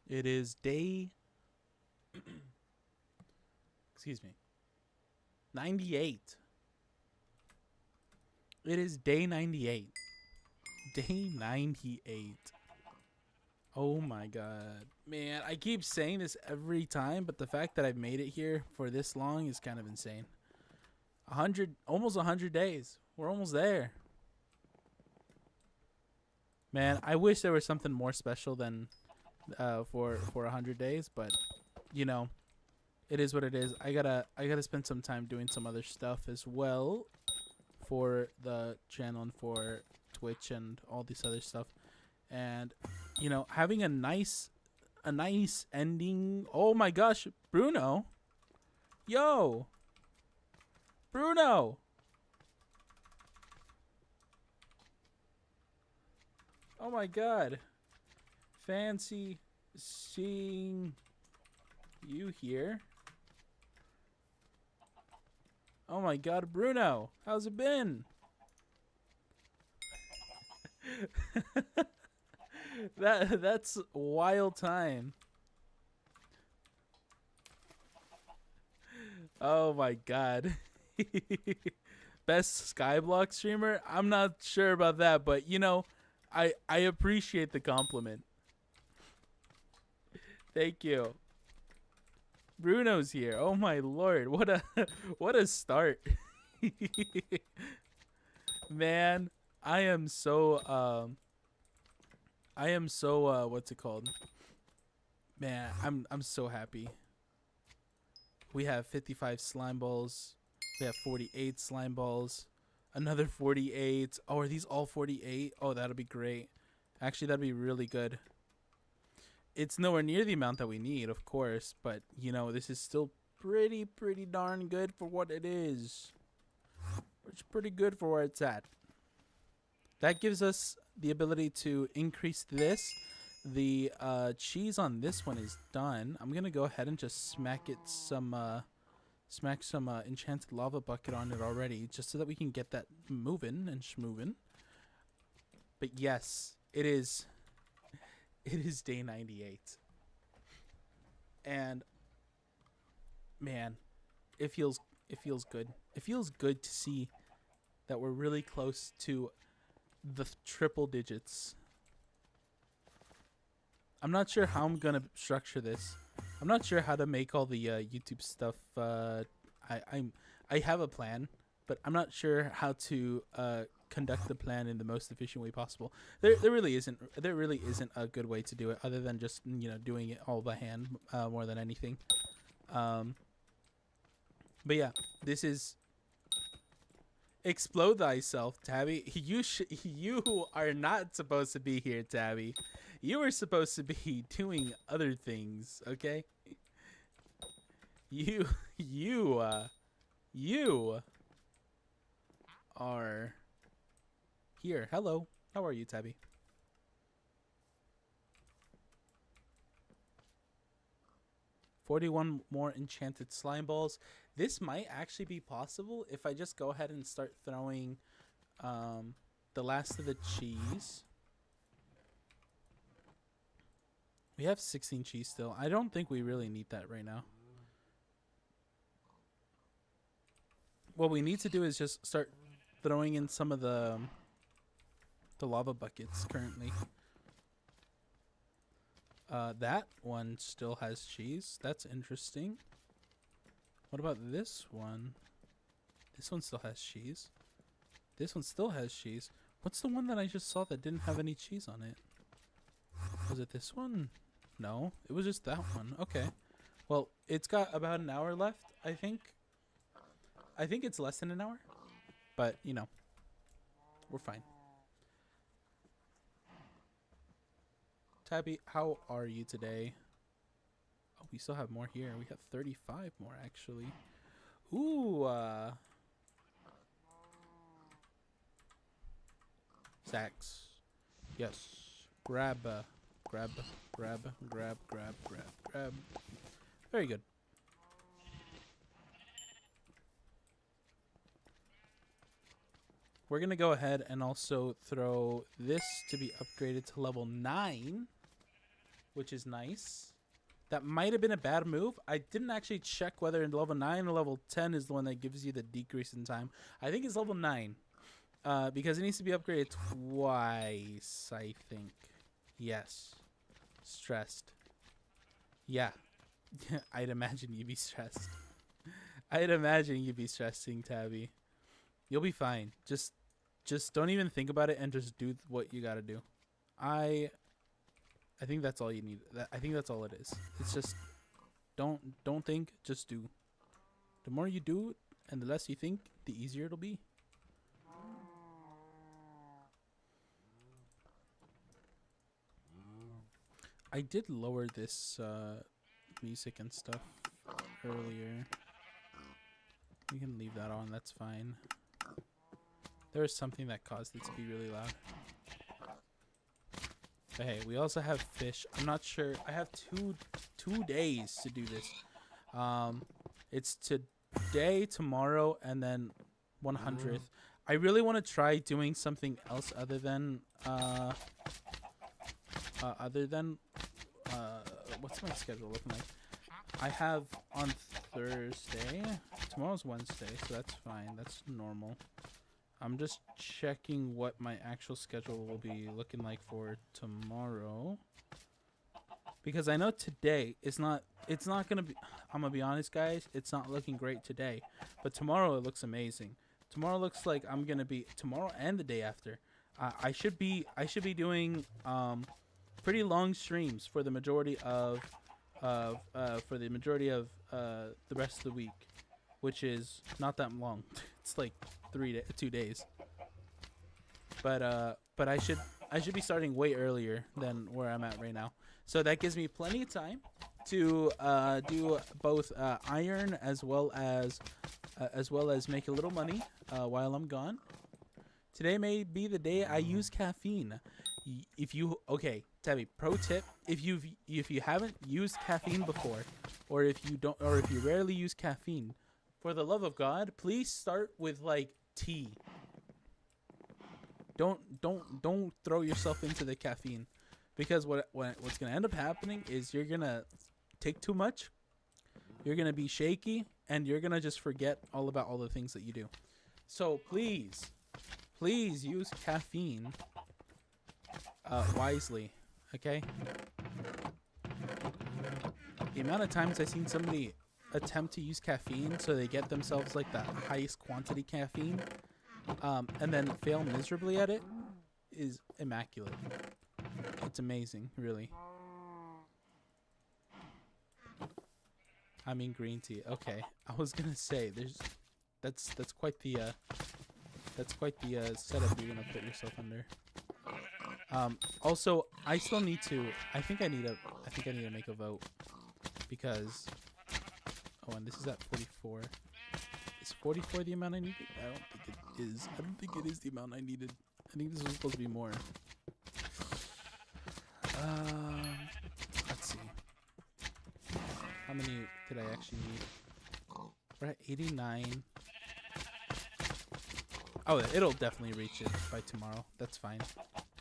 It is day. Excuse me. 98. It is day 98. Day 98. Oh my god. Man, I keep saying this every time, but the fact that I've made it here for this long is kind of insane. 100, almost 100 days. We're almost there. Man, I wish there was something more special than for 100 days, but you know, it is what it is. I gotta spend some time doing some other stuff as well for the channel and for Twitch and all this other stuff. And you know, having a nice ending. Oh my gosh, Bruno. Yo. Bruno. Oh my god. Fancy seeing you here. Oh my god, Bruno. How's it been? That's a wild time. Oh my god. Best Skyblock streamer? I'm not sure about that, but you know, I appreciate the compliment. Thank you. Bruno's here. Oh my lord. What a start. Man, I am so what's it called? Man, I'm so happy. We have 55 slime balls. We have 48 slime balls. Another 48. Oh, are these all 48? Oh, that'll be great. Actually, that'd be really good. It's nowhere near the amount that we need, of course, but you know, this is still pretty darn good for what it is. It's pretty good for where it's at. That gives us the ability to increase this. The cheese on this one is done. I'm gonna go ahead and just smack some enchanted lava bucket on it already, just so that we can get that moving and schmoving. But yes, it is day 98, and man, it feels good. It feels good to see that we're really close to the triple digits. I'm not sure how I'm gonna structure this. I'm not sure how to make all the YouTube stuff. I have a plan, but I'm not sure how to conduct the plan in the most efficient way possible. There really isn't a good way to do it other than just, you know, doing it all by hand more than anything. But yeah, this is explode thyself, Tabby. You are not supposed to be here, Tabby. You were supposed to be doing other things, okay? You are here. Hello. How are you, Tabby? $41 more enchanted slime balls. This might actually be possible if I just go ahead and start throwing the last of the cheese. We have 16 cheese still. I don't think we really need that right now. What we need to do is just start throwing in some of the lava buckets currently. That one still has cheese. That's interesting. What about this one? This one still has cheese. This one still has cheese. What's the one that I just saw that didn't have any cheese on it? Was it this one? No, it was just that one. Okay. Well, it's got about an hour left, I think. I think it's less than an hour. But, you know, we're fine. Tabby, how are you today? Oh, we still have more here. We have 35 more, actually. Ooh, Sacks. Yes. Grab. Very good. we're going to go ahead and also throw this to be upgraded to level 9, which is nice. That might have been a bad move. I didn't actually check whether level 9 or level 10 is the one that gives you the decrease in time. I think it's level 9 because it needs to be upgraded twice, I think. Yes. Stressed. Yeah. I'd imagine you'd be stressed. I'd imagine you'd be stressing, Tabby. You'll be fine. Just don't even think about it and just do what you got to do. I think that's all you need. I think that's all it is. It's just don't think, just do. The more you do and the less you think, the easier it'll be. I did lower this music and stuff earlier. We can leave that on, that's fine. There was something that caused it to be really loud. But hey, we also have fish. I'm not sure. I have two days to do this. It's today, tomorrow, and then 100th. I really want to try doing something else other than what's my schedule looking like? I have on Thursday. Tomorrow's Wednesday, so that's fine. That's normal. I'm just checking what my actual schedule will be looking like for tomorrow. Because I know today it's not gonna be, I'm gonna be honest guys, it's not looking great today. But tomorrow it looks amazing. Tomorrow looks like I'm gonna be, tomorrow and the day after. I should be doing pretty long streams for the majority of the rest of the week, which is not that long. It's like 2 days. But I should be starting way earlier than where I'm at right now. So that gives me plenty of time to do both iron as well as make a little money while I'm gone. Today may be the day I use caffeine. If you Tabby, pro tip, if you haven't used caffeine before, or if you rarely use caffeine, for the love of God, please start with like tea. Don't throw yourself into the caffeine, because what's gonna end up happening is you're gonna take too much, you're gonna be shaky, and you're gonna just forget all about all the things that you do. So please use caffeine wisely, okay? The amount of times I've seen somebody attempt to use caffeine so they get themselves like the highest quantity caffeine and then fail miserably at it is immaculate. It's amazing, really. I mean green tea. Okay, I was gonna say that's quite the setup you're gonna put yourself under. Also, I still need to. I think I need to make a vote because. Oh, and this is at 44. Is 44 the amount I needed? I don't think it is. I don't think it is the amount I needed. I think this was supposed to be more. Let's see. How many did I actually need? We're at 89. Oh, it'll definitely reach it by tomorrow. That's fine.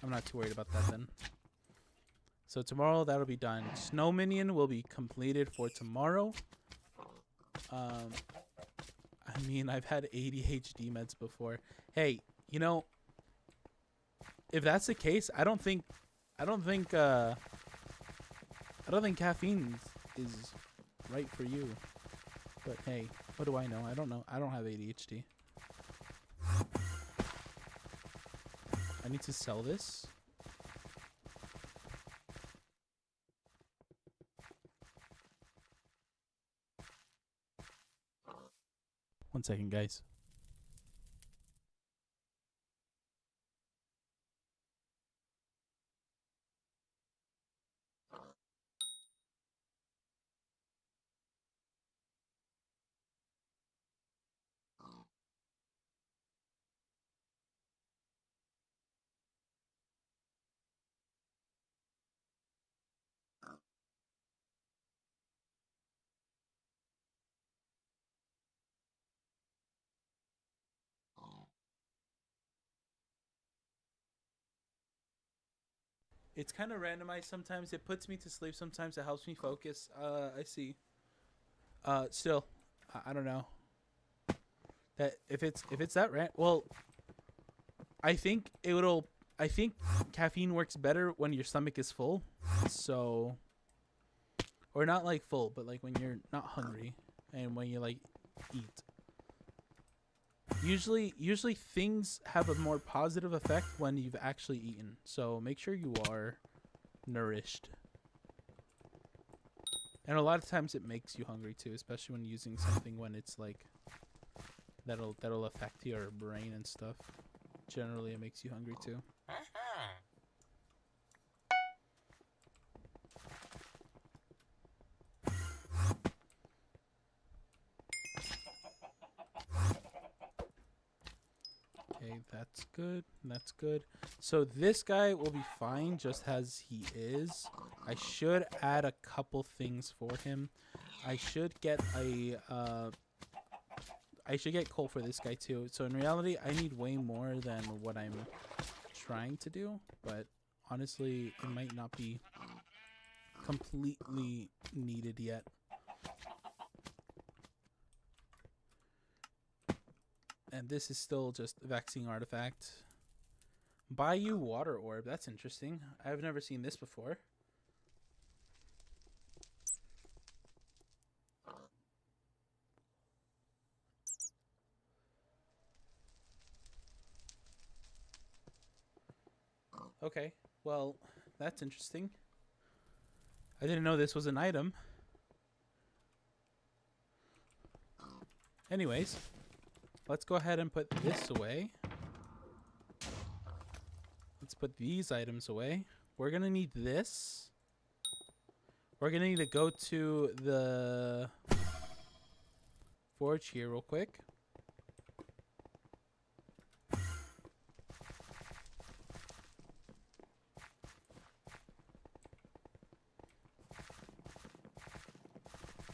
I'm not too worried about that then. So tomorrow that'll be done. Snow Minion will be completed for tomorrow. I mean, I've had ADHD meds before. Hey, you know, if that's the case, I don't think caffeine is right for you. But hey, what do I know? I don't know. I don't have ADHD. I need to sell this. One second, guys. It's kind of randomized sometimes. It puts me to sleep sometimes. It helps me focus. I see. Still, I don't know. That if it's that well, I think I think caffeine works better when your stomach is full. So, or not like full, but like when you're not hungry and when you like eat. Usually things have a more positive effect when you've actually eaten. So make sure you are nourished. And a lot of times it makes you hungry too, especially when using something when it's like that'll affect your brain and stuff. Generally it makes you hungry too. Okay, that's good. That's good. So this guy will be fine just as he is. I should add a couple things for him. I should get coal for this guy too. So in reality, I need way more than what I'm trying to do, but honestly, it might not be completely needed yet. And this is still just vaccine artifact. Bayou water orb. That's interesting. I've never seen this before. Okay. Well, that's interesting. I didn't know this was an item. Anyways, let's go ahead and put this away. Let's put these items away. We're going to need this. We're going to need to go to the forge here real quick.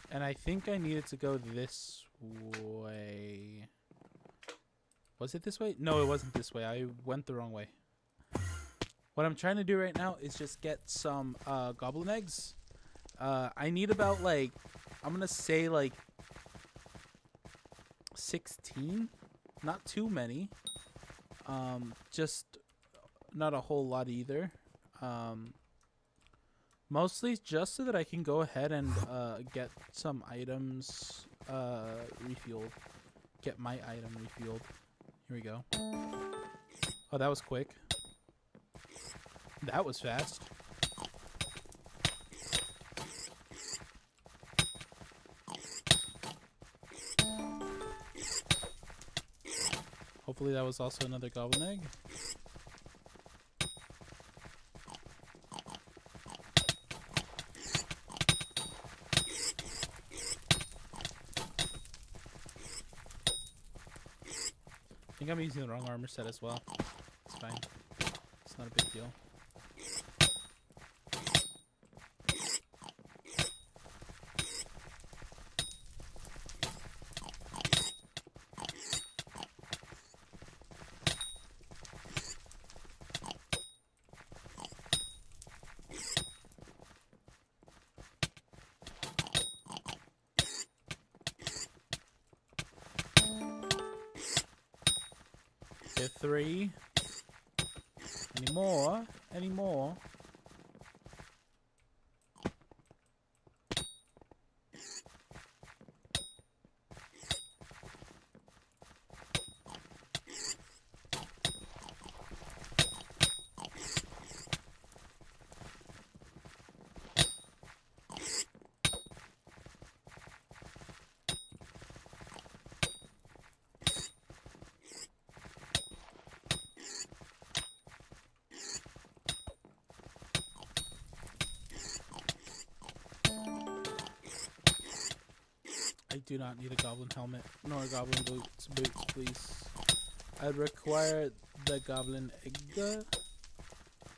And I think I needed to go this way. Was it this way? No, it wasn't this way. I went the wrong way. What I'm trying to do right now is just get some goblin eggs. I need about like, I'm going to say like 16. Not too many. Just not a whole lot either. Mostly just so that I can go ahead and get some items refueled. Get my item refueled. Here we go. Oh, that was quick. That was fast. Hopefully that was also another goblin egg. I think I'm using the wrong armor set as well. It's fine. It's not a big deal. Get 3. Any more? Any more? I do not need a goblin helmet nor a goblin boots, please. I require the goblin egg.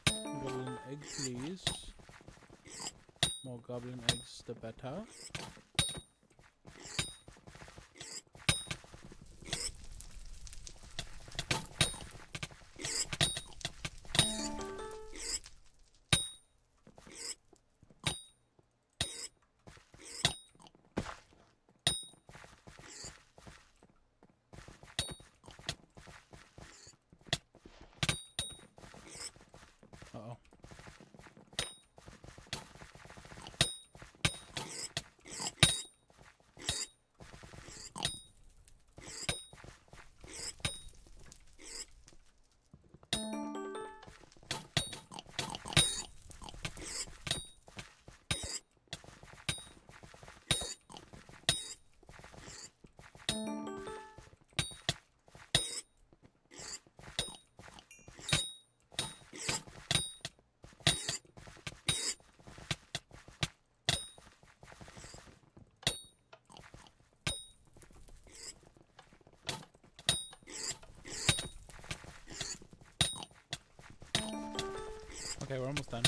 Goblin egg, please. More goblin eggs, the better. Okay, we're almost done.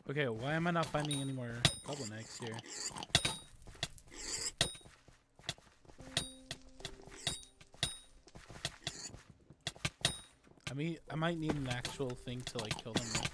Okay, why am I not finding any more goblin eggs here? I might need an actual thing to like kill them with.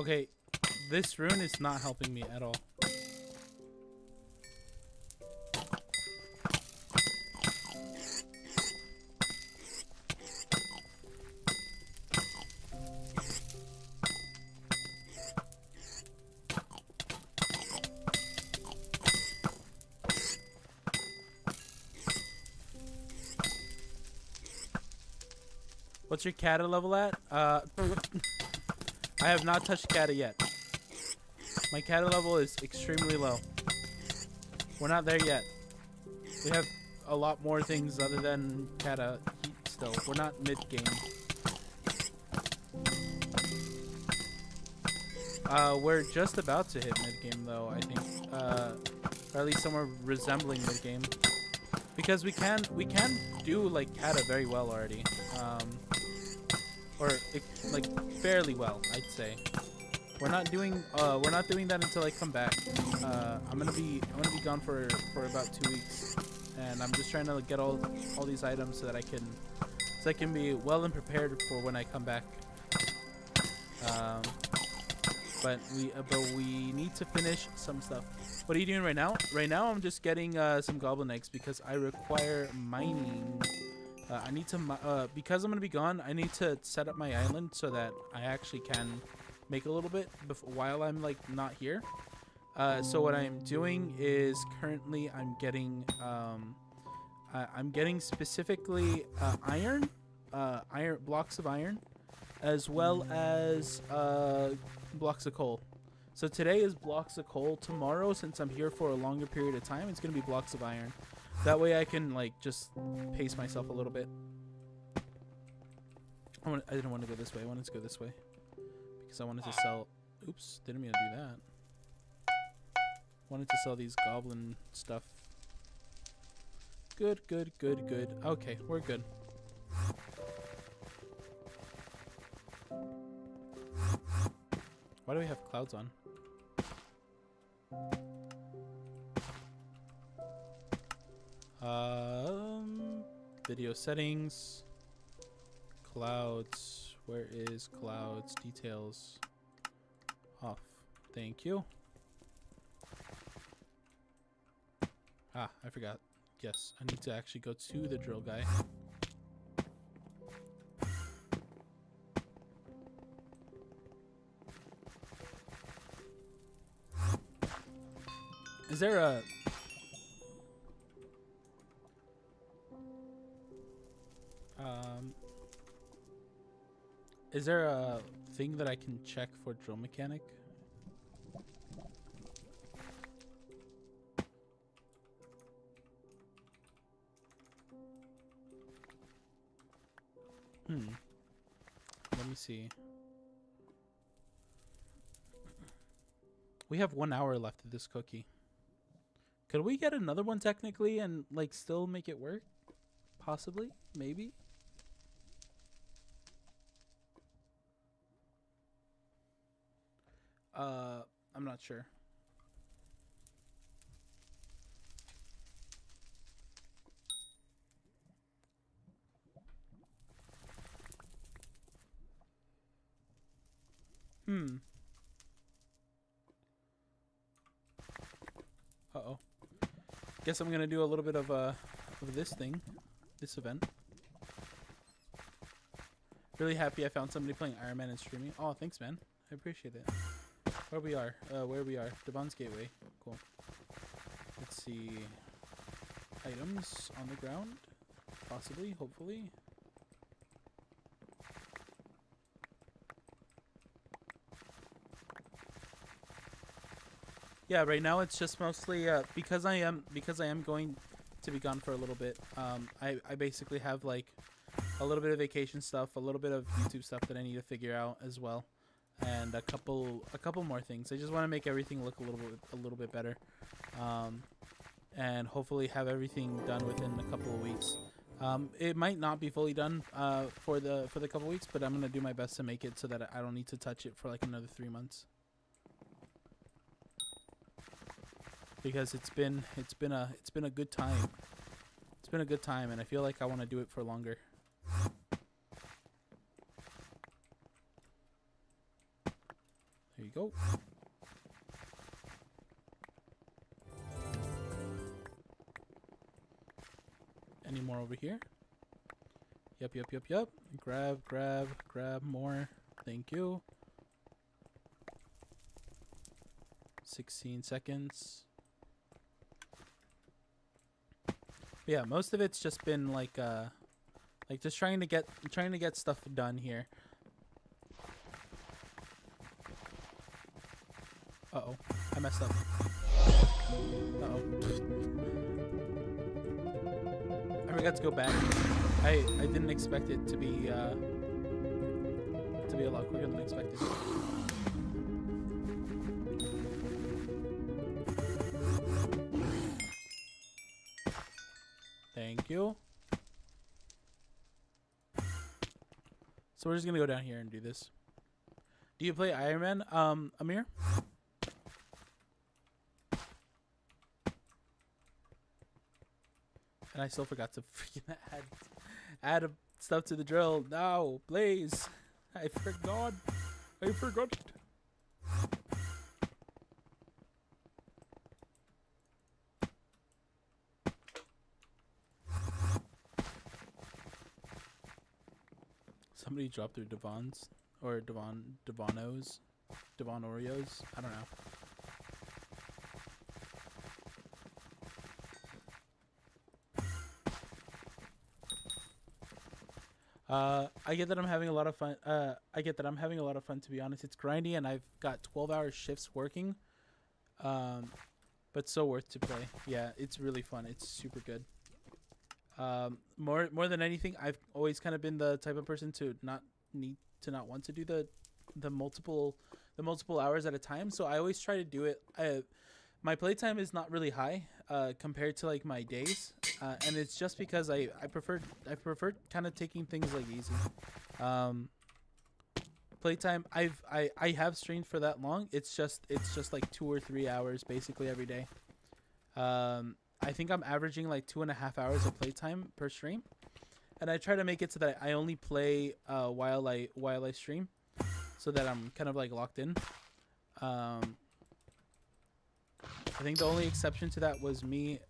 Okay, this rune is not helping me at all. What's your kata level at? I have not touched kata yet. My kata level is extremely low. We're not there yet. We have a lot more things other than kata heat still. We're not mid-game. We're just about to hit mid-game though, I think. Or at least somewhere resembling mid-game. Because we can do like kata very well already. Or like fairly well, I'd say. We're not doing that until I come back. I'm gonna be gone for about 2 weeks, and I'm just trying to get all these items so that I can be well and prepared for when I come back. But we need to finish some stuff. What are you doing right now? Right now I'm just getting some goblin eggs because I require mining. I need to because I'm gonna be gone. I need to set up my island so that I actually can make a little bit while I'm like not here. So what I'm doing is currently I'm getting specifically iron blocks of iron, as well as blocks of coal. So today is blocks of coal. Tomorrow, since I'm here for a longer period of time, it's gonna be blocks of iron. That way I can like just pace myself a little bit. I didn't want to go this way. I wanted to go this way because I wanted to sell. Oops, didn't mean to do that. Wanted to sell these goblin stuff. Good. Okay, we're good. Why do we have clouds on? Video settings, clouds. Where is clouds? Details off. Thank you. Ah, I forgot. Yes, I need to actually go to the drill guy. Is there a Um, is there a thing that I can check for drill mechanic? Let me see. We have 1 hour left of this cookie. Could we get another one technically and like still make it work? Possibly, maybe. I'm not sure. Uh-oh. Guess I'm gonna do a little bit of this thing, this event. Really happy I found somebody playing Ironman and streaming. Oh, thanks, man. I appreciate it. Where we are, Devon's Gateway. Cool. Let's see. Items on the ground, possibly, hopefully. Yeah, right now it's just mostly because I am going to be gone for a little bit. I basically have like a little bit of vacation stuff, a little bit of YouTube stuff that I need to figure out as well, and a couple more things. I just want to make everything look a little bit better, and hopefully have everything done within a couple of weeks. It might not be fully done for the couple weeks, but I'm gonna do my best to make it so that I don't need to touch it for like another 3 months. Because it's been a good time. It's been a good time, and I feel like I want to do it for longer. There you go. Any more over here? Yep. Grab more. Thank you. 16 seconds. But yeah, most of it's just been like just trying to get stuff done here. Uh-oh, I messed up. Uh-oh. I forgot to go back. I didn't expect it to be a lot quicker than expected. Thank you. So we're just gonna go down here and do this. Do you play Ironman, Amir? And I still forgot to freaking add stuff to the drill. No, please. I forgot. Somebody dropped their Devons or Devonos, Devon Oreos. I don't know. I get that I'm having a lot of fun. To be honest. It's grindy, and I've got 12-hour shifts working. But so worth to play. Yeah, it's really fun. It's super good. More than anything, I've always kind of been the type of person to not want to do the multiple hours at a time. So I always try to do it. My playtime is not really high compared to like my days, and it's just because I prefer kind of taking things like easy. Playtime I have streamed for that long. It's just like 2 or 3 hours basically every day. I think I'm averaging like 2.5 hours of playtime per stream, and I try to make it so that I only play while I stream, so that I'm kind of like locked in. I think the only exception to that was me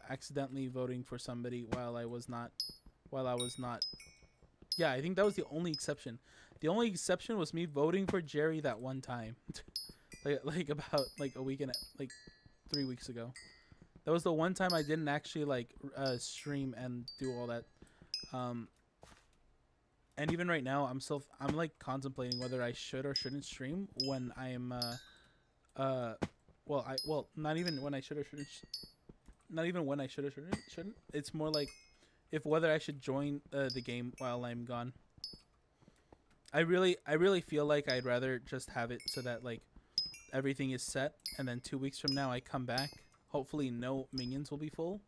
accidentally voting for somebody while I was not. Yeah, I think that was the only exception. The only exception was me voting for Jerry that one time, like about like a week and like 3 weeks ago. That was the one time I didn't actually like stream and do all that. And even right now, I'm like contemplating whether I should or shouldn't stream when I'm not even when I should or shouldn't not even when I should or shouldn't. It's more like if whether I should join the game while I'm gone. I really feel like I'd rather just have it so that like everything is set, and then 2 weeks from now I come back. Hopefully, no minions will be full,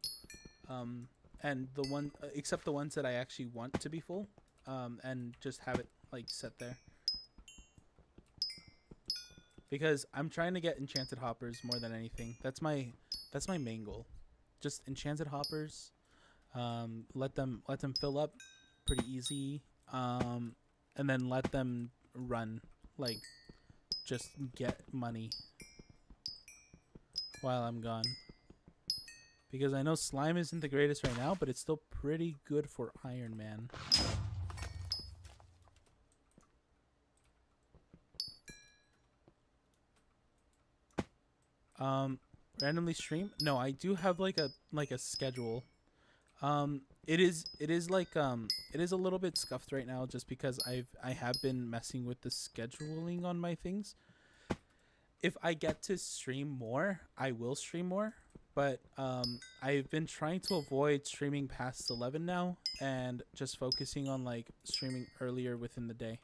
and the one except the ones that I actually want to be full, and just have it like set there. Because I'm trying to get enchanted hoppers more than anything. That's my main goal. Just enchanted hoppers. Let them fill up pretty easy. And then let them run, like just get money while I'm gone. Because I know slime isn't the greatest right now, but it's still pretty good for Ironman. Randomly stream? No, I do have like a schedule. It is like it is a little bit scuffed right now just because I have been messing with the scheduling on my things. If I get to stream more, I will stream more, but I've been trying to avoid streaming past 11 now and just focusing on like streaming earlier within the day.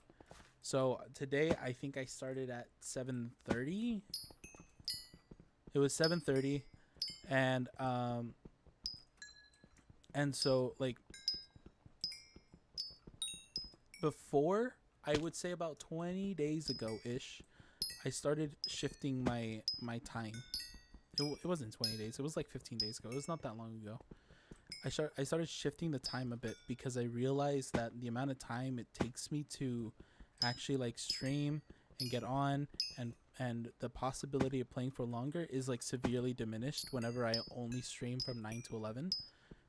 So today I think I started at 7:30. It was 7:30, and so like before, I would say about 20 days ago ish, I started shifting my time. It wasn't 20 days. It was like 15 days ago. It was not that long ago. I started shifting the time a bit because I realized that the amount of time it takes me to actually like stream and get on and the possibility of playing for longer is like severely diminished whenever I only stream from 9 to 11.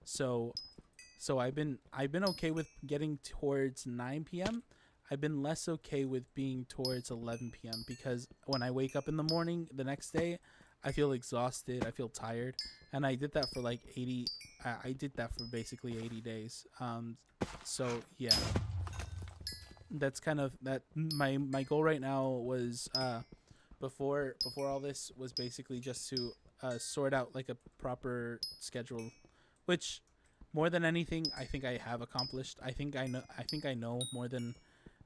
So I've been okay with getting towards 9 p.m. I've been less okay with being towards 11 p.m. because when I wake up in the morning the next day, I feel exhausted, I feel tired, and I did that for like 80 I did that for basically 80 days. So yeah. That's kind of that my goal right now was before all this was basically just to sort out like a proper schedule, which more than anything I think I have accomplished. I think I know more than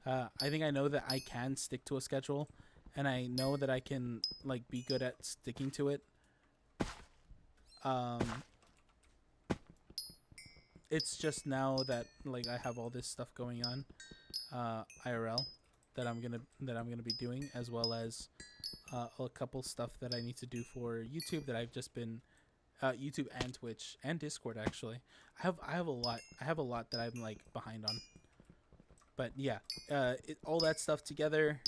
I think I know that I can stick to a schedule, and I know that I can like be good at sticking to it. It's just now that like I have all this stuff going on IRL that I'm gonna be doing, as well as a couple stuff that I need to do for YouTube that I've just been YouTube and Twitch and Discord actually. I have a lot that I'm like behind on. But yeah, all that stuff together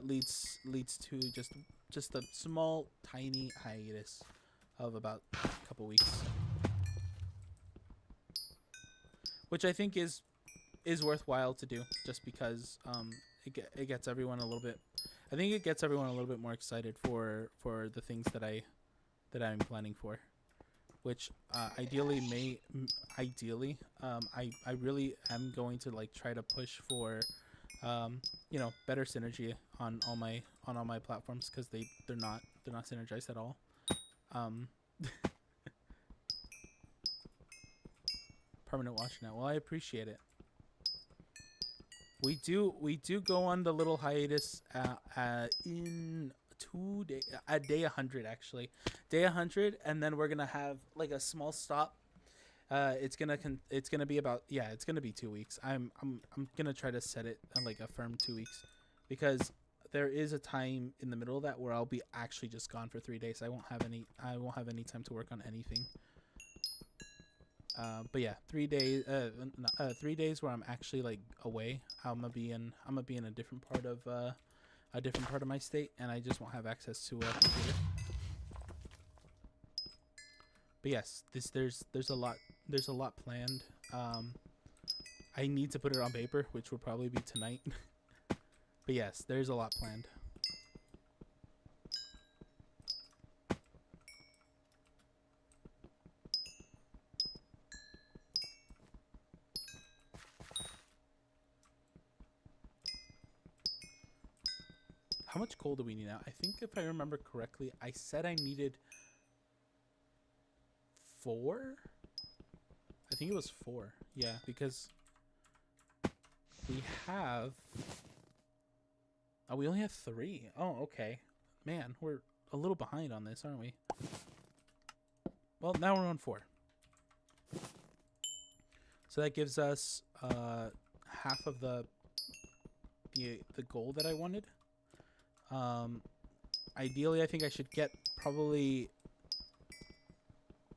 leads to just a small tiny hiatus of about a couple weeks, which I think is worthwhile to do just because it gets everyone a little bit. I think it gets everyone a little bit more excited for the things that I'm planning for, which ideally I really am going to like try to push for better synergy on all my platforms, because they're not synergized at all. Permanent watch now. Well, I appreciate it. We do go on the little hiatus in 2 day at day 100 actually. Day 100, and then we're gonna have like a small stop. It's gonna be about it's gonna be 2 weeks. I'm gonna try to set it like a firm 2 weeks, because there is a time in the middle of that where I'll be actually just gone for 3 days. I won't have any time to work on anything. But yeah, 3 days. 3 days where I'm actually like away. I'm gonna be in a different part of my state, and I just won't have access to a computer. But yes, there's a lot planned. I need to put it on paper, which will probably be tonight. But yes, there's a lot planned. how much coal do we need now? I think if I remember correctly, I said I needed 4. I think it was 4. Yeah, because we have. Oh, we only have 3. Oh, okay. Man, we're a little behind on this, aren't we? Well, now we're on 4. So that gives us half of the gold that I wanted. Ideally, I think I should get probably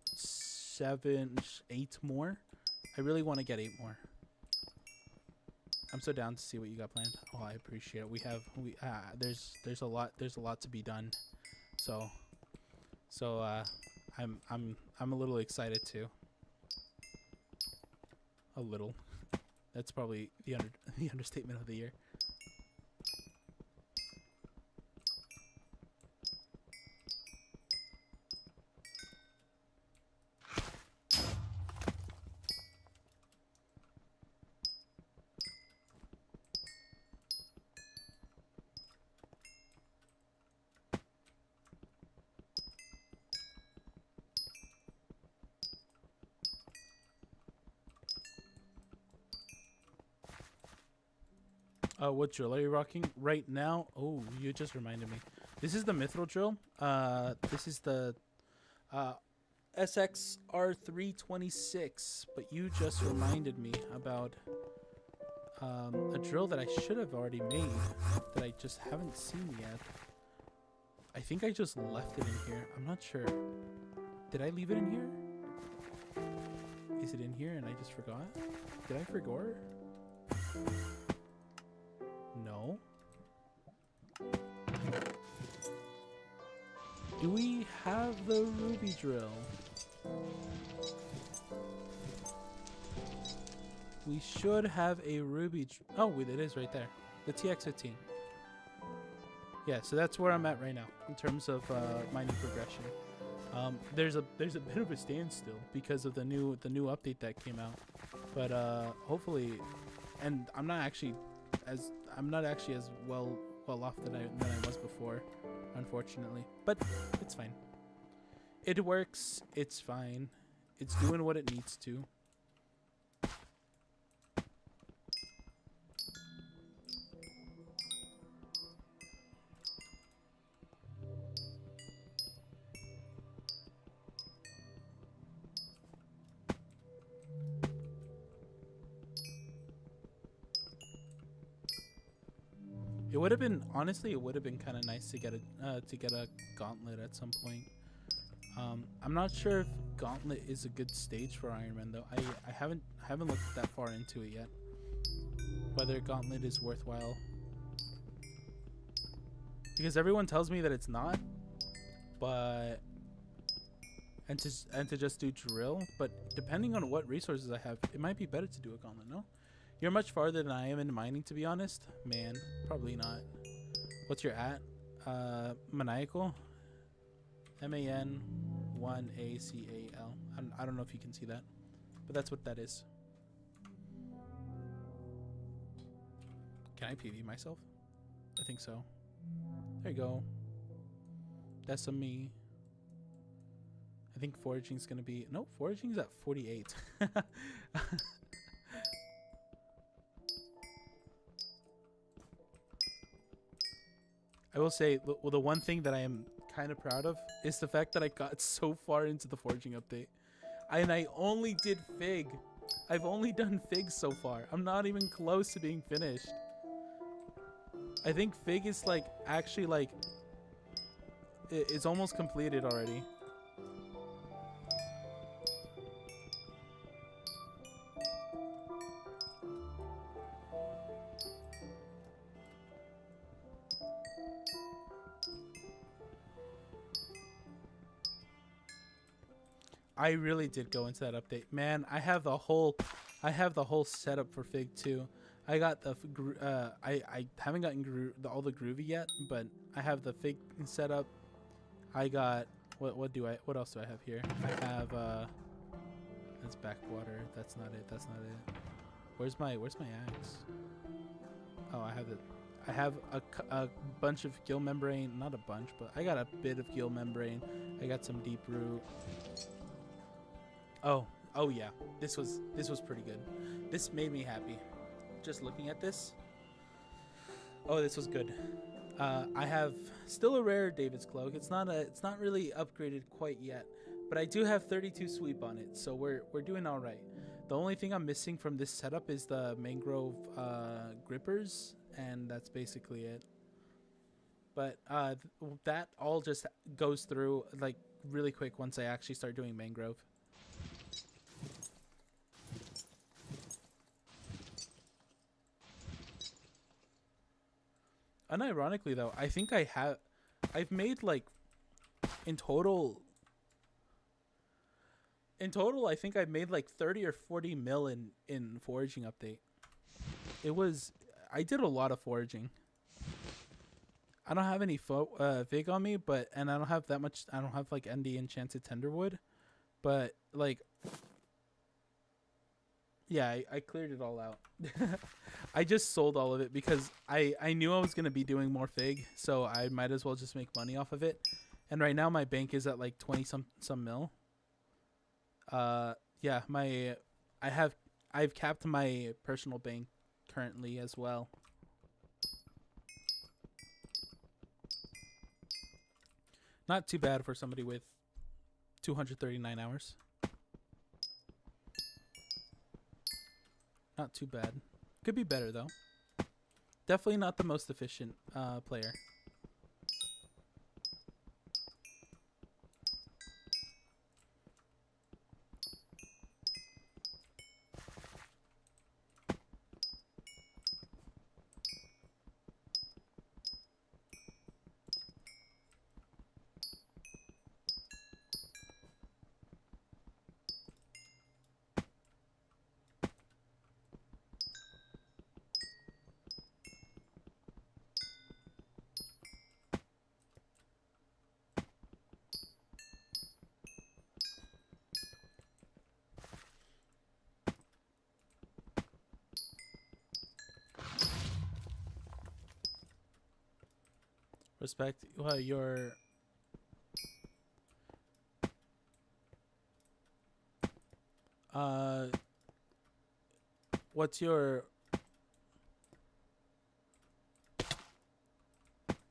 7, 8 more. I really want to get 8 more. I'm so down to see what you got planned. Oh, I appreciate it. There's a lot to be done. So I'm a little excited too. A little. That's probably the understatement of the year. What drill are you rocking right now? Oh, you just reminded me. This is the mithril drill. This is the SXR326. But you just reminded me about a drill that I should have already made that I just haven't seen yet. I think I just left it in here. I'm not sure. Did I leave it in here? Is it in here and I just forgot? Did I forget? No. Do we have the ruby drill? We should have a ruby. Oh, it is right there. The TX15. Yeah, so that's where I'm at right now in terms of mining progression. There's a bit of a standstill because of the new update that came out, but hopefully, and I'm not actually as well off than I was before, unfortunately. But it's fine. It works. It's fine. It's doing what it needs to. It would have been, honestly, it would have been kind of nice to get a gauntlet at some point. I'm not sure if gauntlet is a good stage for Ironman though. I haven't looked that far into it yet. Whether gauntlet is worthwhile, because everyone tells me that it's not. But and to just do drill. But depending on what resources I have, it might be better to do a gauntlet. No. You're much farther than I am in mining, to be honest. Man, probably not. What's your at? Maniacal? MAN1ACAL. I don't know if you can see that, but that's what that is. Can I PV myself? I think so. There you go. That's a me. I think foraging's gonna be... No, foraging's at 48. I will say, well, the one thing that I am kind of proud of is the fact that I got so far into the foraging update. And I only did Fig. I've only done Fig so far. I'm not even close to being finished. I think Fig is like, actually like, it's almost completed already. I really did go into that update, man. I have the whole setup for Fig too. I got the I haven't gotten all the groovy yet, but I have the Fig setup. I got what else do I have here? I have that's backwater. That's not it. Where's my axe? Oh, I have it. I have a bunch of gill membrane, not a bunch, but I got a bit of gill membrane. I got some deep root. Oh yeah, this was pretty good. This made me happy. Just looking at this. Oh, this was good. I have still a rare David's Cloak. It's not really upgraded quite yet, but I do have 32 sweep on it, so we're doing all right. The only thing I'm missing from this setup is the mangrove grippers, and that's basically it. But that all just goes through like really quick once I actually start doing mangrove. Unironically though, I think I've made like in total I think I've made like 30 or 40 mil in foraging update. I did a lot of foraging. I don't have any Vig on me, and I don't have that much. I don't have like ND Enchanted Tenderwood, but like, yeah, I cleared it all out. I just sold all of it because I knew I was gonna be doing more Fig, so I might as well just make money off of it. And right now my bank is at like 20 some mil. Yeah, I've capped my personal bank currently as well. Not too bad for somebody with 239 hours. Not too bad. Could be better though. Definitely not the most efficient player. Respect your what's your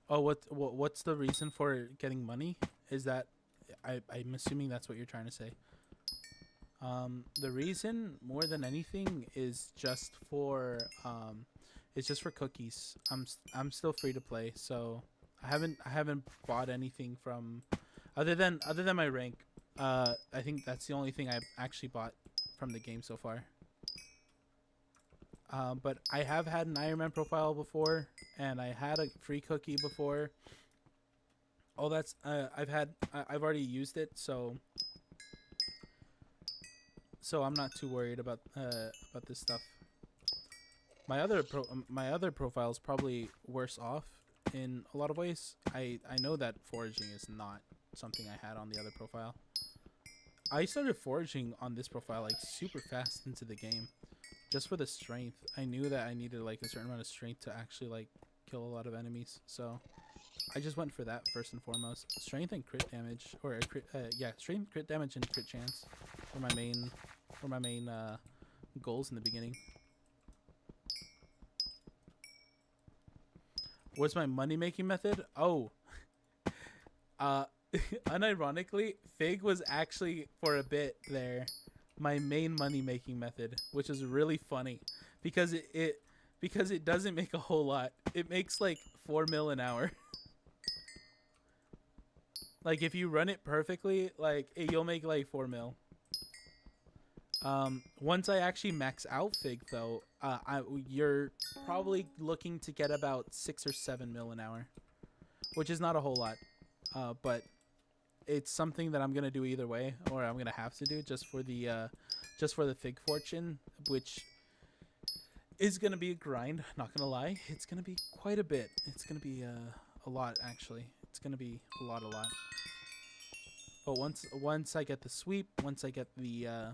what's the reason for getting money? Is that I'm assuming that's what you're trying to say. The reason more than anything is just for it's just for cookies. I'm still free to play, so I haven't bought anything from other than my rank. I think that's the only thing I've actually bought from the game so far. But I have had an Ironman profile before, and I had a free cookie before. All that's I've already used it, so I'm not too worried about this stuff. My other profile is probably worse off in a lot of ways. I know that foraging is not something I had on the other profile. I started foraging on this profile like super fast into the game, just for the strength. I knew that I needed like a certain amount of strength to actually like kill a lot of enemies, so I just went for that first and foremost. Strength and crit damage, or strength, crit damage, and crit chance were my main goals in the beginning. What's my money making method? Oh, unironically, Fig was actually for a bit there my main money making method, which is really funny because it doesn't make a whole lot. It makes like 4 mil an hour. Like if you run it perfectly, like you'll make like 4 mil. Once I actually max out Fig though, you're probably looking to get about 6 or 7 mil an hour, which is not a whole lot. But it's something that I'm gonna do either way, or I'm gonna have to do just for the Fig fortune, which is gonna be a grind. Not gonna lie, it's gonna be quite a bit. It's gonna be a lot actually. It's gonna be a lot. But once I get the sweep, once I get the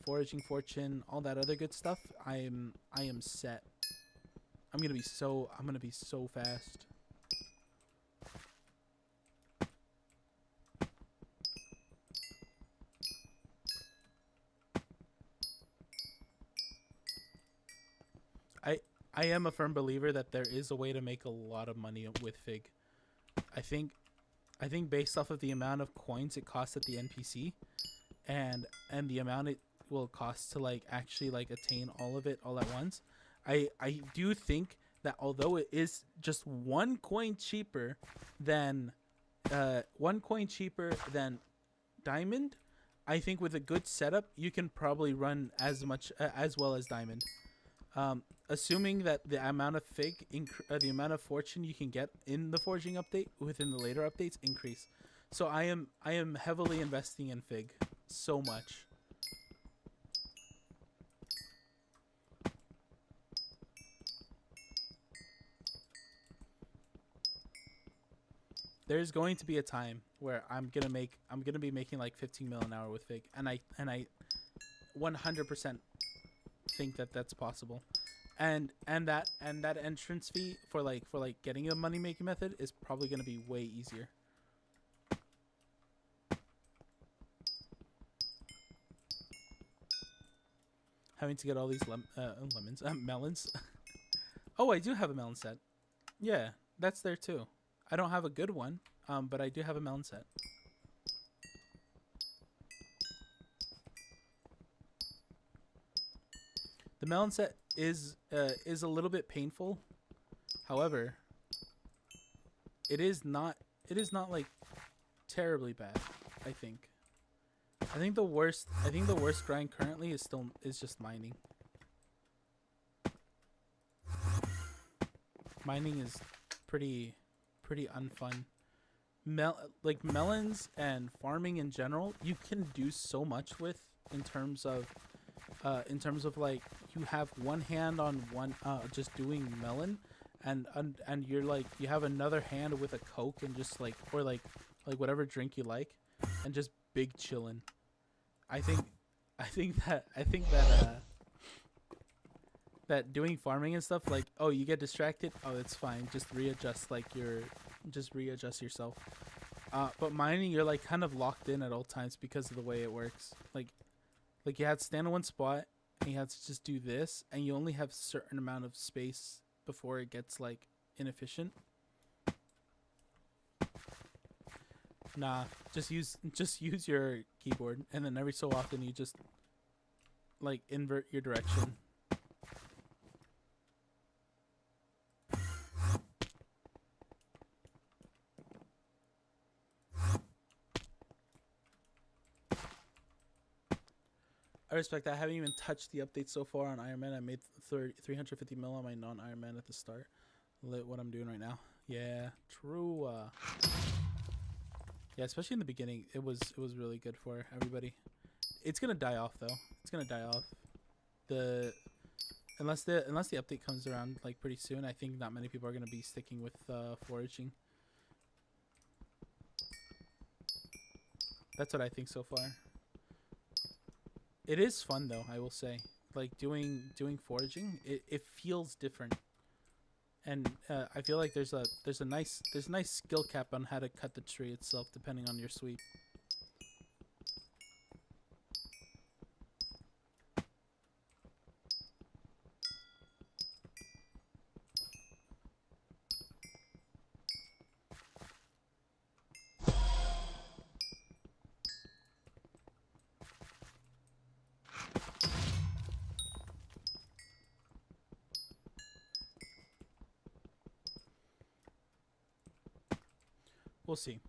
foraging fortune, all that other good stuff, I am set. I'm gonna be so fast. I am a firm believer that there is a way to make a lot of money with Fig. I think based off of the amount of coins it costs at the NPC and the amount it will cost to like actually like attain all of it all at once, I do think that although it is just one coin cheaper than Diamond, I think with a good setup you can probably run as much as well as Diamond. Assuming that the amount of the amount of fortune you can get in the forging update within the later updates increase. So I am heavily investing in Fig so much. There's going to be a time where I'm gonna be making like 15 mil an hour with Fig, and I 100% think that that's possible. And that entrance fee for like getting a money making method is probably going to be way easier. Having to get all these melons. Oh, I do have a melon set. Yeah, that's there too. I don't have a good one, but I do have a melon set. The melon set is a little bit painful. However, it is not like terribly bad, I think. I think the worst grind currently is just mining. Mining is pretty unfun. Like melons and farming in general, you can do so much with in terms of like you have one hand on one just doing melon, and you're like you have another hand with a Coke and just like or like whatever drink you like, and just big chillin'. I think that doing farming and stuff, like, oh, you get distracted, oh, it's fine, just readjust yourself. But mining, you're like kind of locked in at all times because of the way it works. Like you had to stand in one spot and you had to just do this, and you only have a certain amount of space before it gets like inefficient. Nah, just use your keyboard, and then every so often you just like invert your direction. I respect that. I haven't even touched the update so far on Ironman. I made 350 mil on my non-Ironman at the start. Lit what I'm doing right now. Yeah, true. Yeah, especially in the beginning, it was really good for everybody. It's gonna die off though. It's gonna die off. Unless the update comes around like pretty soon, I think not many people are gonna be sticking with foraging. That's what I think so far. It is fun though, I will say. Like doing foraging, it feels different. And I feel like there's a nice skill cap on how to cut the tree itself depending on your sweep. We'll see.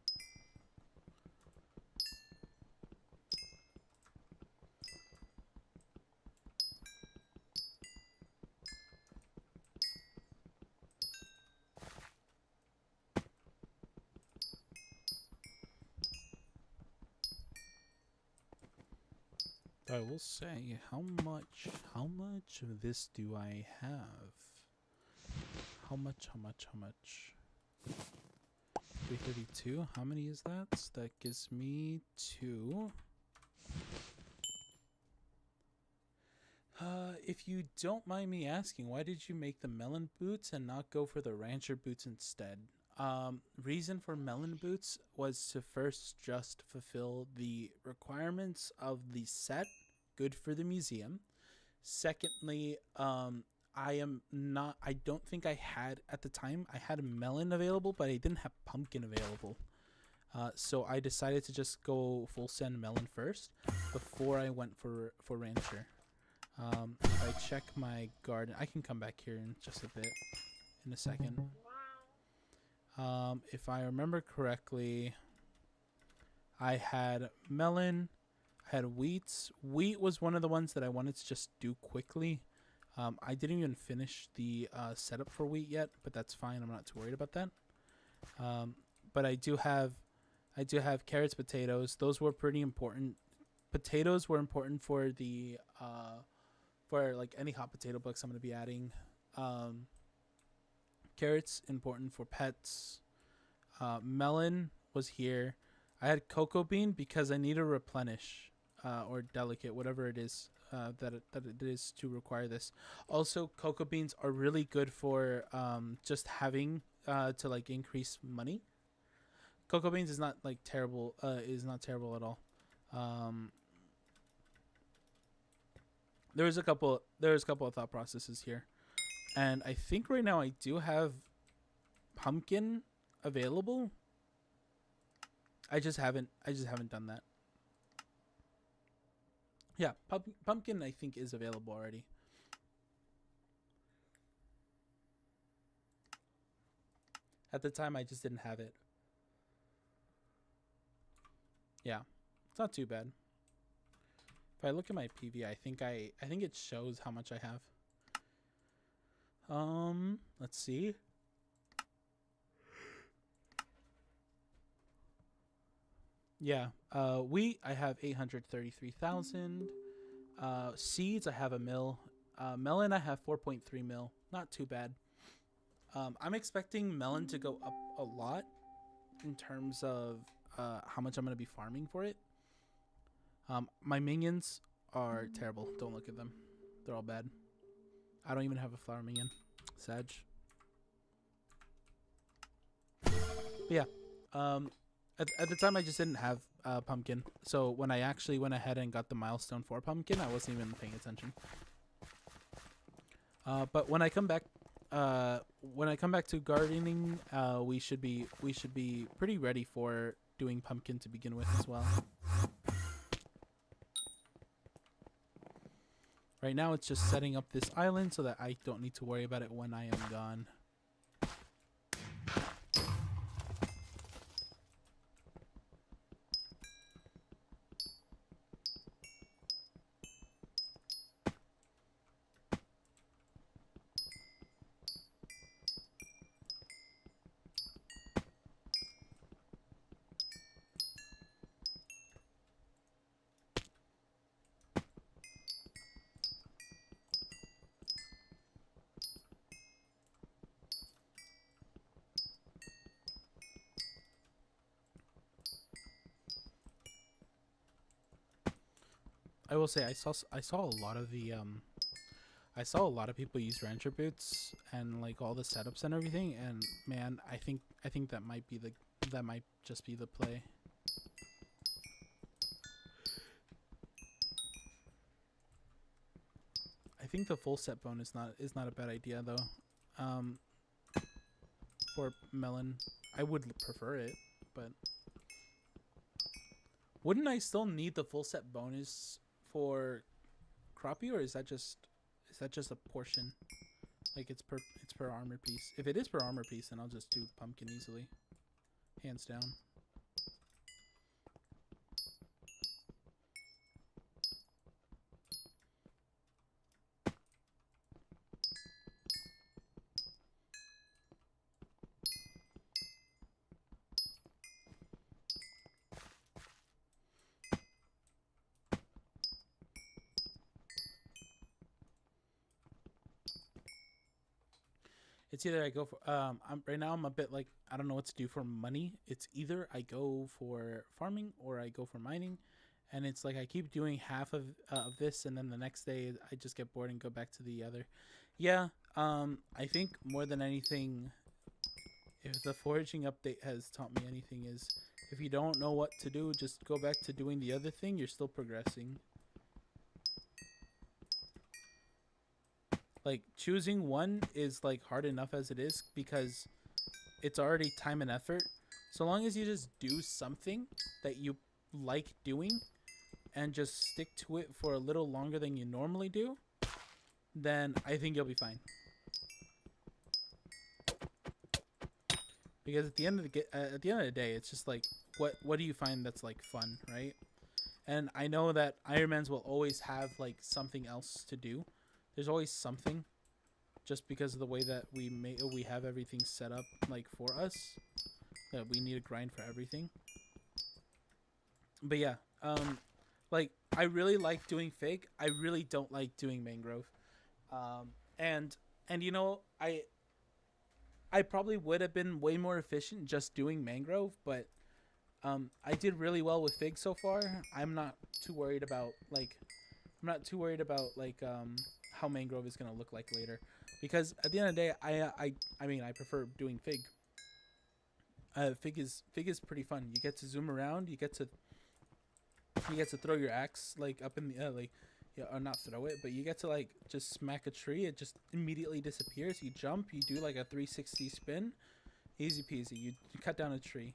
I will say, how much of this do I have? How much? 332. How many is that? That gives me 2. if you don't mind me asking, why did you make the melon boots and not go for the rancher boots instead? Reason for melon boots was to first just fulfill the requirements of the set, good for the museum. Secondly, I don't think I had at the time. I had a melon available, but I didn't have pumpkin available. So I decided to just go full send melon first before I went for rancher. If I check my garden, I can come back here in just a bit, in a second. If I remember correctly, I had melon, I had wheat. Wheat was one of the ones that I wanted to just do quickly. I didn't even finish the setup for wheat yet, but that's fine. I'm not too worried about that. But I do have carrots, potatoes. Those were pretty important. Potatoes were important for the for like any hot potato books I'm going to be adding. Carrots important for pets. Melon was here. I had cocoa bean because I need to replenish or delicate, whatever it is that it is to require this. Also, cocoa beans are really good for just having to like increase money. Cocoa beans is not like terrible. Is not terrible at all. There's a couple of thought processes here, and I think right now I do have pumpkin available. I just haven't done that. Yeah, pumpkin I think is available already. At the time I just didn't have it. Yeah, it's not too bad. If I look at my PV, I think it shows how much I have. Let's see. Yeah, wheat I have 833,000. Seeds I have a mil. Melon I have 4.3 mil. Not too bad. I'm expecting melon to go up a lot in terms of how much I'm going to be farming for it. My minions are terrible. Don't look at them. They're all bad. I don't even have a flower minion. Sag. But yeah. At the time, I just didn't have pumpkin. So when I actually went ahead and got the milestone for pumpkin, I wasn't even paying attention. But when I come back to gardening, we should be pretty ready for doing pumpkin to begin with as well. Right now, it's just setting up this island so that I don't need to worry about it when I am gone. I will say I saw a lot of the I saw a lot of people use rancher boots and like all the setups and everything, and man, I think that might just be the play. I think the full set bone is not a bad idea though. For melon, I would prefer it, but wouldn't I still need the full set bonus for crappie, or is that just a portion? Like it's per armor piece. If it is per armor piece, then I'll just do pumpkin easily, hands down. It's either I go for right now I'm a bit like I don't know what to do for money. It's either I go for farming or I go for mining, and it's like I keep doing half of this, and then the next day I just get bored and go back to the other. Yeah, I think more than anything, if the foraging update has taught me anything, is if you don't know what to do, just go back to doing the other thing. You're still progressing. Like choosing one is like hard enough as it is because it's already time and effort. So long as you just do something that you like doing and just stick to it for a little longer than you normally do, then I think you'll be fine. Because at the end of the day, it's just like what do you find that's like fun, right? And I know that Ironmans will always have like something else to do. There's always something, just because of the way that we have everything set up like for us, that we need to grind for everything. But yeah, like I really like doing fig. I really don't like doing mangrove. Um, and you know, I probably would have been way more efficient just doing mangrove, but I did really well with fig so far. I'm not too worried about like how mangrove is gonna look like later, because at the end of the day, I mean I prefer doing fig. Fig is pretty fun. You get to zoom around. You get to throw your axe like up in the like, yeah, or not throw it, but you get to like just smack a tree. It just immediately disappears. You jump. You do like a 360 spin. Easy peasy. You cut down a tree.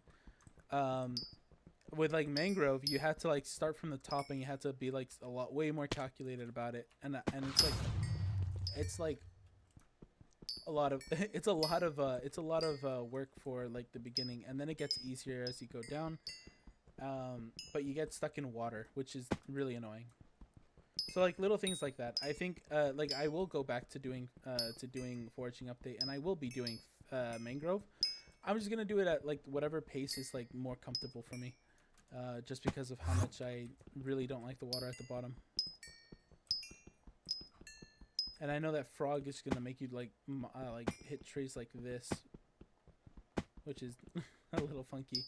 With like mangrove, you had to like start from the top, and you had to be like a lot way more calculated about it. And it's like a lot of it's a lot of work for like the beginning, and then it gets easier as you go down. But you get stuck in water, which is really annoying. So like little things like that. I think like I will go back to doing foraging update, and I will be doing mangrove. I'm just gonna do it at like whatever pace is like more comfortable for me, just because of how much I really don't like the water at the bottom. And I know that frog is gonna make you like hit trees like this, which is a little funky.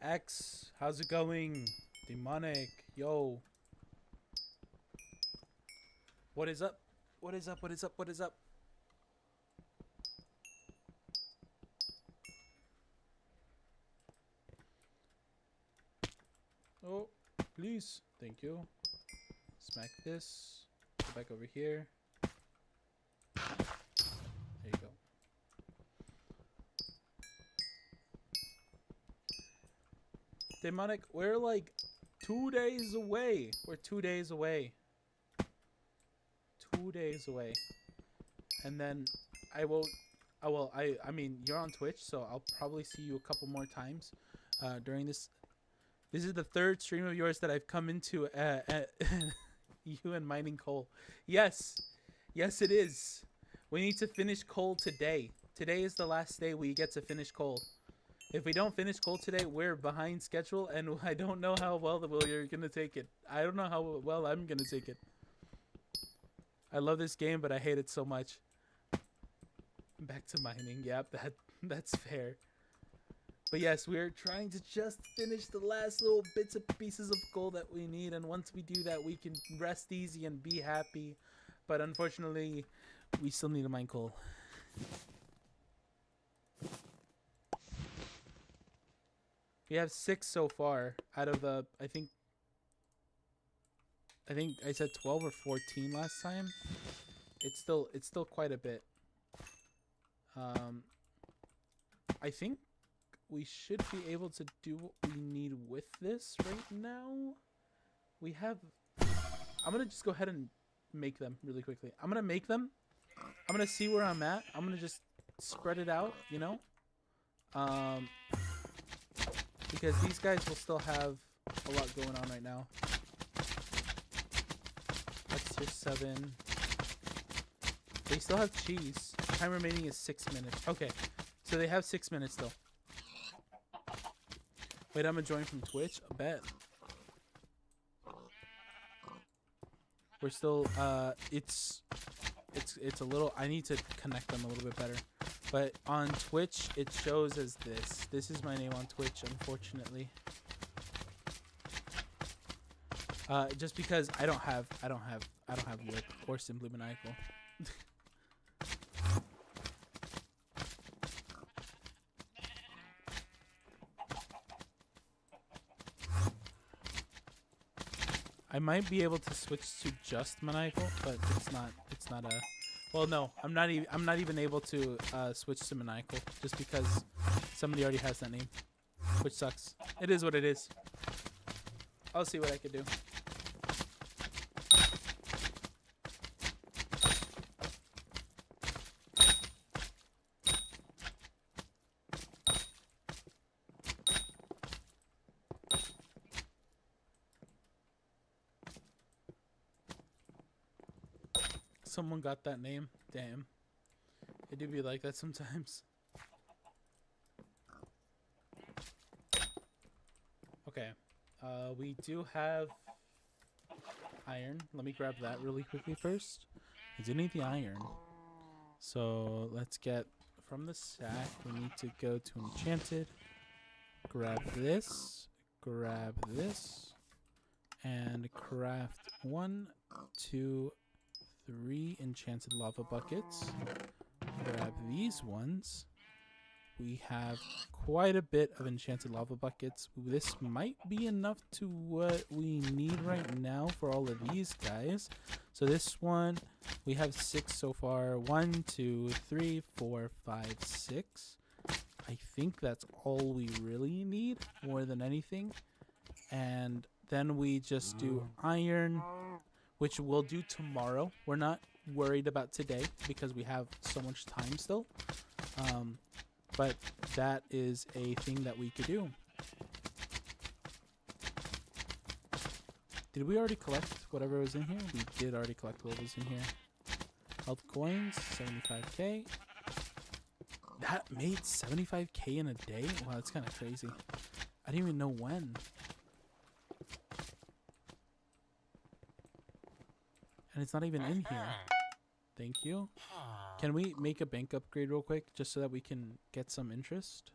X, how's it going? Demonic, yo. What is up? What is up? What is up? What is up? Oh, please. Thank you. Smack this. Go back over here. There you go. Demonic, we're like 2 days away. We're 2 days away. 2 days away. And then I will. I mean, you're on Twitch, so I'll probably see you a couple more times. during this. This is the third stream of yours that I've come into. You and mining coal. Yes, yes, it is. We need to finish coal today. Today is the last day we get to finish coal. If we don't finish coal today, we're behind schedule, and I don't know how well you're gonna take it. I don't know how well I'm gonna take it. I love this game, but I hate it so much. Back to mining. Yep, that's fair. But yes, we're trying to just finish the last little bits and pieces of gold that we need, and once we do that, we can rest easy and be happy. But unfortunately, we still need to mine coal. We have 6 so far out of the, I think I said 12 or 14 last time. It's still quite a bit. I think we should be able to do what we need with this right now. We have, I'm gonna just go ahead and make them really quickly. I'm gonna make them. I'm gonna see where I'm at. I'm gonna just spread it out, you know, because these guys will still have a lot going on right now. That's tier 7. They still have cheese. Time remaining is 6 minutes. Okay, so they have 6 minutes still. Wait, I'm gonna join from Twitch. I bet. We're still it's a little, I need to connect them a little bit better. But on Twitch it shows as this. This is my name on Twitch, unfortunately. Just because I don't have Whip or Simply Maniacal. I might be able to switch to just Maniacal, but it's not a, well, no, I'm not even able to switch to Maniacal just because somebody already has that name, which sucks. It is what it is. I'll see what I can do. Someone got that name. Damn. It do be like that sometimes. Okay. We do have iron. Let me grab that really quickly first. I do need the iron. So let's get from the sack. We need to go to enchanted. Grab this. Grab this. And craft 1, 2, 3 enchanted lava buckets. Grab these ones. We have quite a bit of enchanted lava buckets. This might be enough to what we need right now for all of these guys. So this one, we have 6 so far. 1, 2, 3, 4, 5, 6. I think that's all we really need more than anything. And then we just do iron, which we'll do tomorrow. We're not worried about today because we have so much time still. But that is a thing that we could do. Did we already collect whatever was in here? We did already collect what was in here. Health coins, 75k. That made 75k in a day? Wow, that's kind of crazy. I didn't even know when. And it's not even in here. Thank you. Can we make a bank upgrade real quick just so that we can get some interest?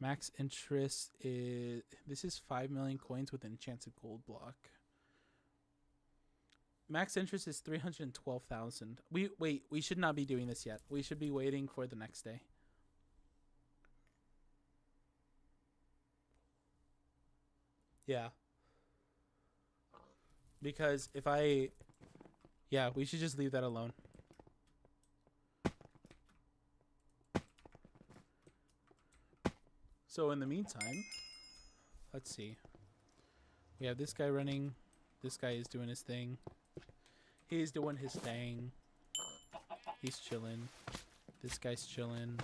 Max interest is, this is 5 million coins with an enchanted gold block. Max interest is 312,000. We should not be doing this yet. We should be waiting for the next day. Yeah. Because if yeah, we should just leave that alone. So in the meantime, let's see. We have this guy running. This guy is doing his thing. He's doing his thing. He's chilling. This guy's chilling.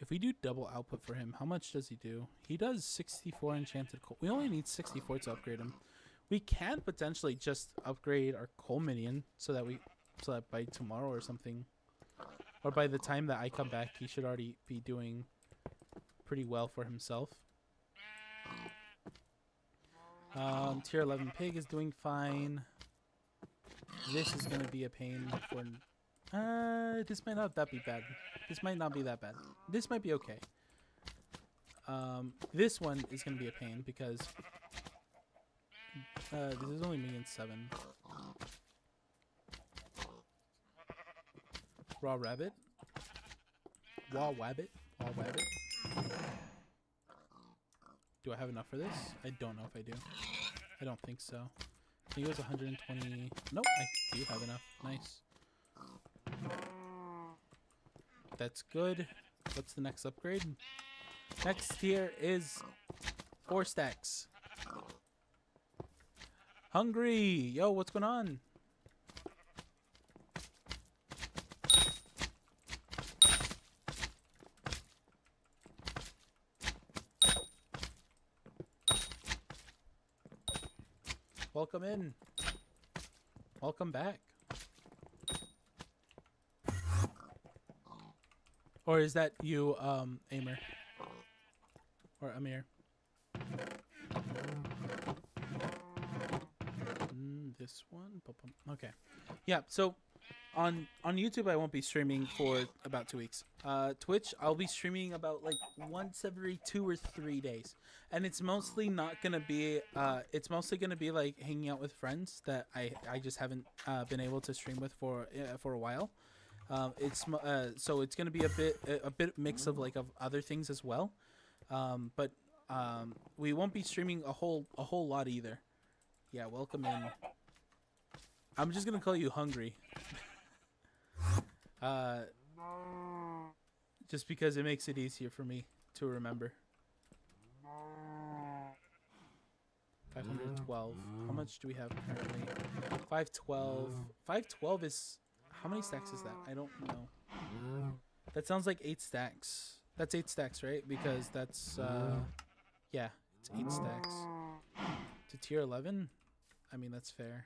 If If we do double output for him, how much does he do? He does 64 enchanted coal. We only need 64 to upgrade him. We can potentially just upgrade our coal minion so that by tomorrow or something, or by the time that I come back, he should already be doing pretty well for himself. Tier 11 pig is doing fine. This is gonna be a pain for. This might not be bad. This might not be that bad. This might be okay. This one is gonna be a pain because this is only me and 7. Raw rabbit. Raw wabbit. Raw wabbit. Do I have enough for this? I don't know if I do. I don't think so. I think it was 120. Nope, I do have enough. Nice. That's good. What's the next upgrade? Next here is 4 stacks. Hungry! Yo, what's going on? Welcome in. Welcome back. Or is that you, Amer? Or Amir? This one? Okay. Yeah, so on YouTube I won't be streaming for about 2 weeks. Twitch I'll be streaming about like once every 2 or 3 days. And it's mostly not gonna be it's mostly gonna be like hanging out with friends that I just haven't been able to stream with for a while. So it's gonna be a bit mix of like of other things as well. But we won't be streaming a whole lot either. Yeah, welcome in. I'm just gonna call you Hungry. Just because it makes it easier for me to remember. 512. How much do we have currently? 512. 512 is... How many stacks is that? I don't know. That sounds like 8 stacks. That's 8 stacks, right? Because that's... yeah, it's 8 stacks. To tier 11? I mean, that's fair.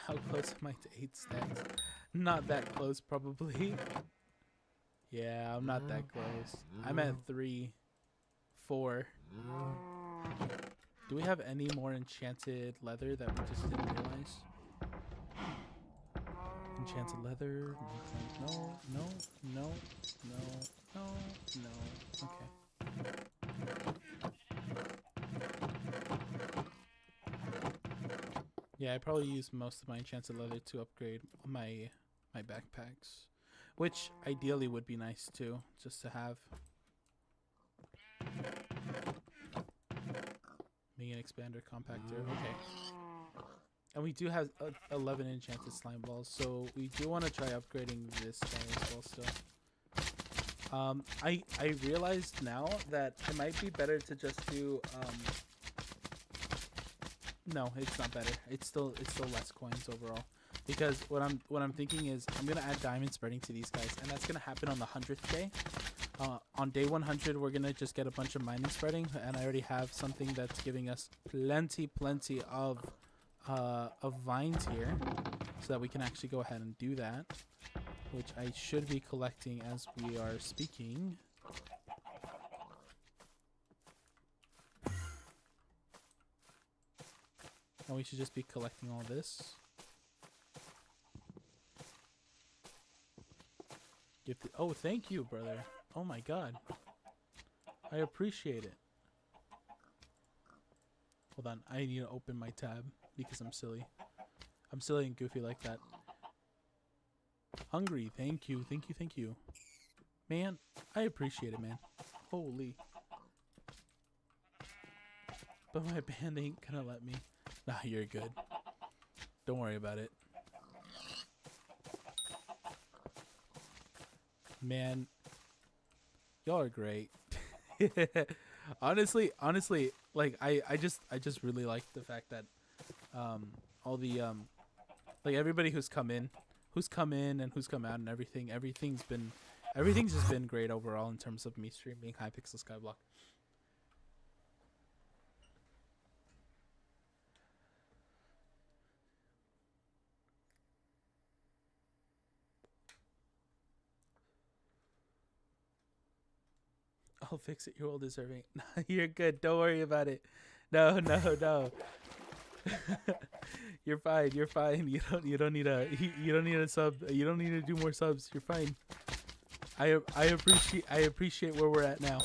How close am I to 8 stacks? Not that close, probably. Yeah, I'm not that close. I'm at 3, 4. Do we have any more enchanted leather that we just didn't realize? Enchanted leather? No, no, no, no, no, no. Okay. Yeah, I probably use most of my enchanted leather to upgrade my backpacks, which ideally would be nice too, just to have. Me an expander compactor. Okay. And we do have 11 enchanted slime balls, so we do want to try upgrading this guy as well still. I realized now that it might be better to just do no, it's not better. It's still less coins overall. Because what I'm thinking is I'm gonna add diamond spreading to these guys, and that's gonna happen on the 100th day. On day 100, we're gonna just get a bunch of mining spreading, and I already have something that's giving us plenty of vines here, so that we can actually go ahead and do that, which I should be collecting as we are speaking. And we should just be collecting all this. Oh, thank you, brother. Oh my god. I appreciate it. Hold on, I need to open my tab because I'm silly. I'm silly and goofy like that. Hungry, thank you, thank you, thank you. Man, I appreciate it, man. Holy. But my band ain't gonna let me. Nah, you're good. Don't worry about it. Man, y'all are great. honestly, like I just really like the fact that all the Like everybody who's come in and who's come out and everything. Everything's just been great overall in terms of me streaming Hypixel Skyblock. I'll fix it. You're all deserving. You're good. Don't worry about it. No. You're fine. You're fine. You don't need a sub. You don't need to do more subs. You're fine. I appreciate where we're at now.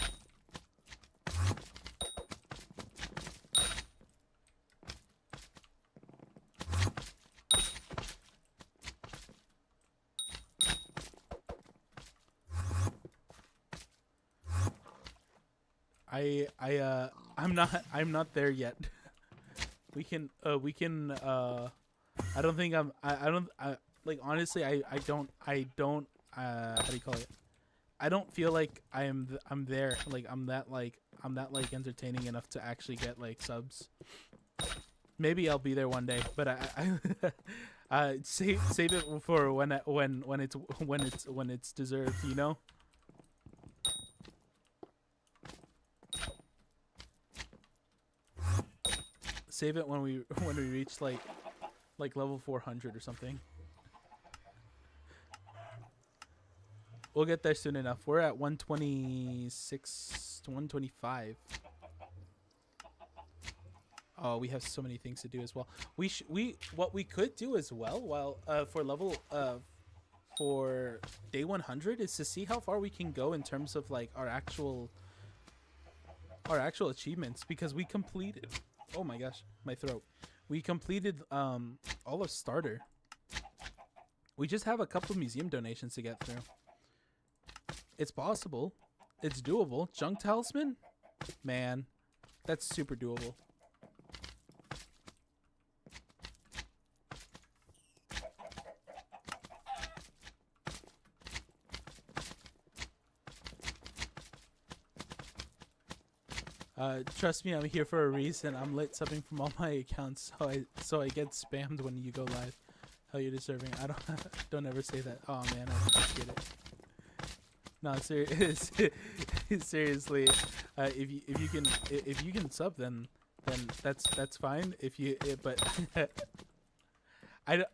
I'm not there yet. we can I don't think I like honestly I don't how do you call it? I don't feel like I'm there, like I'm that entertaining enough to actually get like subs. Maybe I'll be there one day, but I save it for when it's deserved, you know? Save it when we reach like level 400 or something. We'll get there soon enough. We're at 126 to 125. Oh, we have so many things to do as well. What we could do as well while for day 100 is to see how far we can go in terms of like our actual achievements, because we completed, oh my gosh, my throat. We completed all of starter. We just have a couple museum donations to get through. It's possible. It's doable. Junk talisman? Man, that's super doable. Trust me, I'm here for a reason. I'm lit subbing from all my accounts, so I get spammed when you go live. Hell, you're deserving. I don't ever say that. Oh man, I appreciate it. No, seriously. If you can sub, then that's fine. But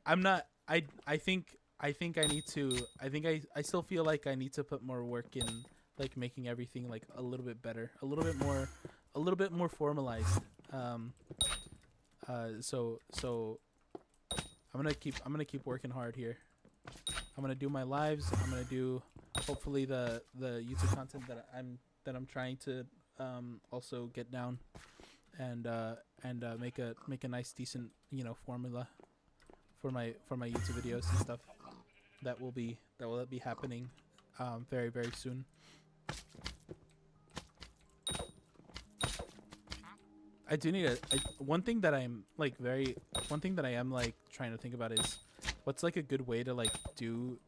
I'm not. I think I need to. I still feel like I need to put more work in, like making everything like a little bit better, a little bit more formalized. So I'm gonna keep working hard here. I'm gonna do my lives. I'm gonna do hopefully the YouTube content that I'm trying to also get down, and make a nice decent, you know, formula for my YouTube videos and stuff that will be happening very, very soon. I do need one thing that I am like trying to think about is what's like a good way to like do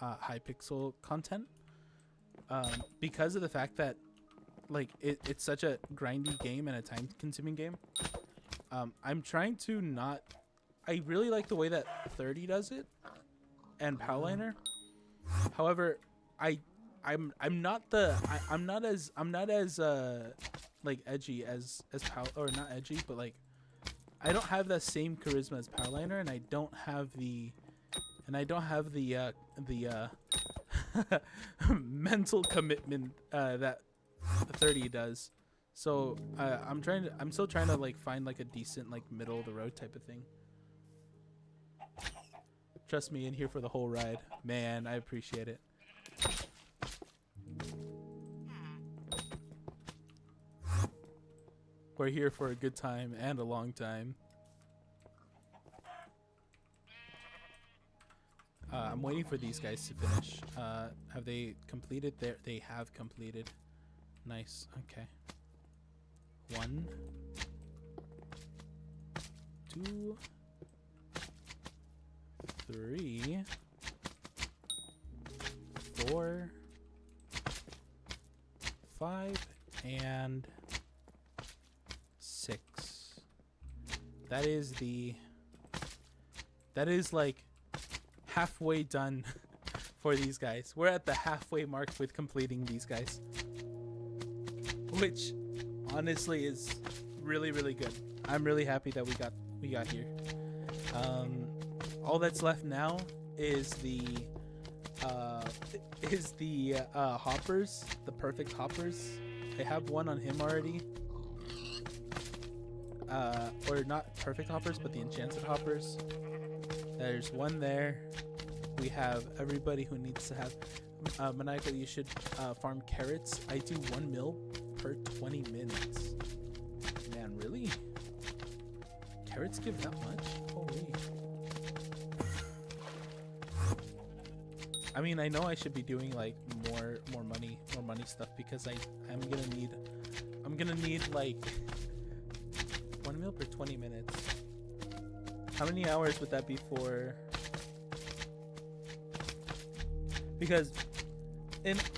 Hypixel content, because of the fact that like it's such a grindy game and a time consuming game. I'm trying to not. I really like the way that 30 does it and Powliner. However, I'm not as like edgy as Pow, or not edgy, but like I don't have the same charisma as Powliner, and I don't have the mental commitment that 30 does. So I'm still trying to like find like a decent like middle of the road type of thing. Trust me, in here for the whole ride, man. I appreciate it. We're here for a good time and a long time. I'm waiting for these guys to finish. Have they completed? They have completed. Nice. Okay. 1, 2, 3, 4, 5, and 6. That That is like halfway done for these guys. We're at the halfway mark with completing these guys, which honestly is really, really good. I'm really happy that we got here. All that's left now is the hoppers, the perfect hoppers. I have one on him already. Or not perfect hoppers, but the enchanted hoppers. There's one there. We have everybody who needs to have Maniacal. You should farm carrots. I do 1 mil per 20 minutes. Man, really? Carrots give that much? Holy. I mean, I know I should be doing like more money stuff, because I'm gonna need like 1 mil per 20 minutes. How many hours would that be for? Because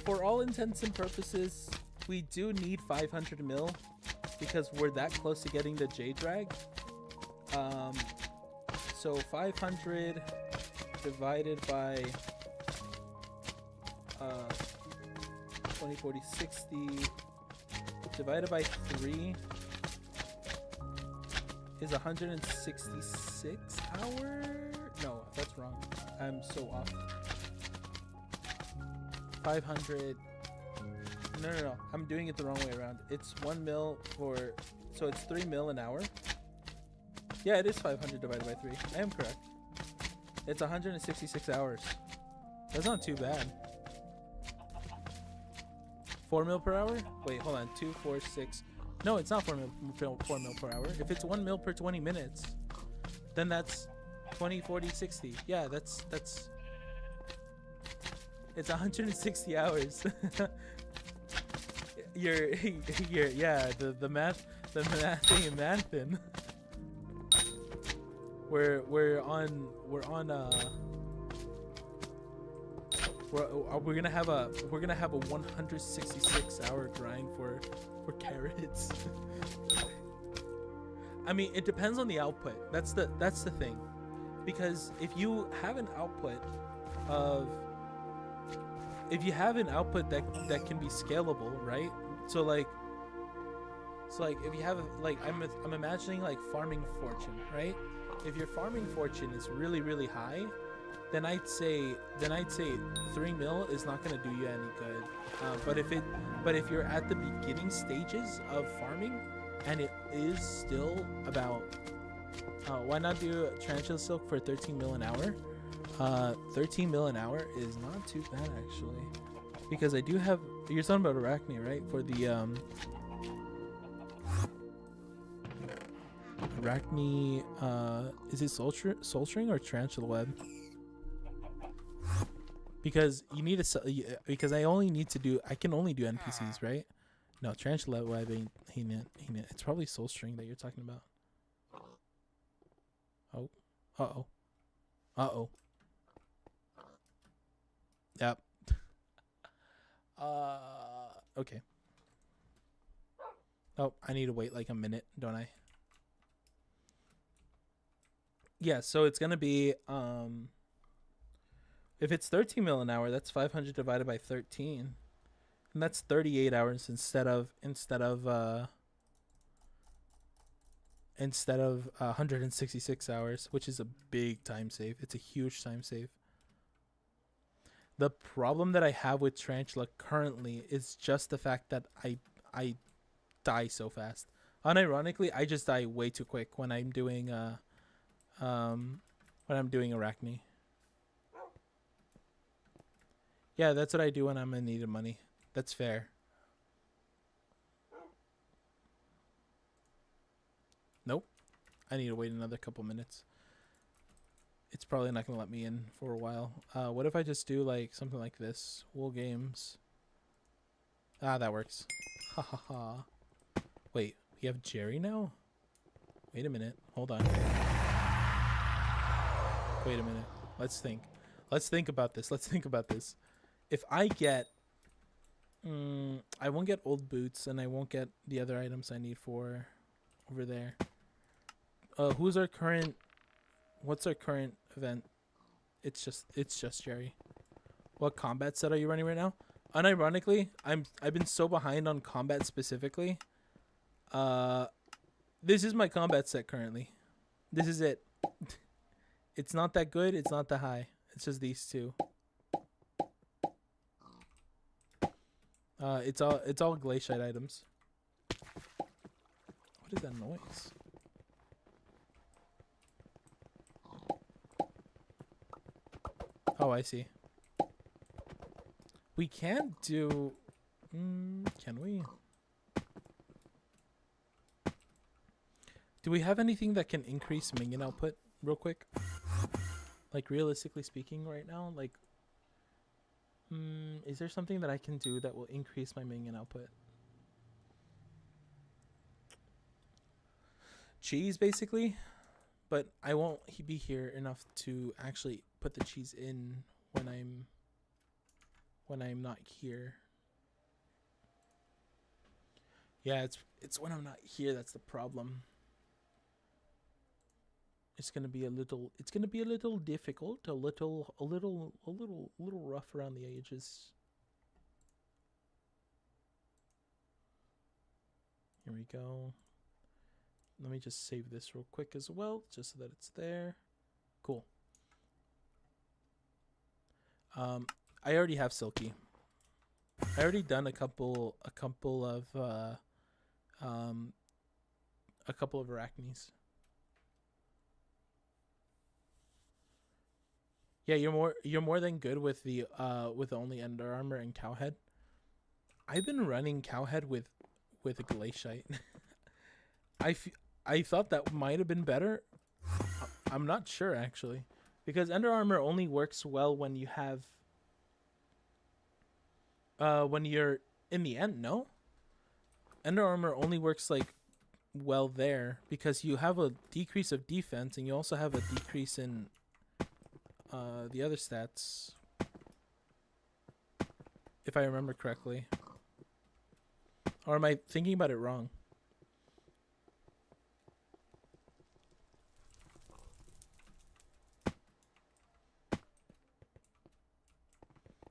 for all intents and purposes, we do need 500 mil, because we're that close to getting the J drag. So 500 divided by 20, 40, 60 divided by 3 is 166 hours. No, that's wrong. I'm so off. 500. No. I'm doing it the wrong way around. It's 1 mil for, so it's 3 mil an hour. Yeah, it is 500 divided by 3. I am correct. It's 166 hours. That's not too bad. 4 mil per hour? Wait, hold on. 2, 4, 6. No, it's not 4 mil per hour. If it's 1 mil per 20 minutes, then that's 20, 40, 60. Yeah, that's it's 160 hours. you're yeah, the math ain't mathin'. We're gonna have a 166 hour grind for carrots. I mean, it depends on the output. That's the thing, because if you have an output that can be scalable, right? So like if you have I'm imagining like farming fortune, right? If your farming fortune is really, really high, then I'd say 3 mil is not gonna do you any good. But if you're at the beginning stages of farming and it is still about, why not do tarantula silk for 13 mil an hour? 13 mil an hour is not too bad actually, because I do have. You're talking about Arachne, right? For the Arachne, is it soul string or tarantula web? Because you need to, because I can only do NPCs, right? No, tarantula web ain't it. It's probably soul string that you're talking about. Oh. Yep. Okay. Oh, I need to wait like a minute, don't I? Yeah, so it's gonna be if it's 13 mil an hour, that's 500 divided by 13, and that's 38 hours instead of 166 hours, which is a big time save. It's a huge time save. The problem that I have with tarantula currently is just the fact that I die so fast. Unironically, I just die way too quick when I'm doing Arachne. Yeah, that's what I do when I'm in need of money. That's fair. Nope. I need to wait another couple minutes. It's probably not going to let me in for a while. What if I just do like something like this? Wool games. Ah, that works. Ha ha ha. Wait, we have Jerry now? Wait a minute. Hold on. Wait a minute. Let's think. Let's think about this. If I get... I won't get old boots, and I won't get the other items I need for over there. Who's our current... What's our current event. It's just Jerry. What combat set are you running right now? Unironically, I've been so behind on combat specifically. This is my combat set currently. This is it. It's not that good. It's not that high. It's just these two. It's all glaciate items. What is that noise? Oh, I see. We can't do... can we? Do we have anything that can increase minion output real quick? Like, realistically speaking right now? Like, is there something that I can do that will increase my minion output? Cheese, basically. But I won't be here enough to actually put the cheese in when I'm not here. Yeah, it's when I'm not here that's the problem. It's gonna be a little difficult, a little rough around the edges. Here we go. Let me just save this real quick as well, just so that it's there. Cool. I already have Silky. I already done a couple of Arachnes. Yeah, you're more than good with the only Ender Armor and Cowhead. I've been running Cowhead with a Glaciate. I thought that might have been better. I'm not sure actually, because Ender Armor only works well when you have when you're in the end. No, Ender Armor only works like well there because you have a decrease of defense and you also have a decrease in the other stats, if I remember correctly. Or am I thinking about it wrong?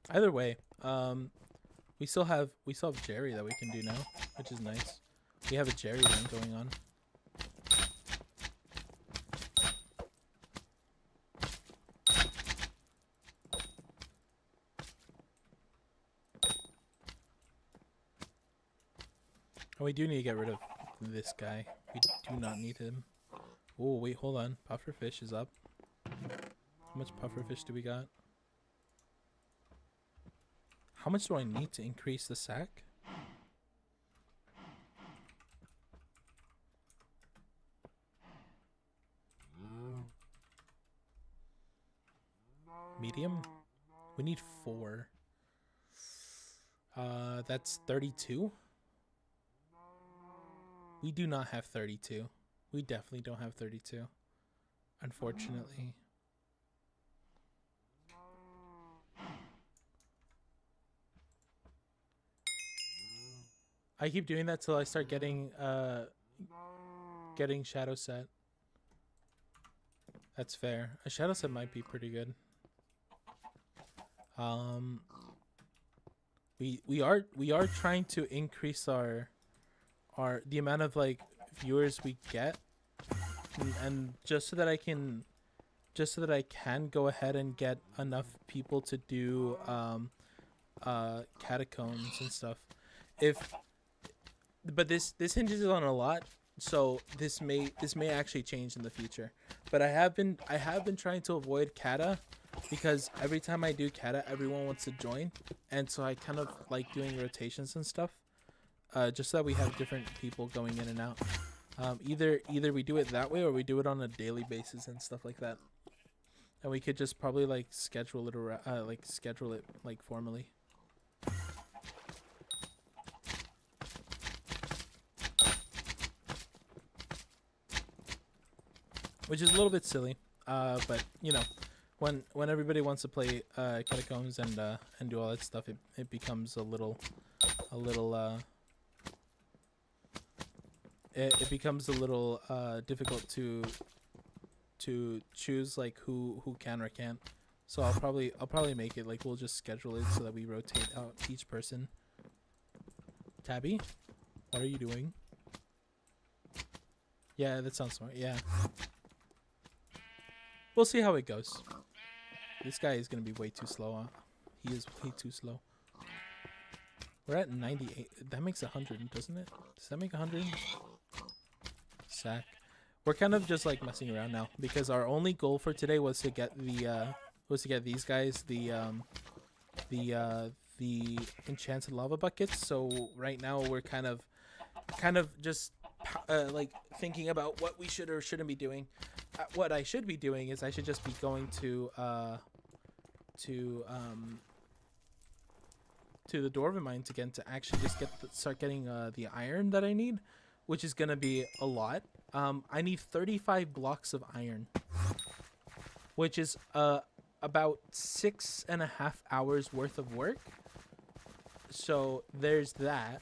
Either way, we still have Jerry that we can do now, which is nice. We have a Jerry run going on. Oh, we do need to get rid of this guy. We do not need him. Oh, wait, hold on. Pufferfish is up. How much pufferfish do we got? How much do I need to increase the sack? Medium? We need 4. That's 32? We do not have 32. We definitely don't have 32. Unfortunately. I keep doing that till I start getting shadow set. That's fair. A shadow set might be pretty good. We are trying to increase the amount of like viewers we get, and just so that I can go ahead and get enough people to do catacombs and stuff. But this hinges on a lot, so this may actually change in the future. But I have been trying to avoid cata, because every time I do cata, everyone wants to join, and so I kind of like doing rotations and stuff, just so that we have different people going in and out. Either we do it that way or we do it on a daily basis and stuff like that. And we could just probably like schedule it like formally. Which is a little bit silly, but you know, when everybody wants to play catacombs and do all that stuff, it becomes a little difficult to choose like who can or can't. So I'll probably make it like we'll just schedule it so that we rotate out each person. Tabby, what are you doing? Yeah, that sounds smart. Yeah. We'll see how it goes. This guy is gonna be way too slow. Huh? He is way too slow. We're at 98. That makes 100, doesn't it? Does that make 100? Sack. We're kind of just like messing around now because our only goal for today was to get these guys the enchanted lava buckets. So right now we're kind of just like thinking about what we should or shouldn't be doing. What I should be doing is I should just be going to the dwarven mines again to actually just start getting the iron that I need, which is gonna be a lot. I need 35 blocks of iron, which is about 6.5 hours worth of work. So there's that,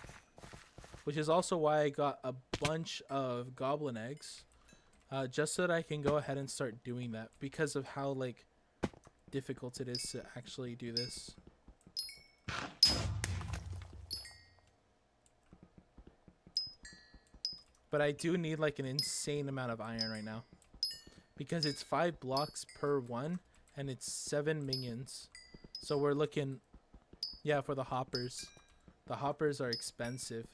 which is also why I got a bunch of goblin eggs, just so that I can go ahead and start doing that because of how like difficult it is to actually do this. But I do need like an insane amount of iron right now because it's 5 blocks per one and it's 7 minions. So we're looking, yeah, for the hoppers. The hoppers are expensive.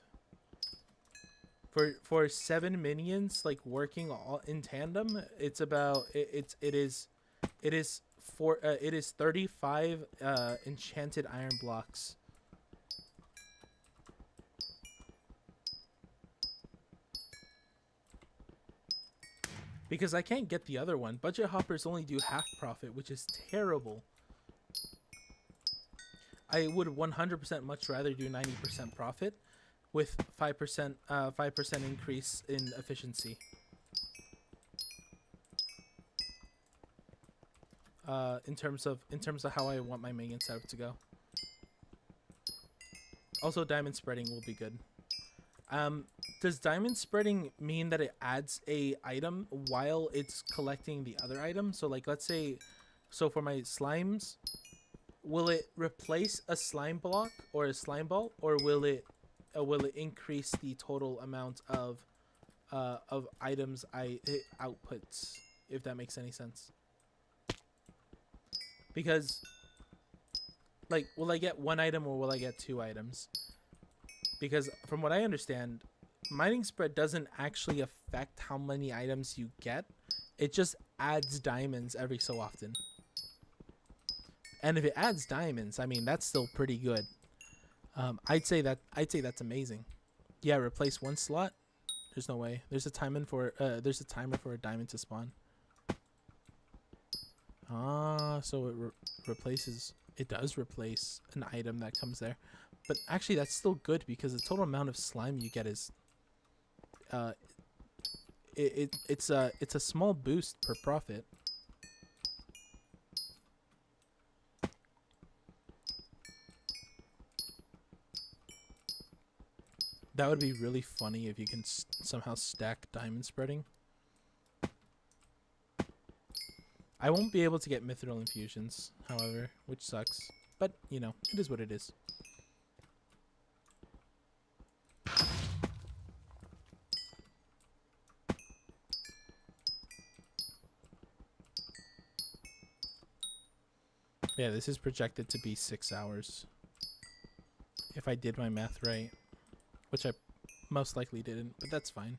For 7 minions like working all in tandem, it's about it is 35 enchanted iron blocks. Because I can't get the other one. Budget hoppers only do half profit, which is terrible. I would 100% much rather do 90% profit with 5% increase in efficiency. In terms of how I want my minion setup to go. Also, diamond spreading will be good. Does diamond spreading mean that it adds a item while it's collecting the other item? So like, let's say, so for my slimes, will it replace a slime block or a slime ball, or will it increase the total amount of items it outputs, if that makes any sense? Because like, will I get 1 item or will I get 2 items? Because from what I understand, mining spread doesn't actually affect how many items you get. It just adds diamonds every so often. And if it adds diamonds, I mean, that's still pretty good. I'd say that's amazing. Yeah, replace 1 slot. There's no way. There's a timer for a diamond to spawn. Ah, so it replaces. It does replace an item that comes there. But actually, that's still good because the total amount of slime you get is, it's a small boost per profit. That would be really funny if you can somehow stack diamond spreading. I won't be able to get mithril infusions, however, which sucks. But, you know, it is what it is. Yeah, this is projected to be 6 hours. If I did my math right. Which I most likely didn't, but that's fine.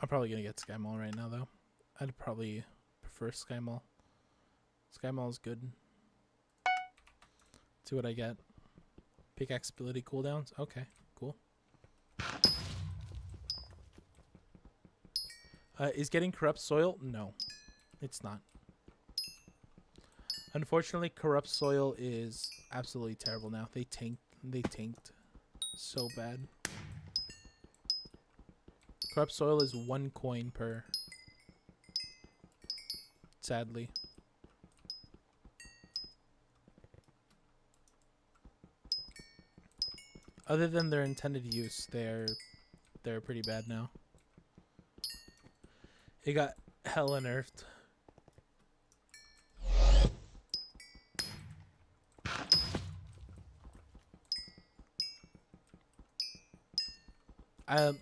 I'm probably gonna get Sky Mall right now, though. I'd probably prefer Sky Mall. Sky Mall is good. See what I get. Pickaxe ability cooldowns. Okay, cool. Is getting corrupt soil? No, it's not. Unfortunately, corrupt soil is absolutely terrible now. They tanked so bad. Corrupt soil is 1 coin per. Sadly. Other than their intended use, they're pretty bad now. It got hella nerfed.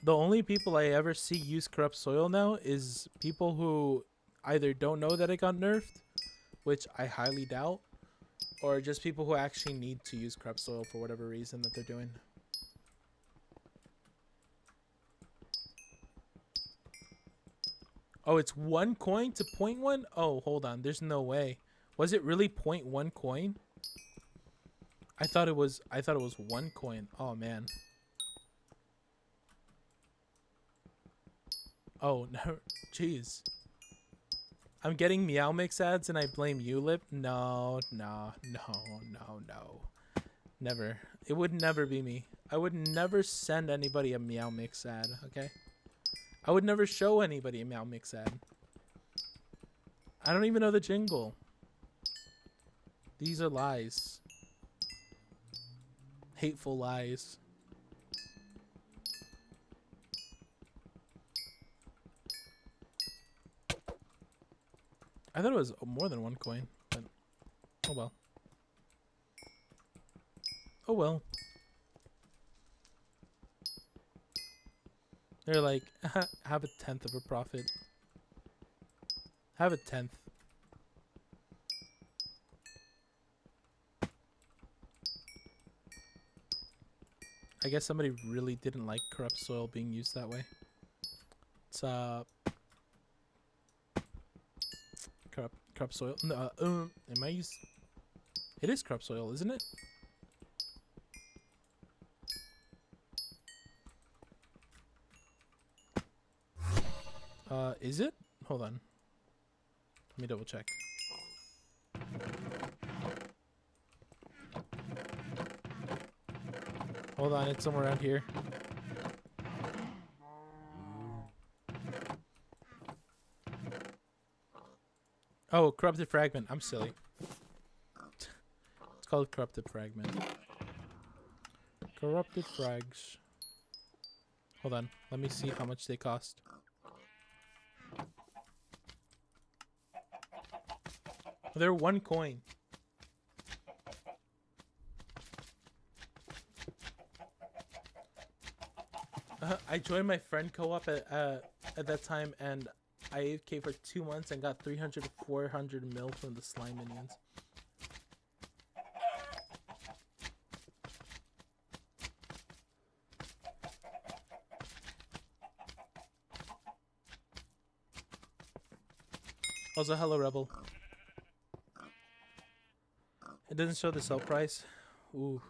The only people I ever see use corrupt soil now is people who either don't know that it got nerfed, which I highly doubt, or just people who actually need to use corrupt soil for whatever reason that they're doing. Oh, it's 1 coin to 0.1? Oh, hold on. There's no way. Was it really 0.1 coin? I thought it was 1 coin. Oh man. Oh no, jeez. I'm getting Meow Mix ads and I blame Ulip. No. Never. It would never be me. I would never send anybody a Meow Mix ad, okay? I would never show anybody a Meow Mix ad. I don't even know the jingle. These are lies. Hateful lies. I thought it was more than 1 coin, but oh well. Oh well. They're like, have a 10th of a profit. Have a 10th. I guess somebody really didn't like corrupt soil being used that way. It's corrupt soil. No, am I use? It is corrupt soil, isn't it? Is it? Hold on. Let me double check. Hold on, it's somewhere around here. Oh, corrupted fragment. I'm silly. It's called corrupted fragment. Corrupted frags. Hold on. Let me see how much they cost. They're 1 coin. I joined my friend co-op at that time, and I AFK for 2 months and got 300 to 400 mil from the slime minions. Also, hello, Rebel. It doesn't show the sell price. Ooh.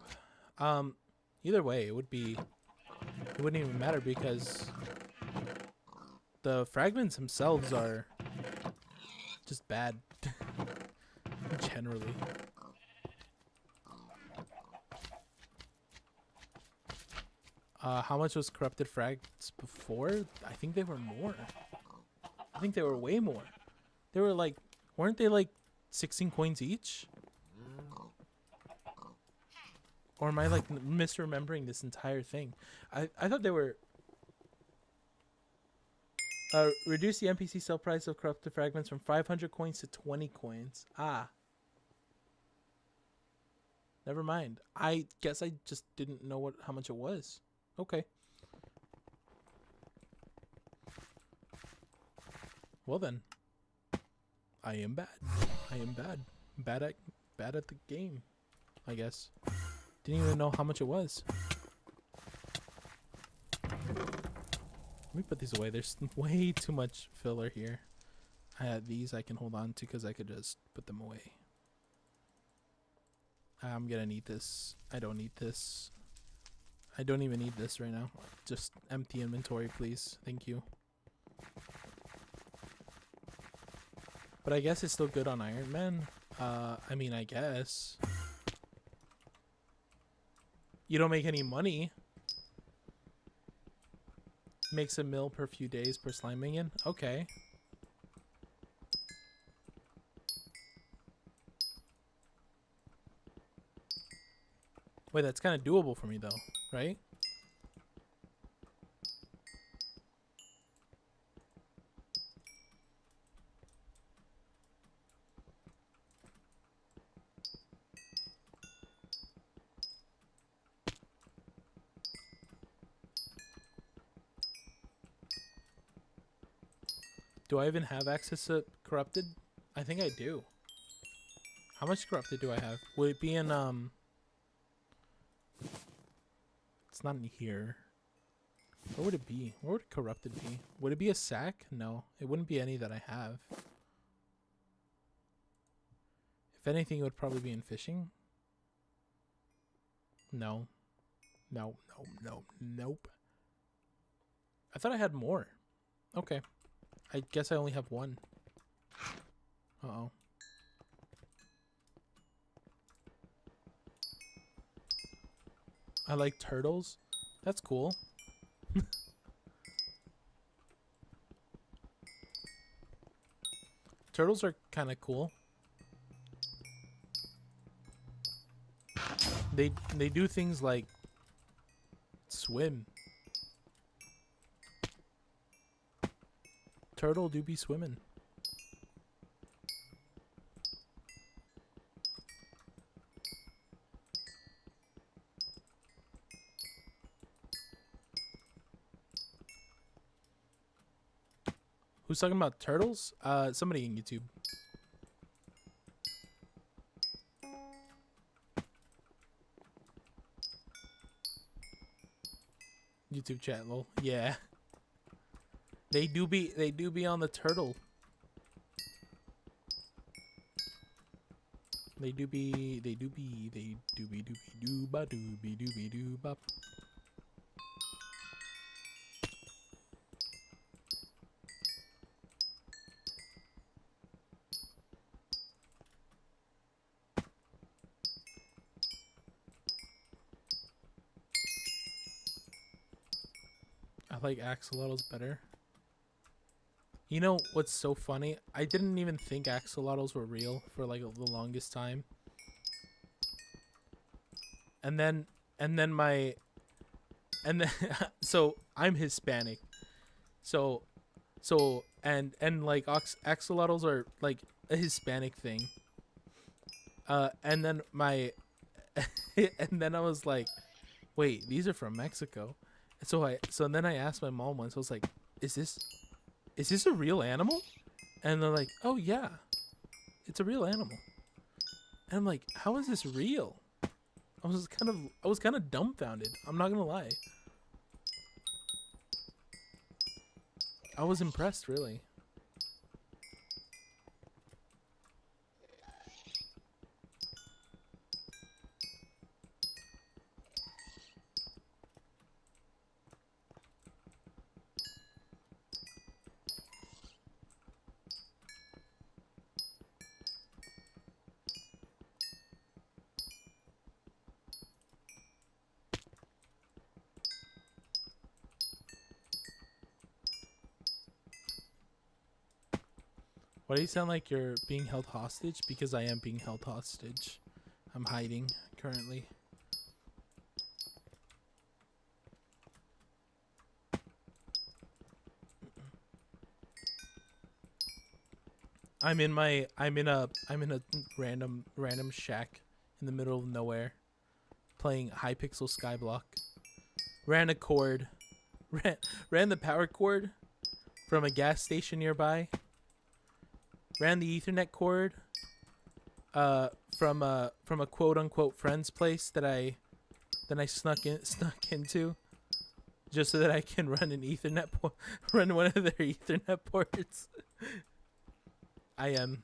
Either way, it wouldn't even matter because the fragments themselves are just bad. Generally. How much was corrupted frags before? I think they were more. I think they were way more. They were like, weren't they like 16 coins each? Or am I like misremembering this entire thing? I thought they were reduce the NPC sell price of corrupted fragments from 500 coins to 20 coins. Ah. Never mind. I guess I just didn't know how much it was. Okay. Well then. I am bad. I am bad. Bad at the game, I guess. Didn't even know how much it was. Let me put these away. There's way too much filler here. These I can hold on to because I could just put them away. I'm gonna need this. I don't need this. I don't even need this right now. Just empty inventory, please. Thank you. But I guess it's still good on Ironman. I mean, I guess. You don't make any money. Makes a mil per few days per slime minion. Okay. Wait, that's kind of doable for me though, right? Do I even have access to corrupted? I think I do. How much corrupted do I have? Would it be in it's not in here. Where would it be? Where would corrupted be? Would it be a sack? No, it wouldn't be any that I have. If anything, it would probably be in fishing. No. No, no, no, nope. I thought I had more. Okay. I guess I only have one. Uh-oh. I like turtles. That's cool. Turtles are kind of cool. They do things like swim. Turtle do be swimming. Who's talking about turtles? Somebody in YouTube. YouTube chat, lol. Yeah. They do be on the turtle. They do be doo ba doo bop. I like axolotls better. You know what's so funny? I didn't even think axolotls were real for like the longest time. And then so I'm Hispanic. So and like axolotls are like a Hispanic thing. And then and then I was like, wait, these are from Mexico. So then I asked my mom once. I was like, is this a real animal? And they're like, oh yeah, it's a real animal. And I'm like, how is this real? I was kind of dumbfounded. I'm not gonna lie. I was impressed, really. Why do you sound like you're being held hostage? Because I am being held hostage. I'm hiding currently. I'm in a random shack in the middle of nowhere, playing Hypixel Skyblock. Ran a cord, ran the power cord from a gas station nearby. Ran the Ethernet cord from a quote unquote friend's place that I snuck into, just so that I can run an Ethernet run one of their Ethernet ports. I am.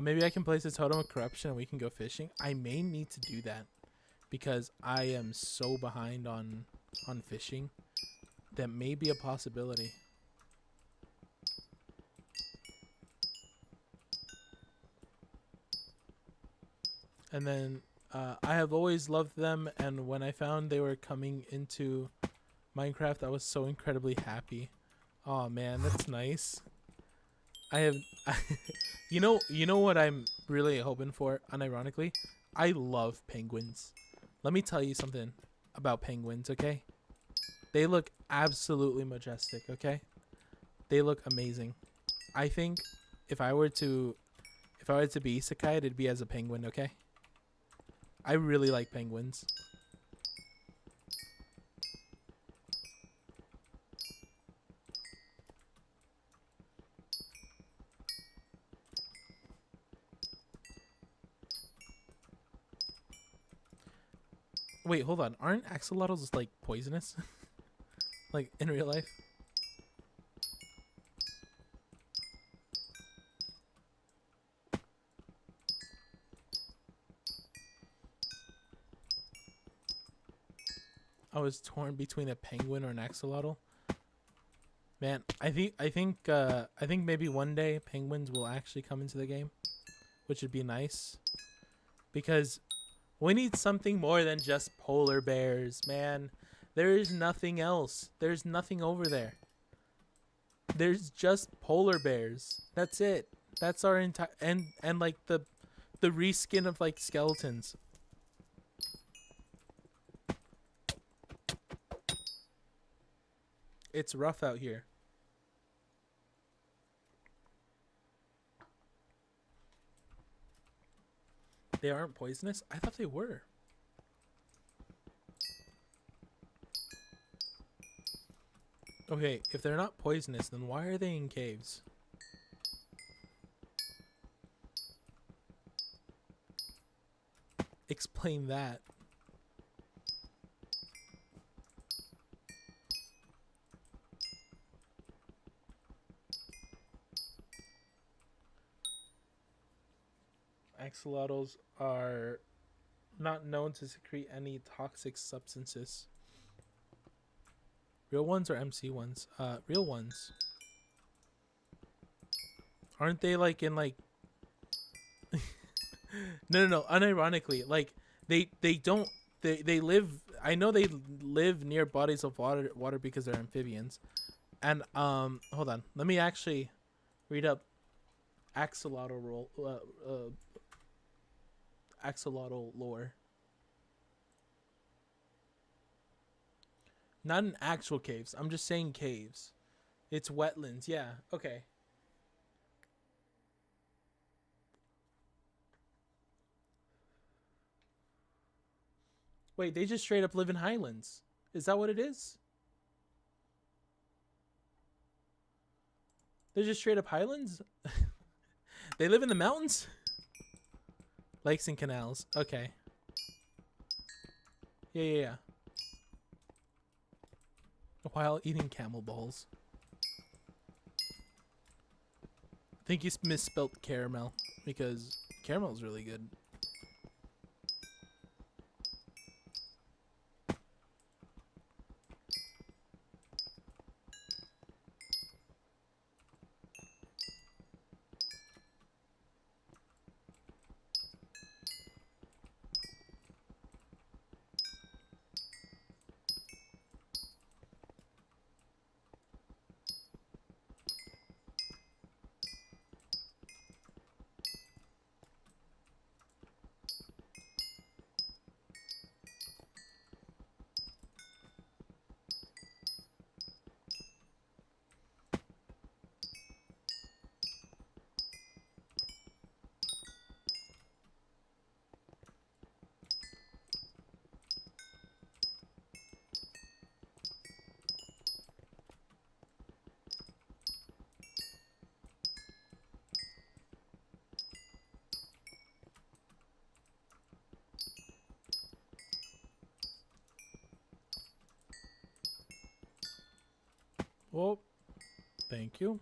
Maybe I can place a totem of corruption and we can go fishing. I may need to do that because I am so behind on fishing. That may be a possibility. And then I have always loved them, and when I found they were coming into Minecraft, I was so incredibly happy. Oh man, that's nice. I have, you know what I'm really hoping for, unironically? I love penguins. Let me tell you something about penguins, okay? They look absolutely majestic, okay? They look amazing. I think if I were to be isekai, it'd be as a penguin, okay? I really like penguins. Wait, hold on. Aren't axolotls like poisonous? Like in real life? I was torn between a penguin or an axolotl. Man, I think maybe one day penguins will actually come into the game, which would be nice. Because we need something more than just polar bears, man. There is nothing else. There's nothing over there. There's just polar bears. That's it. That's our entire and like the reskin of like skeletons. It's rough out here. They aren't poisonous? I thought they were. Okay, if they're not poisonous, then why are they in caves? Explain that. Axolotls are not known to secrete any toxic substances. Real ones or MC ones? Real ones. Aren't they like in like no, unironically, like they don't they live, I know they live near bodies of water because they're amphibians. And hold on. Let me actually read up axolotl axolotl lore. Not in actual caves. I'm just saying caves. It's wetlands. Yeah. Okay. Wait, they just straight up live in highlands. Is that what it is? They're just straight up highlands? They live in the mountains? Lakes and canals. Okay. Yeah. While eating camel balls. I think you misspelt caramel because caramel's really good. Well, thank you.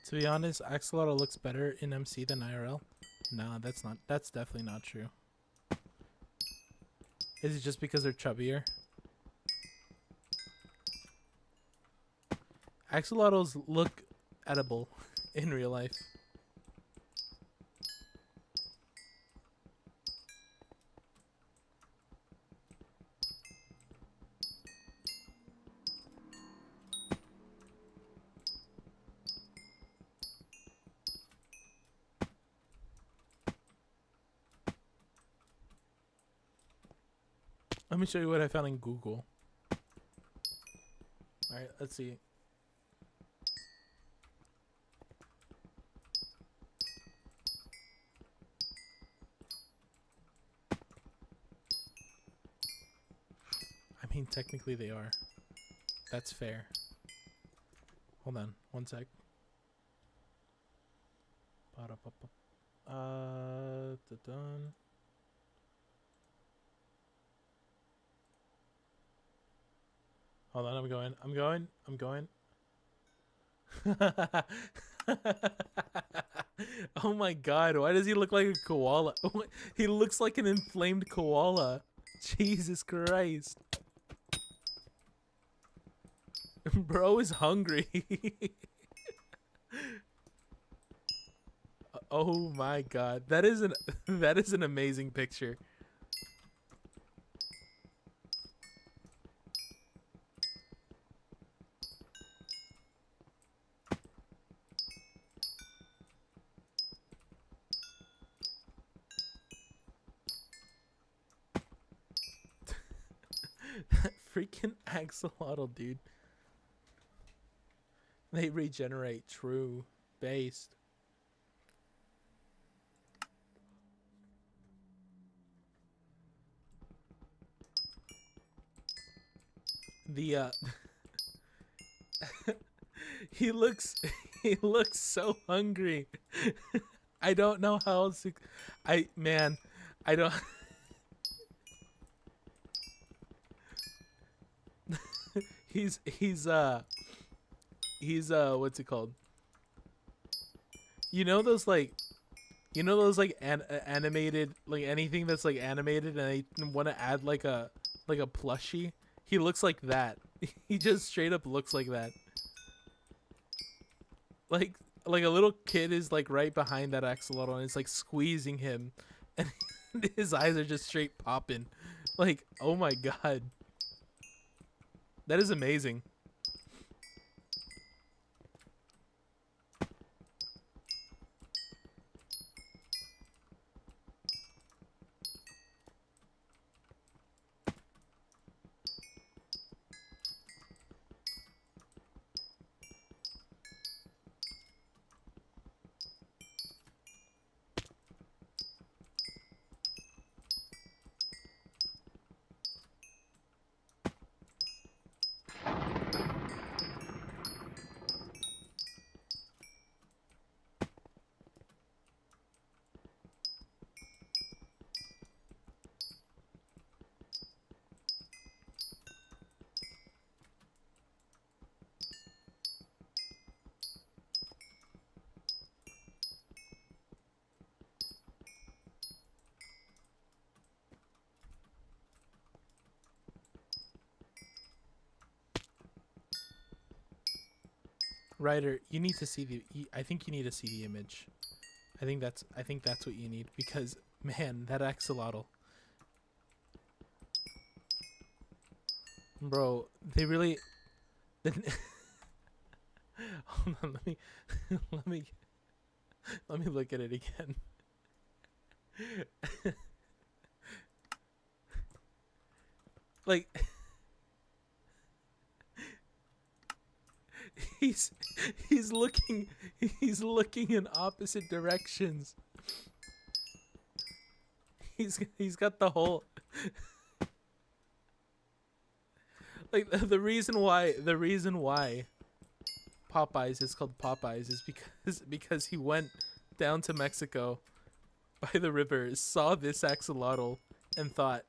To be honest, Axolotl looks better in MC than IRL. Nah, that's definitely not true. Is it just because they're chubbier? Axolotls look edible in real life. Let me show you what I found in Google. Alright, let's see. I mean, technically they are. That's fair. Hold on, one sec. Done. Hold on, I'm going. Oh my god, why does he look like a koala? He looks like an inflamed koala. Jesus Christ. Bro is hungry. Oh my god. That is an amazing picture. Freaking axolotl, dude. They regenerate, true. Based. The he looks so hungry. I don't know how else to, I don't he's what's it called? You know those like animated, like anything that's like animated and I want to add like a plushie? He looks like that. He just straight up looks like that. Like a little kid is like right behind that axolotl and it's like squeezing him and his eyes are just straight popping. Like, oh my god. That is amazing. Ryder, you need to see I think you need to see the image. I think that's what you need because man, that axolotl. Bro, they really hold on, let me look at it again. Like he's looking in opposite directions. He's got the whole like the reason why Popeyes is called Popeyes is because he went down to Mexico by the river, saw this axolotl and thought,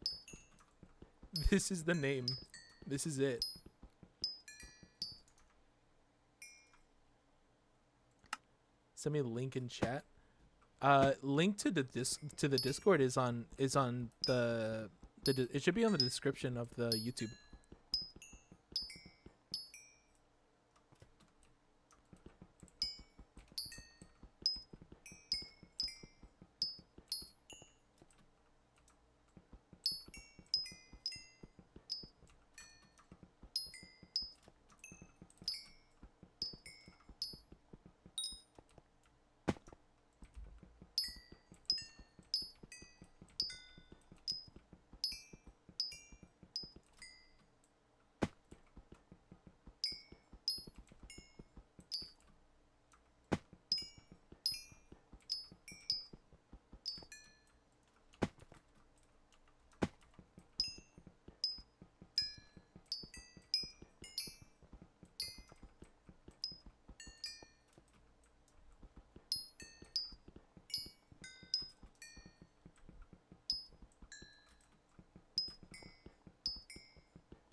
this is the name. This is it. Send me the link in chat. Link to the Discord is on the it should be on the description of the YouTube.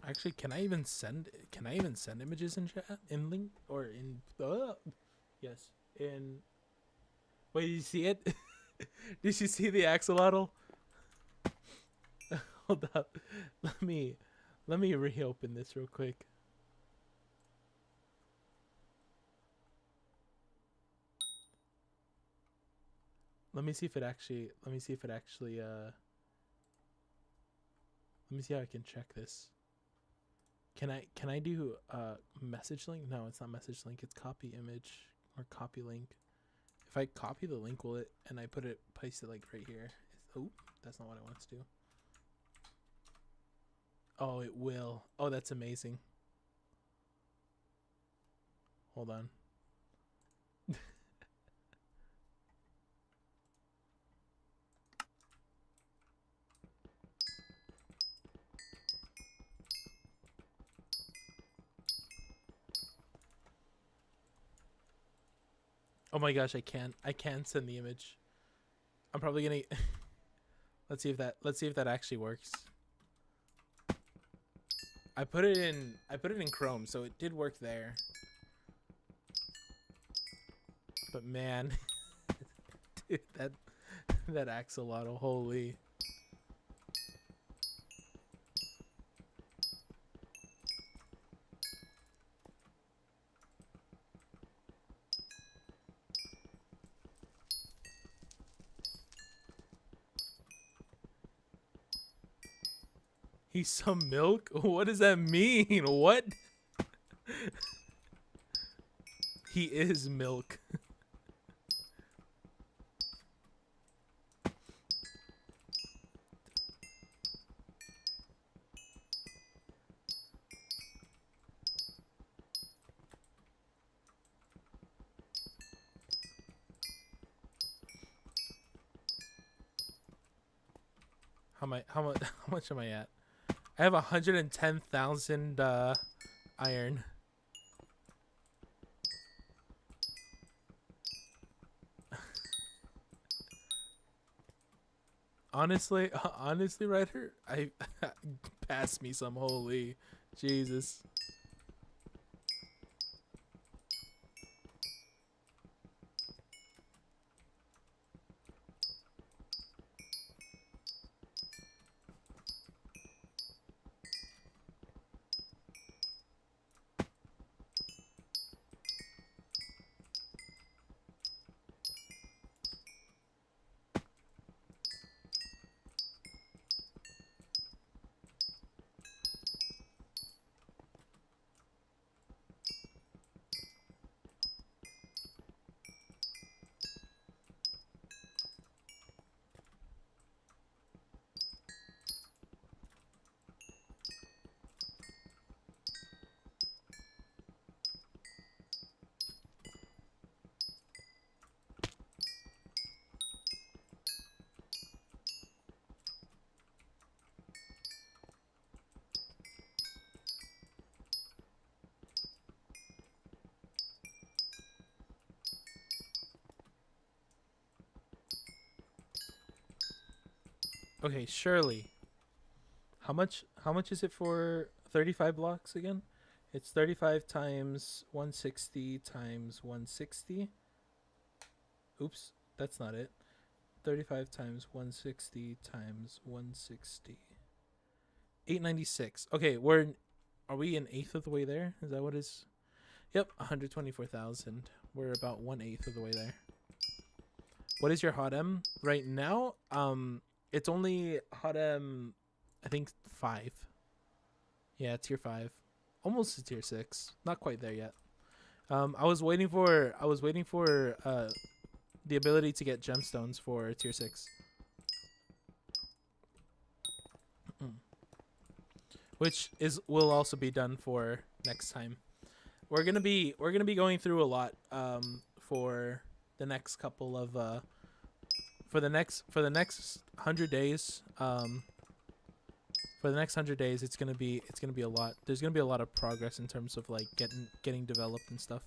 Actually, can I even send images in chat in link or in yes in wait, did you see it? Did you see the axolotl? Hold up. Let me reopen this real quick. Let me see if it actually let me see how I can check this. Can I do message link? No, it's not message link. It's copy image or copy link. If I copy the link, will it, and I paste it like right here. Oh, that's not what I want to do. Oh, it will. Oh, that's amazing. Hold on. Oh my gosh, I can send the image. I'm probably gonna let's see if that actually works. I put it in Chrome, so it did work there. But man, dude, that axolotl, holy. He's some milk? What does that mean? What? He is milk. How much am I at? I have 110,000 iron. honestly, Ryder, I pass me some, holy Jesus. Okay, surely. How much is it for 35 blocks again? It's 35 times 160 times 160. Oops, that's not it. 35 times 160 times 160. 896. Okay, are we an eighth of the way there? Is that what is? Yep, 124,000. We're about 1/8 of the way there. What is your hot M right now? It's only hot M, I think 5. Yeah, tier 5, almost to tier 6. Not quite there yet. I was waiting for the ability to get gemstones for tier 6. Which will also be done for next time. We're gonna be going through a lot for the next couple of for the next 100 days. For the next 100 days, it's gonna be a lot. There's gonna be a lot of progress in terms of like getting developed and stuff.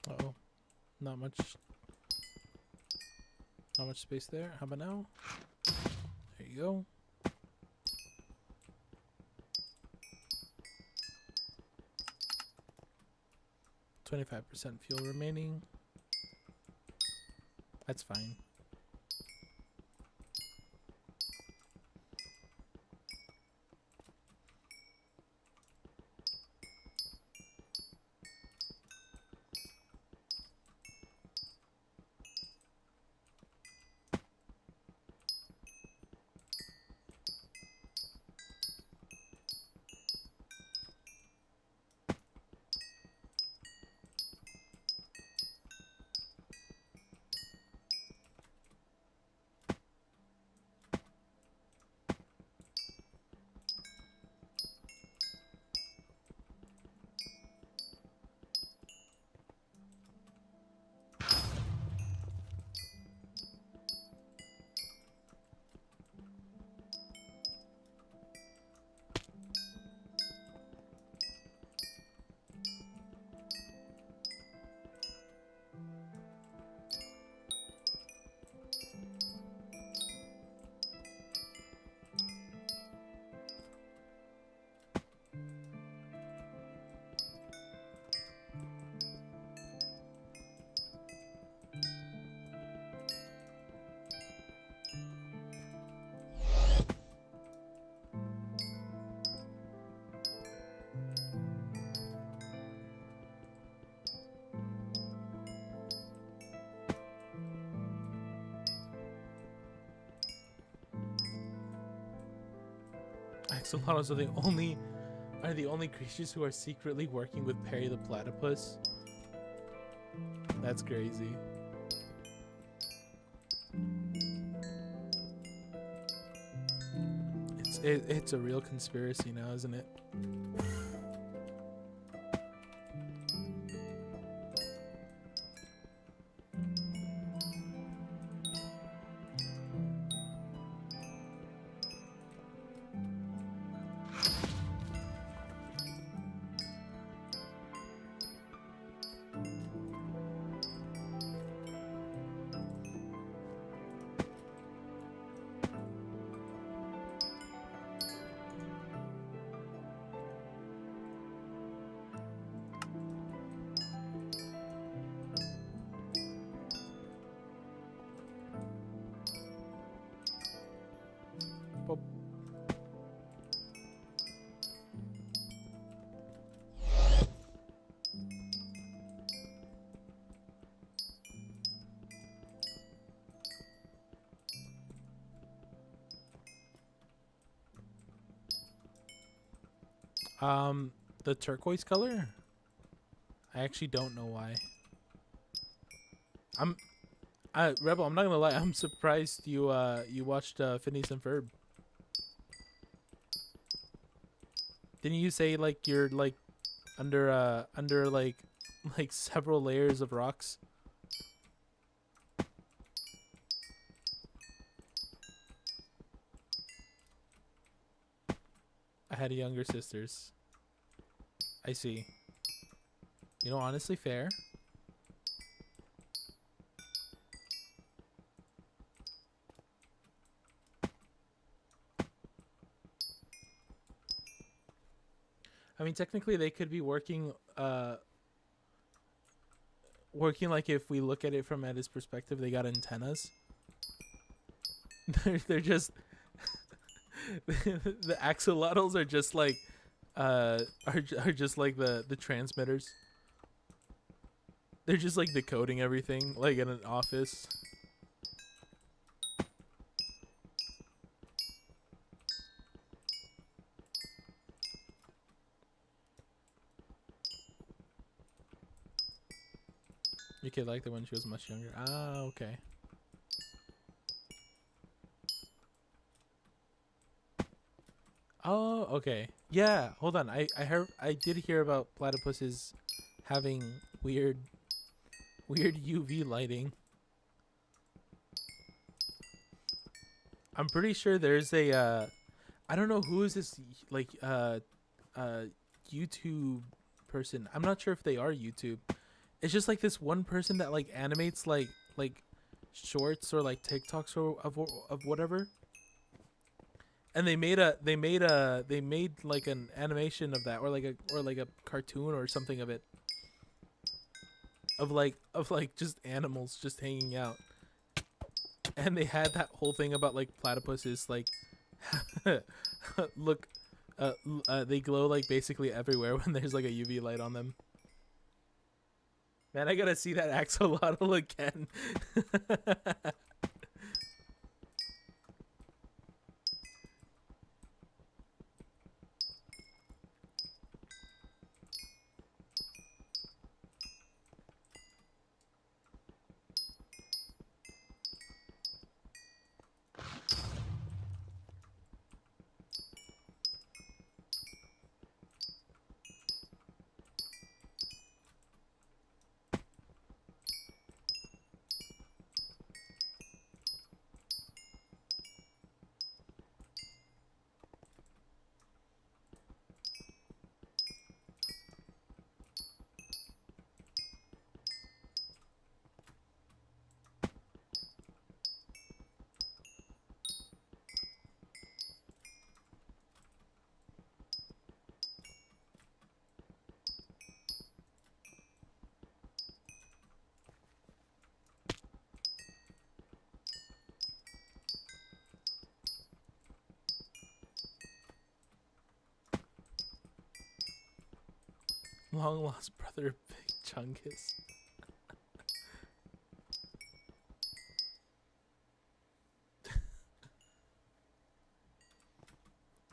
Uh-oh. Not much space there. How about now? There you go. %, fuel remaining. That's fine. Axolotls are the only creatures who are secretly working with Perry the Platypus. That's crazy. It's a real conspiracy now, isn't it? The turquoise color? I actually don't know why. Rebel, I'm not gonna lie, I'm surprised you you watched Phineas and Ferb. Didn't you say like you're like under like several layers of rocks? I had younger sisters. I see. You know, honestly, fair. I mean, technically, they could be working like if we look at it from Eddie's perspective, they got antennas. They're just the axolotls are just like are just like the transmitters. They're just like decoding everything like in an office. Your kid liked it when she was much younger. Ah, okay. Oh, okay. Yeah, hold on. I did hear about platypuses having weird UV lighting. I'm pretty sure there's a I don't know who is this like YouTube person. I'm not sure if they are YouTube. It's just like this one person that like animates like shorts or like TikToks or of whatever. And they made like an animation of that or like a cartoon or something of it. Of like just animals just hanging out. And they had that whole thing about like platypuses like look they glow like basically everywhere when there's like a UV light on them. Man, I gotta see that axolotl again. Long lost brother, Big Chungus.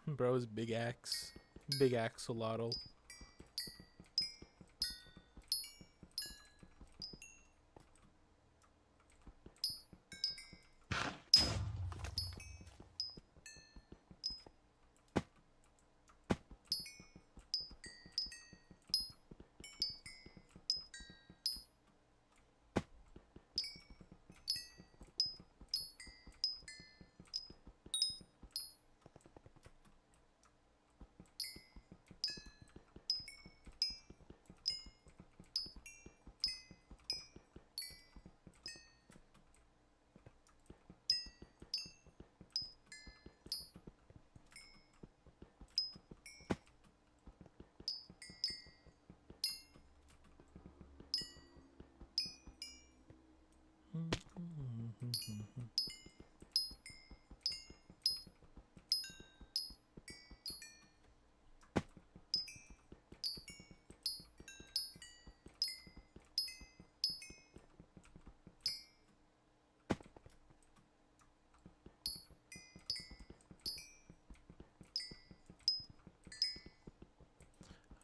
Bro's big axe. Big axolotl.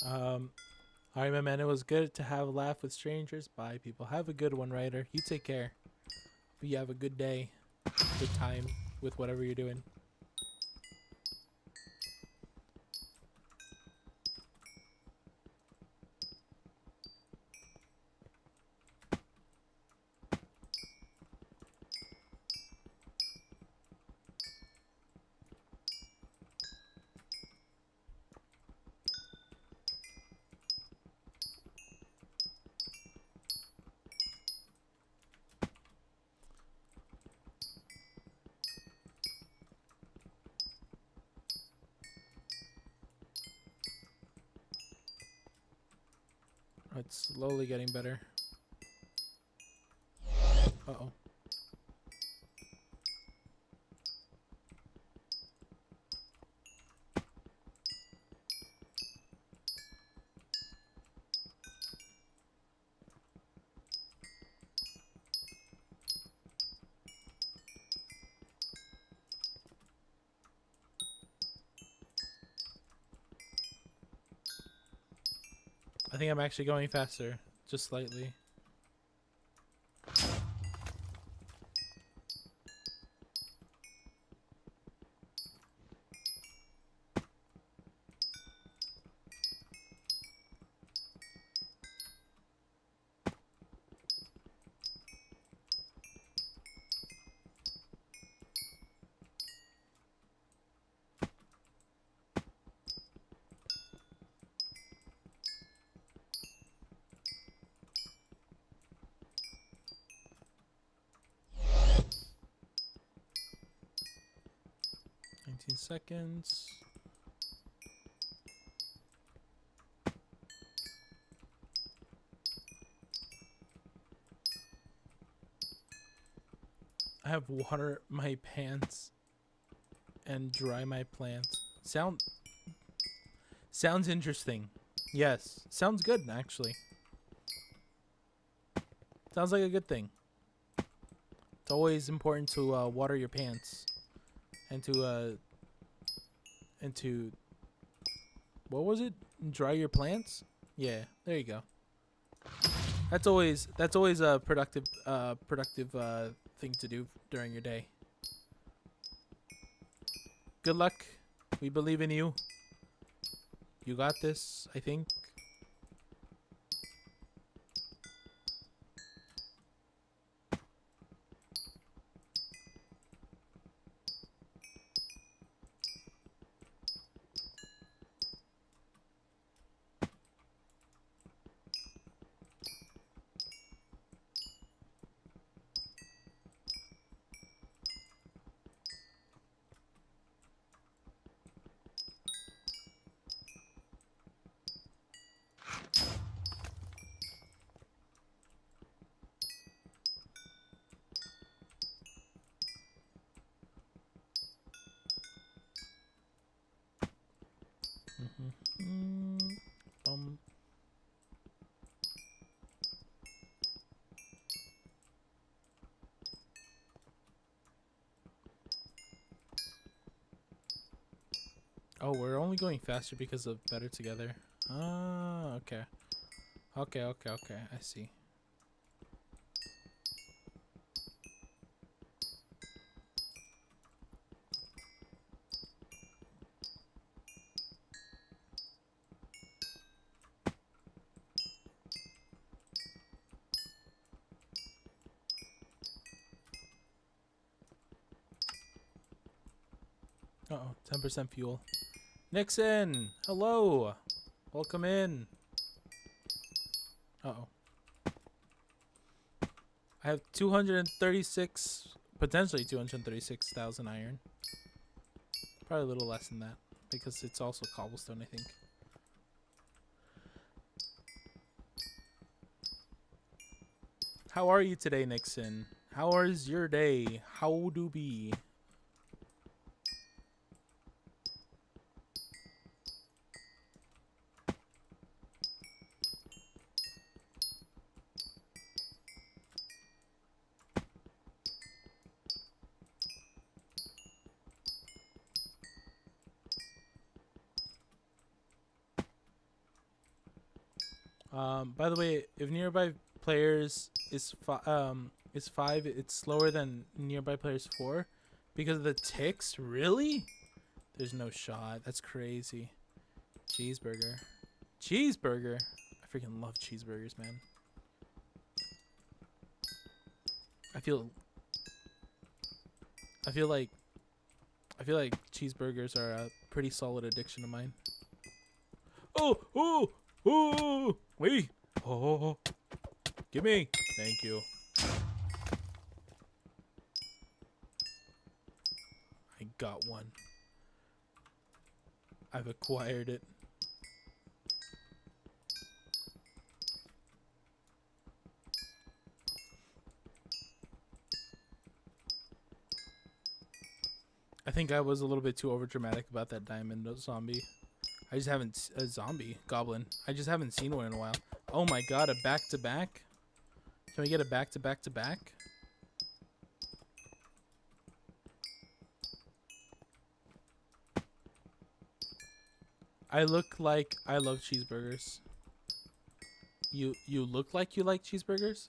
Um, all right, my man. It was good to have a laugh with strangers. Bye, people. Have a good one, Ryder. You take care. You have a good day, good time with whatever you're doing. It's slowly getting better. Uh-oh. I think I'm actually going faster, just slightly. Seconds. I have water my pants and dry my plants. Sounds interesting. Yes, sounds good actually. Sounds like a good thing. It's always important to water your pants and to what was it? Dry your plants? Yeah, there you go. That's always a productive thing to do during your day. Good luck. We believe in you. You got this, I think. Bum. Oh, we're only going faster because of better together. Ah, okay. Okay. I see. Uh-oh, 10% fuel. Nixon, hello. Welcome in. Uh-oh. I have 236, potentially 236,000 iron. Probably a little less than that because it's also cobblestone, I think. How are you today, Nixon? How is your day? How do be? By the way, if nearby players is 5, it's slower than nearby players 4 because of the ticks. Really? There's no shot. That's crazy. Cheeseburger. Cheeseburger. I freaking love cheeseburgers, man. I feel like cheeseburgers are a pretty solid addiction of mine. Oh, wait. Oh, give me. Thank you. I got one. I've acquired it. I think I was a little bit too overdramatic about that diamond zombie. I just haven't a zombie goblin. I just haven't seen one in a while. Oh my god, a back-to-back? Can we get a back-to-back-to-back? I look like I love cheeseburgers. You look like you like cheeseburgers?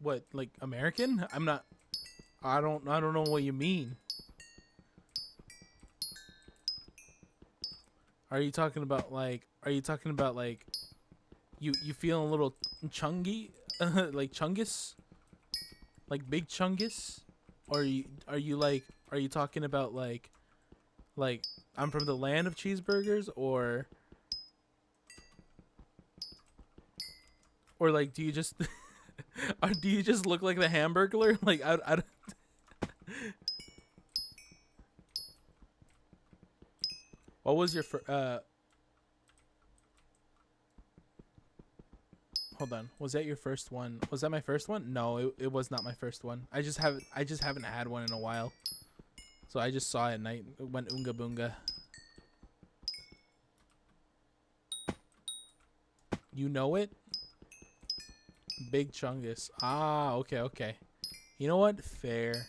What, like American? I'm not. I don't know what you mean. Are you talking about like you feeling a little chungy? Like chungus? Like big chungus? Or are you talking about like I'm from the land of cheeseburgers, or like do you just or do you just look like the Hamburglar? Like I don't. What was your hold on. Was that your first one? Was that my first one? No, it was not my first one. I just haven't had one in a while. So I just saw it at night. It went Oonga Boonga. You know it? Big Chungus. Ah, okay. You know what? Fair.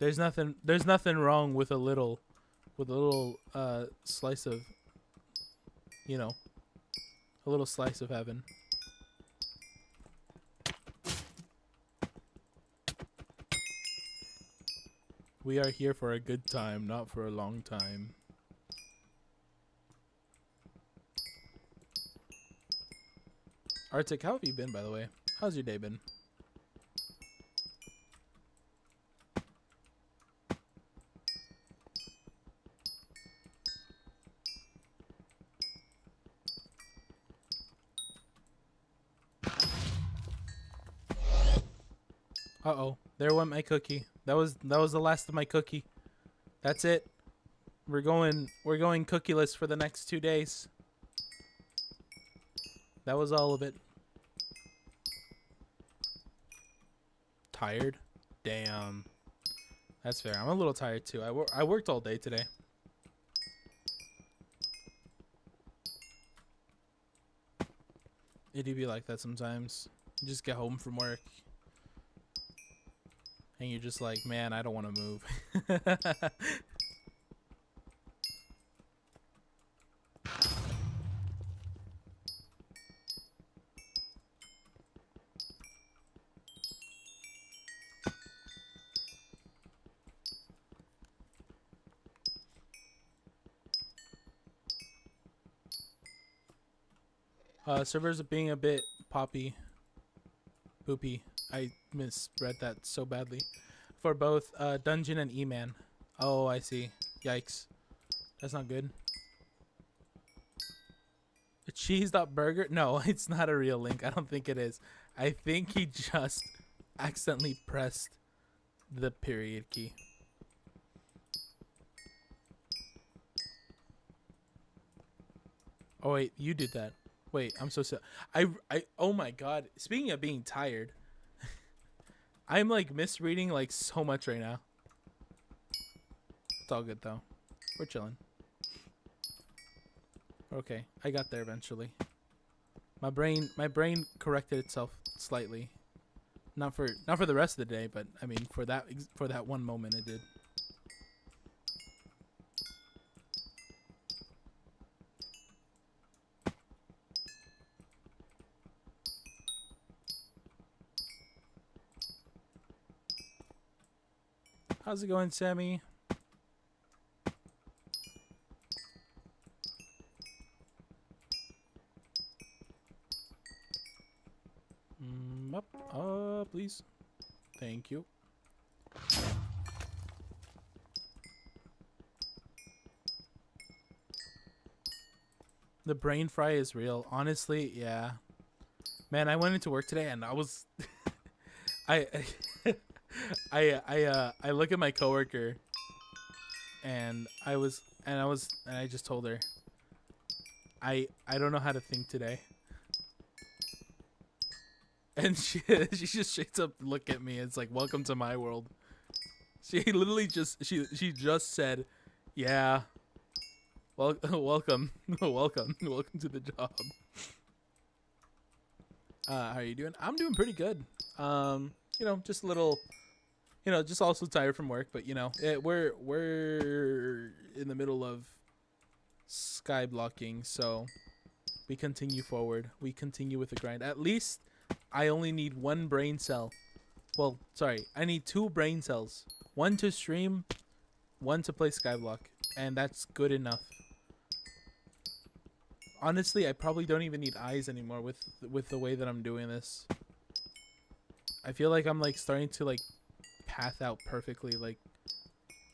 There's nothing wrong with a little slice of, you know, a little slice of heaven. We are here for a good time, not for a long time. Arctic, how have you been, by the way? How's your day been? Uh-oh. There went my cookie. That was the last of my cookie. That's it. We're going cookieless for the next 2 days. That was all of it. Tired? Damn. That's fair. I'm a little tired too. I worked all day today. It do be like that sometimes. You just get home from work and you're just like, man, I don't want to move. Servers are being a bit poppy. Poopy. I misread that so badly. For both Dungeon and E-Man. Oh, I see. Yikes. That's not good. A cheese.burger? No, it's not a real link. I don't think it is. I think he just accidentally pressed the period key. Oh, wait. You did that. Wait, I'm so sad. Oh my god. Speaking of being tired, I'm like misreading like so much right now. It's all good though. We're chilling. Okay, I got there eventually. My brain corrected itself slightly. Not for the rest of the day, but I mean for that one moment it did. How's it going, Sammy? Up, please. Thank you. The brain fry is real. Honestly, yeah. Man, I went into work today and I was I I look at my coworker and I just told her I don't know how to think today. And she just straight up look at me. It's like, welcome to my world. She literally just she just said, yeah. Well, welcome to the job. How are you doing? I'm doing pretty good. You know, just a little, you know, just also tired from work, but you know, we're in the middle of Skyblocking, so we continue forward. We continue with the grind. At least I only need one brain cell. Well, sorry, I need 2 brain cells. 1 to stream, 1 to play Skyblock, and that's good enough. Honestly, I probably don't even need eyes anymore with the way that I'm doing this. I feel like I'm like starting to like path out perfectly like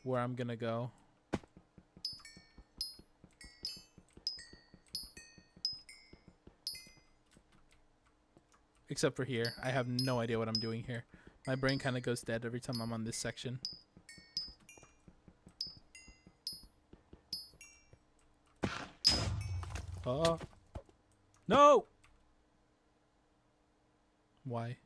where I'm gonna go. Except for here. I have no idea what I'm doing here. My brain kind of goes dead every time I'm on this section. No! Why?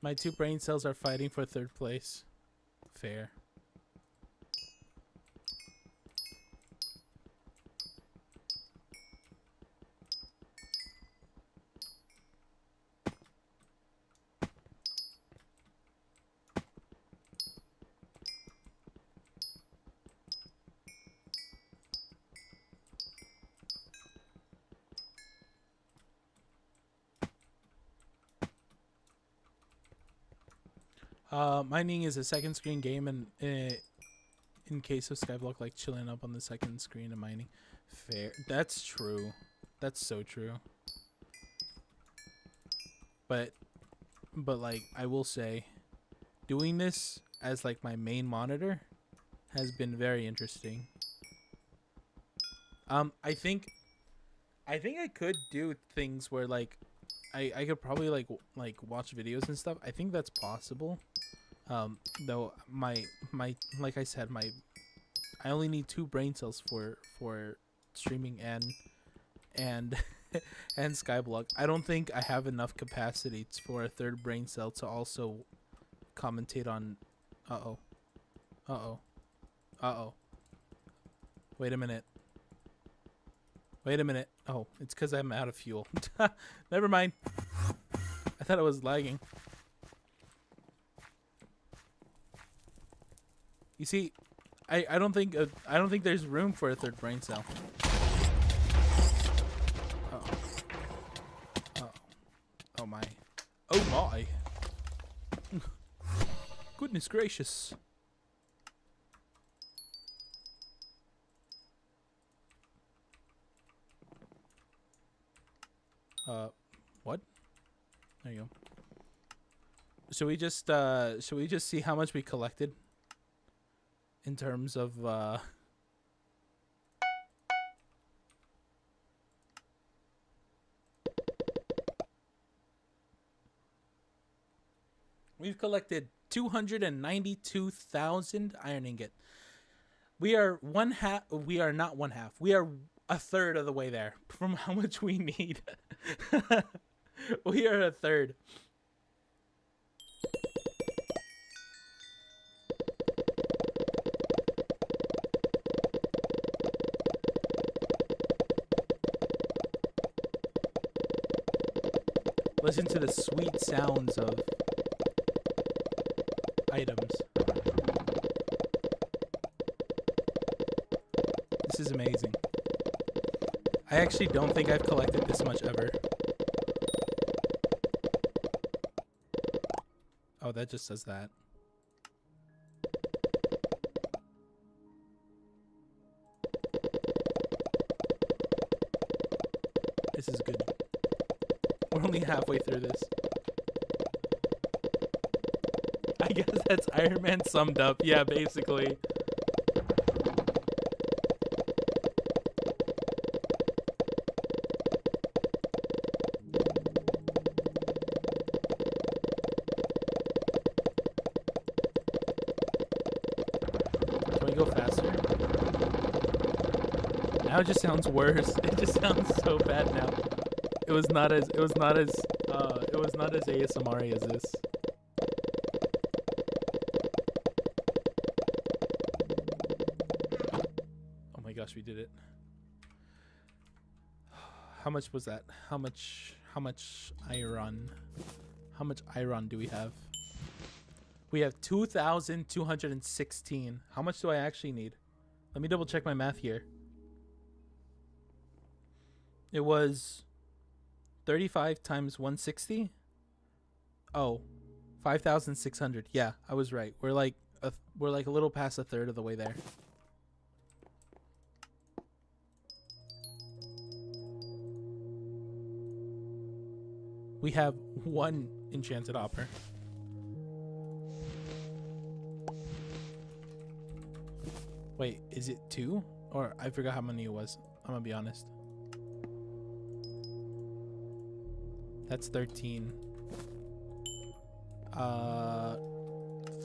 My 2 brain cells are fighting for 3rd place. Fair. Mining is a second screen game, and in case of Skyblock, like chilling up on the second screen and mining. Fair. That's true. That's so true. But like I will say, doing this as like my main monitor has been very interesting. I think I could do things where like I could probably like watch videos and stuff. I think that's possible. Though my like I said, I only need 2 brain cells for streaming and and Skyblock. I don't think I have enough capacity for a 3rd brain cell to also commentate on. Wait a minute. Oh, it's because I'm out of fuel. Never mind. I thought I was lagging. You see, I don't think there's room for a 3rd brain cell. Oh my. Oh my. Goodness gracious. What? There you go. Should we just see how much we collected in terms of we've collected 292,000 iron ingot. We are not one half. We are a third of the way there from how much we need. We are a third. Listen to the sweet sounds of items. This is amazing. I actually don't think I've collected this much ever. Oh, that just says that. This is good. We're only halfway through this. I guess that's Ironman summed up. Yeah, basically. Can we go faster? Now it just sounds worse. It just sounds so bad now. It was not as ASMR-y as this. Oh my gosh, we did it. How much was that? How much iron? How much iron do we have? We have 2,216. How much do I actually need? Let me double check my math here. It was 35 times 160. Oh, 5,600. Yeah, I was right. We're like a little past a third of the way there. We have one enchanted hopper. Wait, is it 2? Or I forgot how many it was. I'm gonna be honest. That's 13.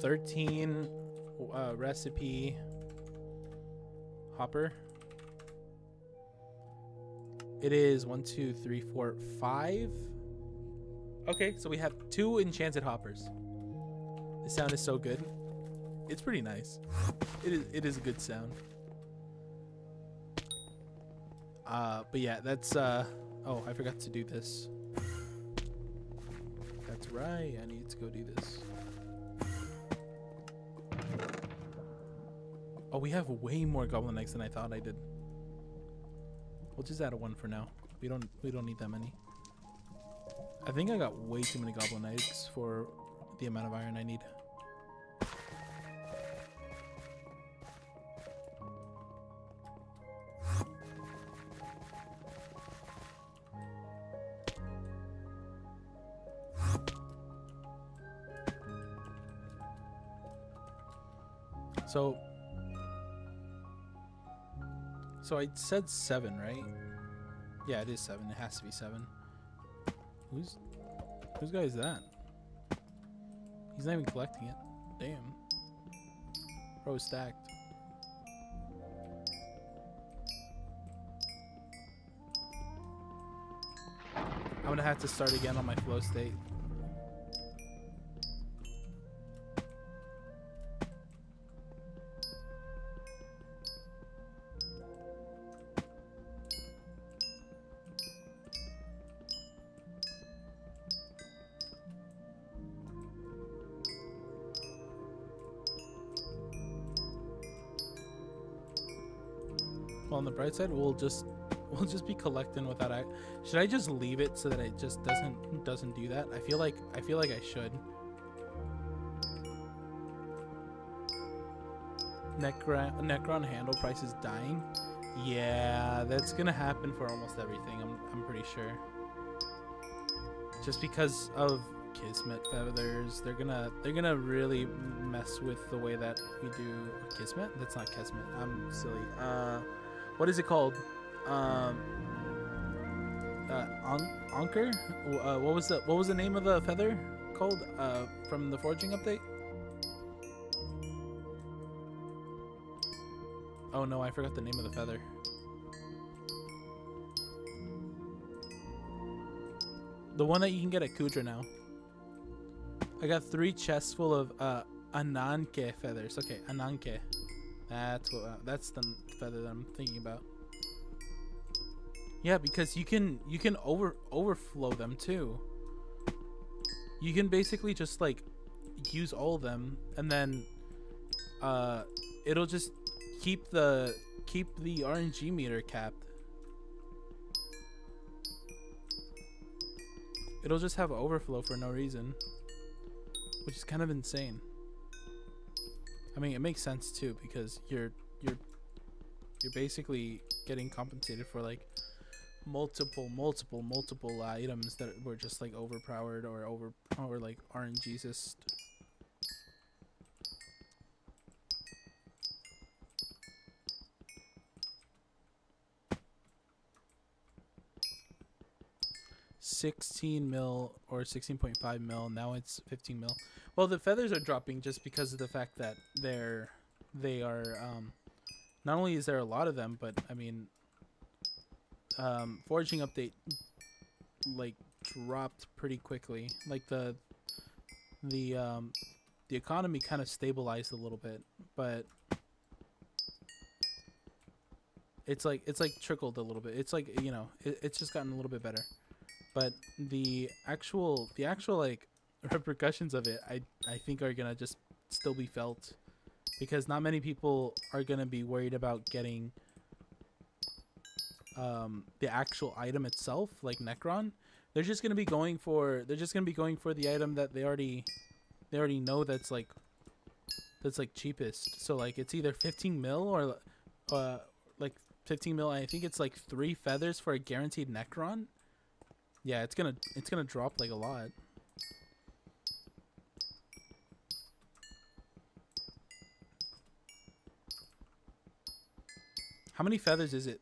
13 recipe hopper. It is 1, 2, 3, 4, 5. Okay, so we have 2 enchanted hoppers. The sound is so good. It's pretty nice. It is a good sound. But yeah, that's oh, I forgot to do this. That's right, I need to go do this. Oh, we have way more goblin eggs than I thought I did. We'll just add a 1 for now. We don't need that many. I think I got way too many goblin eggs for the amount of iron I need. So I said 7, right? Yeah, it is 7. It has to be 7. Whose guy is that? He's not even collecting it. Damn. Bro is stacked. I'm gonna have to start again on my flow state. Well, on the bright side, we'll just be collecting without should I just leave it so that it just doesn't do that? I feel like I should. Necron handle price is dying. Yeah, that's gonna happen for almost everything. I'm pretty sure. Just because of Kismet feathers, they're gonna really mess with the way that we do Kismet. That's not Kismet. I'm silly. What is it called? Anker? What was the name of the feather called from the forging update? Oh no, I forgot the name of the feather. The one that you can get at Kudra now. I got 3 chests full of Ananke feathers. Okay, Ananke. That's the feather that I'm thinking about. Yeah, because you can overflow them too. you can basically just like use all of them, and then it'll just keep the RNG meter capped. It'll just have overflow for no reason, which is kind of insane. I mean, it makes sense too, because you're basically getting compensated for like multiple items that were just like overpowered or like RNG'd. 16 mil or 16.5 mil. Now it's 15 mil. Well, the feathers are dropping just because of the fact that they are not only is there a lot of them, but I mean, foraging update like dropped pretty quickly. Like the economy kind of stabilized a little bit, but it's like trickled a little bit. It's like, you know, it's just gotten a little bit better. But the actual like repercussions of it, I think are gonna just still be felt, because not many people are gonna be worried about getting the actual item itself, like Necron. They're just gonna be going for the item that they already know that's like cheapest. So like it's either 15 mil or like 15 mil. I think it's like 3 feathers for a guaranteed Necron. Yeah, it's gonna drop like a lot. How many feathers is it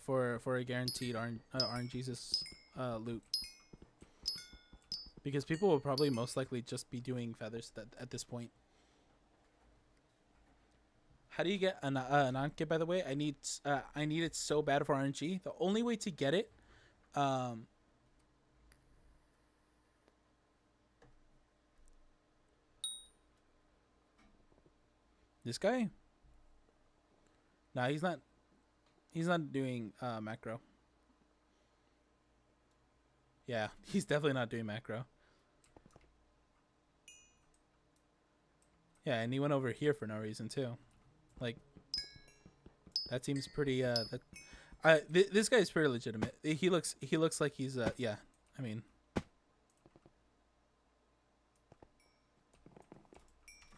for a guaranteed RNG's loot? Because people will probably most likely just be doing feathers at this point. How do you get an Anke, by the way? I need it so bad for RNG. The only way to get it, this guy? Nah, he's not. He's not doing macro. Yeah, he's definitely not doing macro. Yeah, and he went over here for no reason too. Like, that seems pretty. This guy is pretty legitimate. He looks like he's yeah. I mean.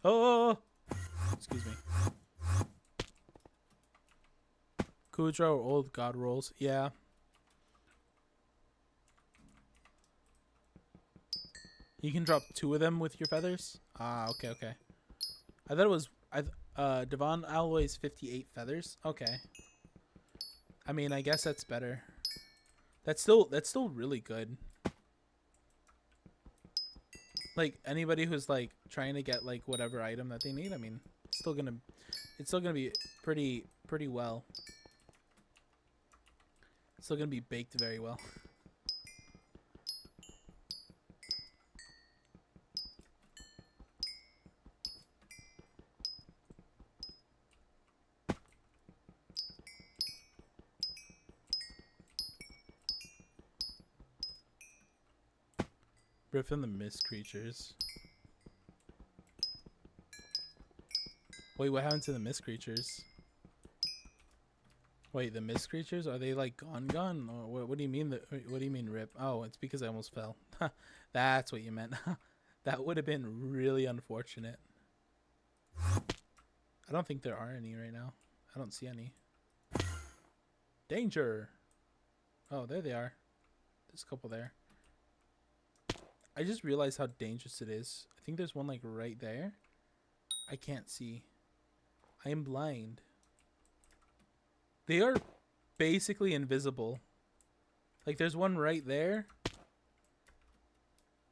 Oh, excuse me. Kudra or old god rolls. Yeah. You can drop 2 of them with your feathers. Ah, okay, okay. I thought it was Devon always 58 feathers. Okay. I mean, I guess that's better. That's still really good. Like anybody who's like trying to get like whatever item that they need, I mean, it's still gonna be pretty well. It's still gonna be baked very well. Rift and the mist creatures. Wait, what happened to the mist creatures? Wait, the mist creatures, are they like gone? Or what do you mean? What do you mean rip? Oh, it's because I almost fell. That's what you meant. That would have been really unfortunate. I don't think there are any right now. I don't see any. Danger. Oh, there they are. There's a couple there. I just realized how dangerous it is. I think there's one like right there. I can't see. I am blind. They are basically invisible. Like there's one right there.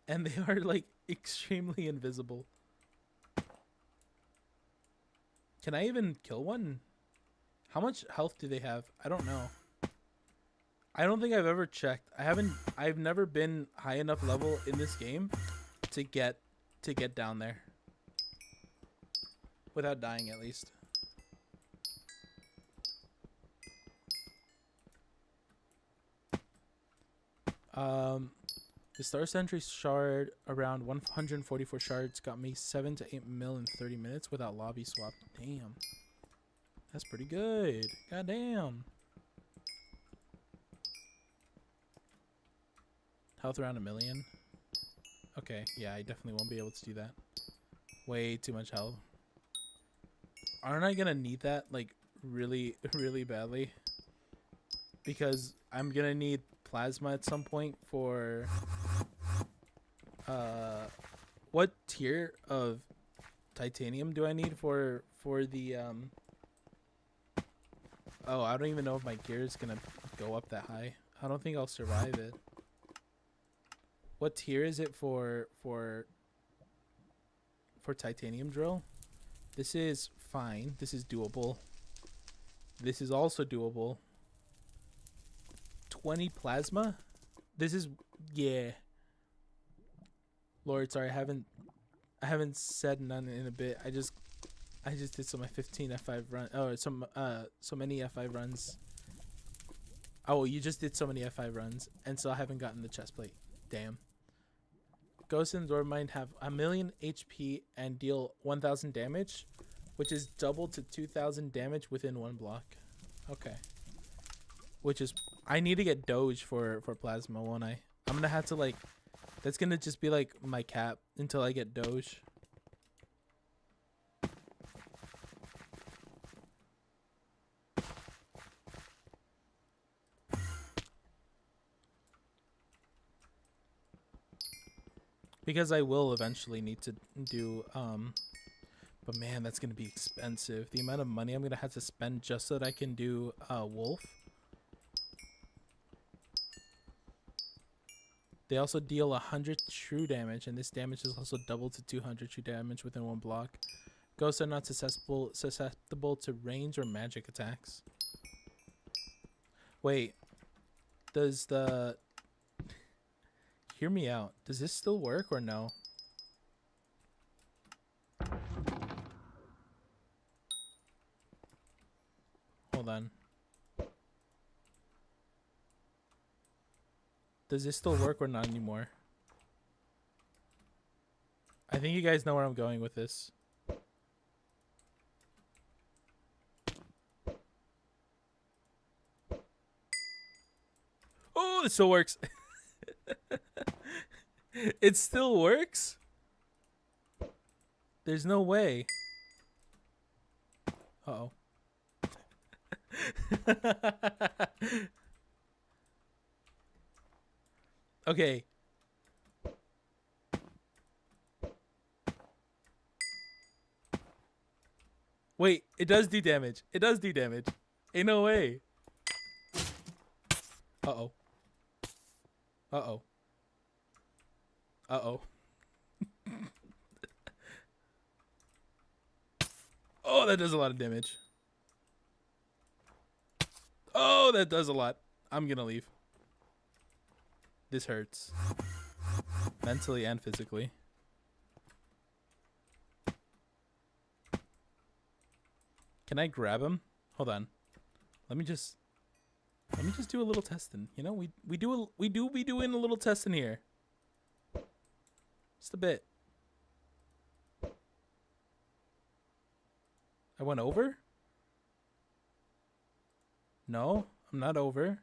And they are like extremely invisible. Can I even kill one? How much health do they have? I don't know. I don't think I've ever checked. I've never been high enough level in this game to get down there. Without dying at least. The Star Sentry shard around 144 shards got me 7 to 8 mil in 30 minutes without lobby swap. Damn. That's pretty good. God damn. Health around 1 million. Okay, yeah, I definitely won't be able to do that. Way too much health. Aren't I gonna need that, like, really, really badly? Because I'm gonna need plasma at some point for... what tier of titanium do I need for the, Oh, I don't even know if my gear is gonna go up that high. I don't think I'll survive it. What tier is it for titanium drill? This is fine. This is doable. This is also doable. 20 plasma? This is, yeah. Lord, sorry, I haven't said none in a bit. I just did some 15 F5 run. Oh, so many F5 runs. Oh, you just did so many F5 runs, and so I haven't gotten the chest plate. Damn. Ghost and Dormind have 1,000,000 HP and deal 1,000 damage, which is double to 2,000 damage within 1 block. Okay. Which is, I need to get Doge for plasma, won't I? I'm gonna have to, like, that's gonna just be like my cap until I get Doge. Because I will eventually need to do, but man, that's going to be expensive. The amount of money I'm going to have to spend just so that I can do, Wolf. They also deal 100 true damage, and this damage is also doubled to 200 true damage within 1 block. Ghosts are not susceptible to range or magic attacks. Wait, does the... Hear me out. Does this still work or no? Hold on. Does this still work or not anymore? I think you guys know where I'm going with this. Oh, it still works. It still works? There's no way. Uh-oh. Okay. Wait, it does do damage. It does do damage. Ain't no way. Uh-oh. Uh-oh. Uh-oh. Oh, that does a lot of damage. Oh, that does a lot. I'm gonna leave. This hurts. Mentally and physically. Can I grab him? Hold on. Let me just do a little testing. You know, we do be doing a little testing here. Just a bit. I went over? No, I'm not over.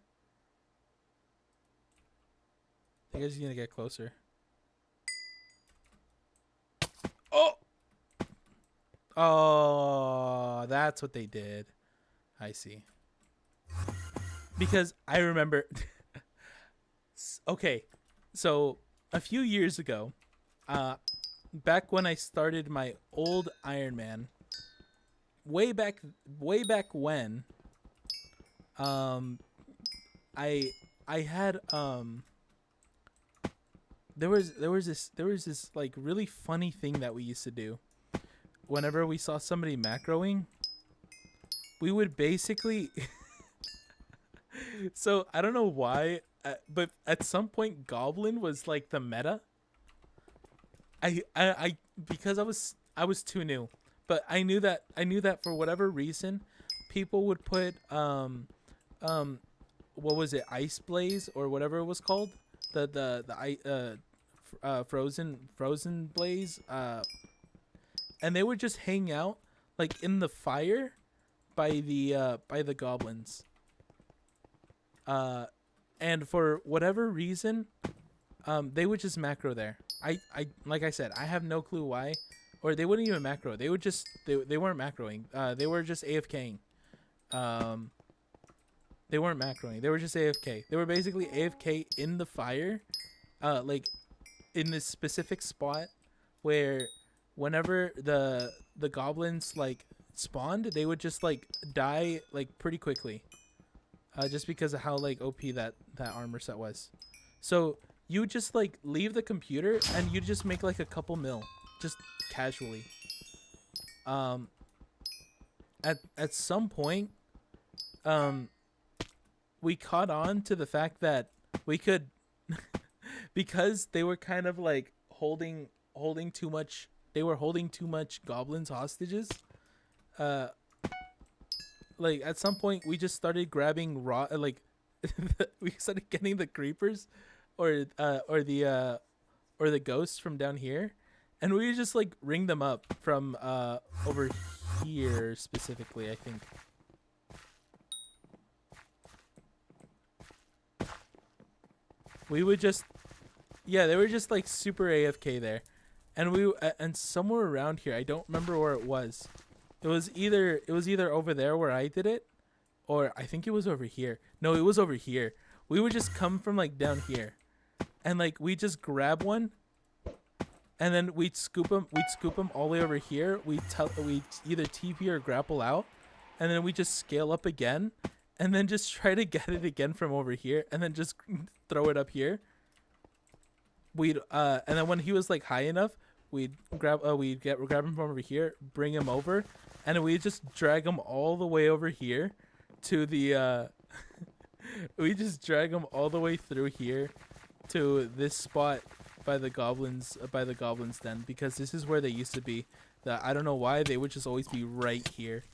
I think I just need to get closer. Oh! Oh, that's what they did. I see. Because I remember... Okay, so a few years ago, back when I started my old Ironman, way back when, I had there was this like really funny thing that we used to do. Whenever we saw somebody macroing, we would basically so I don't know why, but at some point Goblin was like the meta. I because I was too new, but I knew that for whatever reason, people would put what was it, Ice Blaze or whatever it was called, frozen blaze, and they would just hang out like in the fire by the goblins. And for whatever reason, they would just macro there. I like I said, I have no clue why, or they wouldn't even macro. They would just they weren't macroing. They were just AFKing. They weren't macroing. They were just AFK. They were basically AFK in the fire, like in this specific spot where whenever the goblins like spawned, they would just like die like pretty quickly. Just because of how like OP that armor set was. So you would just like leave the computer and you just make like a couple mil, just casually. At some point, we caught on to the fact that we could, because they were kind of like holding too much. They were holding too much goblins hostages. Like at some point we just started grabbing raw, like we started getting the creepers or the ghosts from down here, and we just like ring them up from over here specifically, I think. We would just, yeah, they were just like super AFK there, and somewhere around here, I don't remember where it was. It was either over there where I did it, or I think it was over here. No, it was over here. We would just come from like down here, and like we just grab one, and then we'd scoop them. We'd scoop them all the way over here. We either TP or grapple out, and then we just scale up again, and then just try to get it again from over here, and then just throw it up here. We'd and then when he was like high enough, we'd grab him from over here, bring him over, and we just drag him all the way over here to the we just drag him all the way through here to this spot by the goblins den, because this is where they used to be. I don't know why they would just always be right here,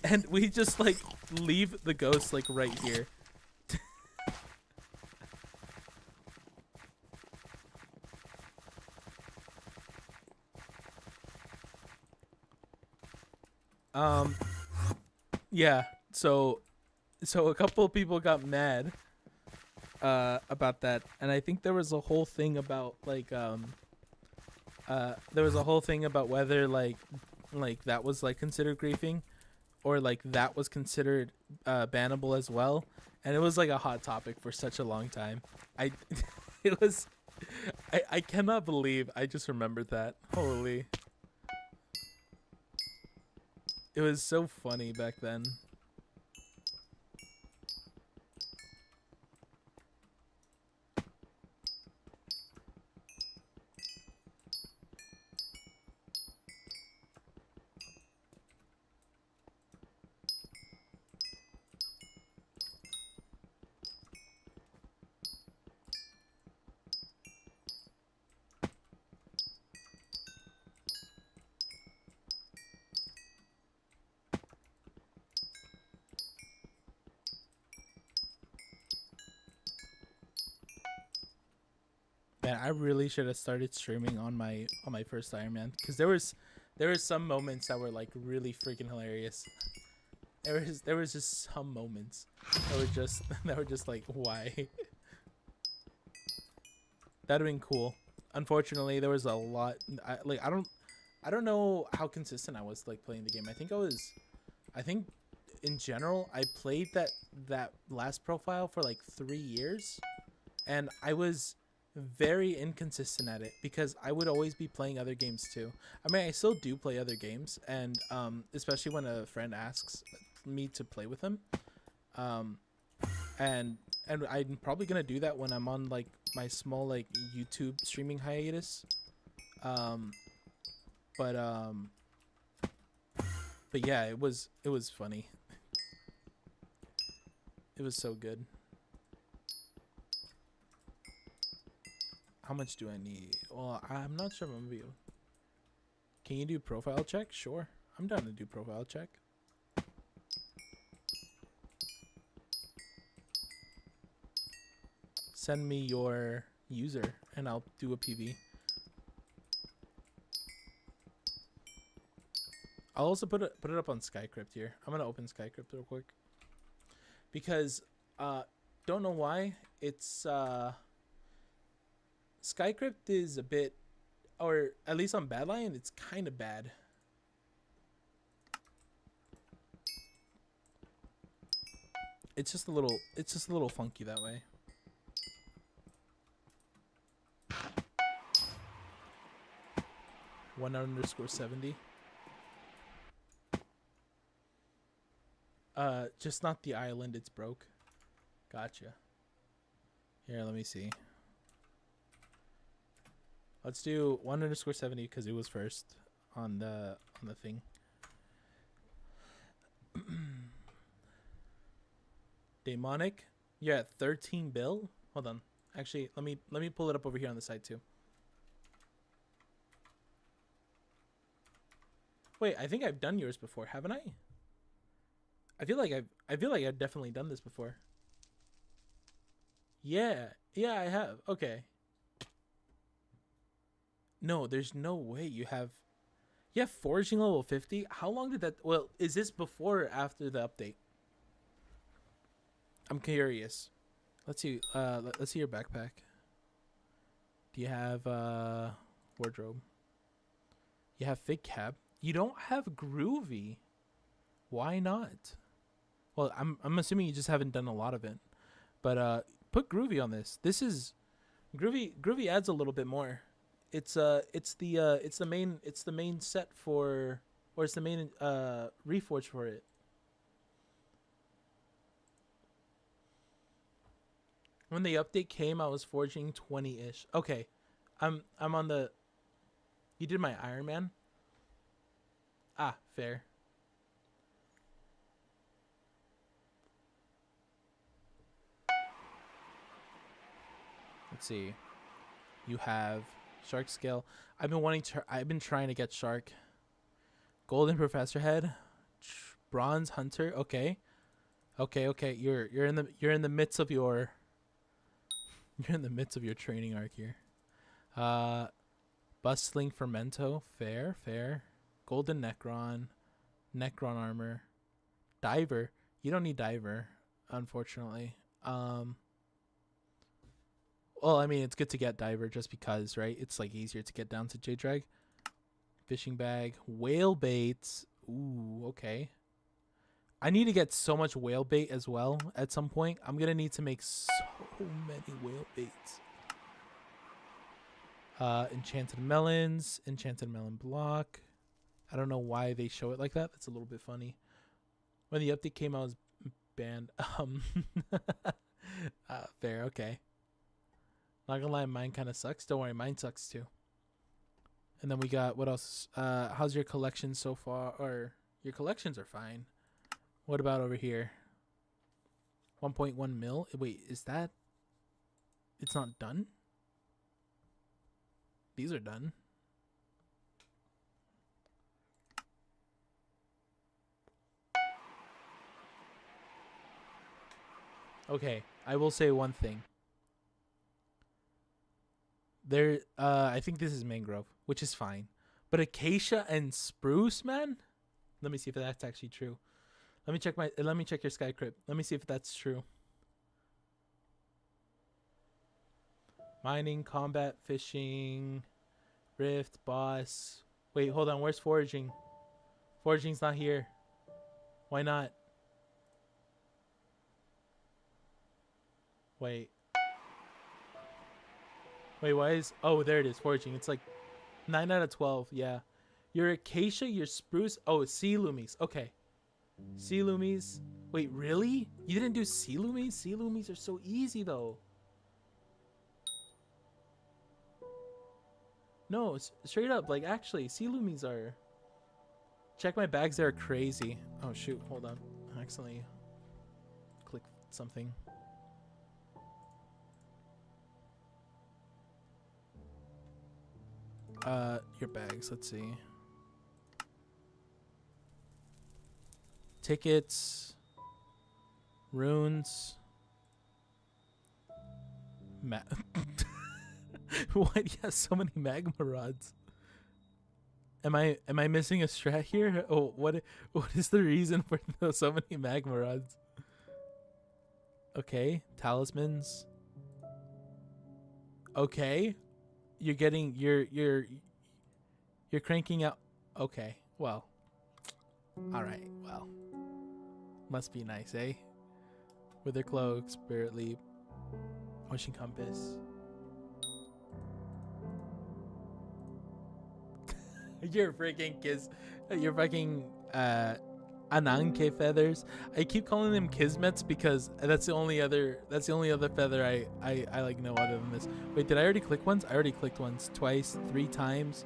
and we just like leave the ghosts like right here. Yeah, so a couple of people got mad about that, and I think there was a whole thing about like whether like that was like considered griefing, or like that was considered bannable as well, and it was like a hot topic for such a long time. I cannot believe I just remembered that. Holy. It was so funny back then. Man, I really should have started streaming on my first Ironman, because there was some moments that were like really freaking hilarious. There was just some moments that were just like, why? That'd have been cool. Unfortunately, there was a lot. I don't know how consistent I was like playing the game. I think in general I played that last profile for like 3 years, and I was very inconsistent at it because I would always be playing other games too. I mean, I still do play other games, and especially when a friend asks me to play with him, and I'm probably gonna do that when I'm on like my small like YouTube streaming hiatus. But yeah, it was funny. It was so good. How much do I need? Well, I'm not sure. Can you do profile check? Sure, I'm down to do profile check. Send me your user, and I'll do a PV. I'll also put it up on Skycrypt here. I'm gonna open Skycrypt real quick because don't know why it's Skycrypt is a bit, or at least on Badlion, it's kind of bad. It's just a little funky that way. _70. Just not the island, it's broke. Gotcha. Here, let me see. Let's do 1_70 because it was first on the thing. Demonic, you're at 13 bill. Hold on. Actually, let me pull it up over here on the side too. Wait, I think I've done yours before, haven't I? I feel like I've definitely done this before. Yeah, I have. Okay. No, there's no way you have foraging level 50. How long did that? Well, is this before or after the update? I'm curious. Let's see. Let's see your backpack. Do you have wardrobe? You have fig cap. You don't have groovy. Why not? Well, I'm assuming you just haven't done a lot of it. But put groovy on this. This is groovy adds a little bit more. It's the main set for, or it's the main reforge for it. When the update came, I was forging 20-ish. Okay. I'm on the, you did my Ironman? Ah, fair. Let's see. You have shark scale. I've been trying to get shark. Golden professor head. Bronze hunter. Okay. You're in the midst of your training arc here. Bustling fermento. Fair. Golden Necron. Necron armor. Diver. You don't need diver, unfortunately. Well, I mean, it's good to get diver just because, right? It's like easier to get down to J-Drag. Fishing bag. Whale baits. Ooh, okay. I need to get so much whale bait as well at some point. I'm going to need to make so many whale baits. Enchanted melons. Enchanted melon block. I don't know why they show it like that. That's a little bit funny. When the update came, I was banned. Fair, okay. Not gonna lie, mine kind of sucks. Don't worry, mine sucks too. And then we got, what else? How's your collection so far? Or your collections are fine. What about over here? 1.1 mil. Wait, is that? It's not done? These are done. Okay, I will say one thing. There, I think this is mangrove, which is fine. But acacia and spruce, man? Let me see if that's actually true. Let me check your Skycrypt. Let me see if that's true. Mining, combat, fishing, rift, boss. Wait, hold on. Where's foraging? Foraging's not here. Why not? Wait, why is... Oh, there it is. Foraging. It's like 9 out of 12. Yeah. Your acacia, your spruce. Oh, sea loomies. Okay. Sea loomies. Wait, really? You didn't do sea loomies? Sea loomies are so easy, though. No, straight up. Like, actually, sea loomies are... Check my bags. They're crazy. Oh, shoot. Hold on. I accidentally clicked something. Your bags, let's see. Tickets, runes, What? Yeah, so many magma rods. Am I missing a strat here? Oh, what is the reason for so many magma rods? Okay, talismans. Okay, you're cranking out. Okay, well, all right, well, must be nice, eh? Wither cloak, spirit leap, ocean compass. You're freaking kiss. You're fucking Ananke feathers. I keep calling them kismets because that's the only other feather I like know other than this. Wait, did I already click once? I already clicked once, twice, 3 times.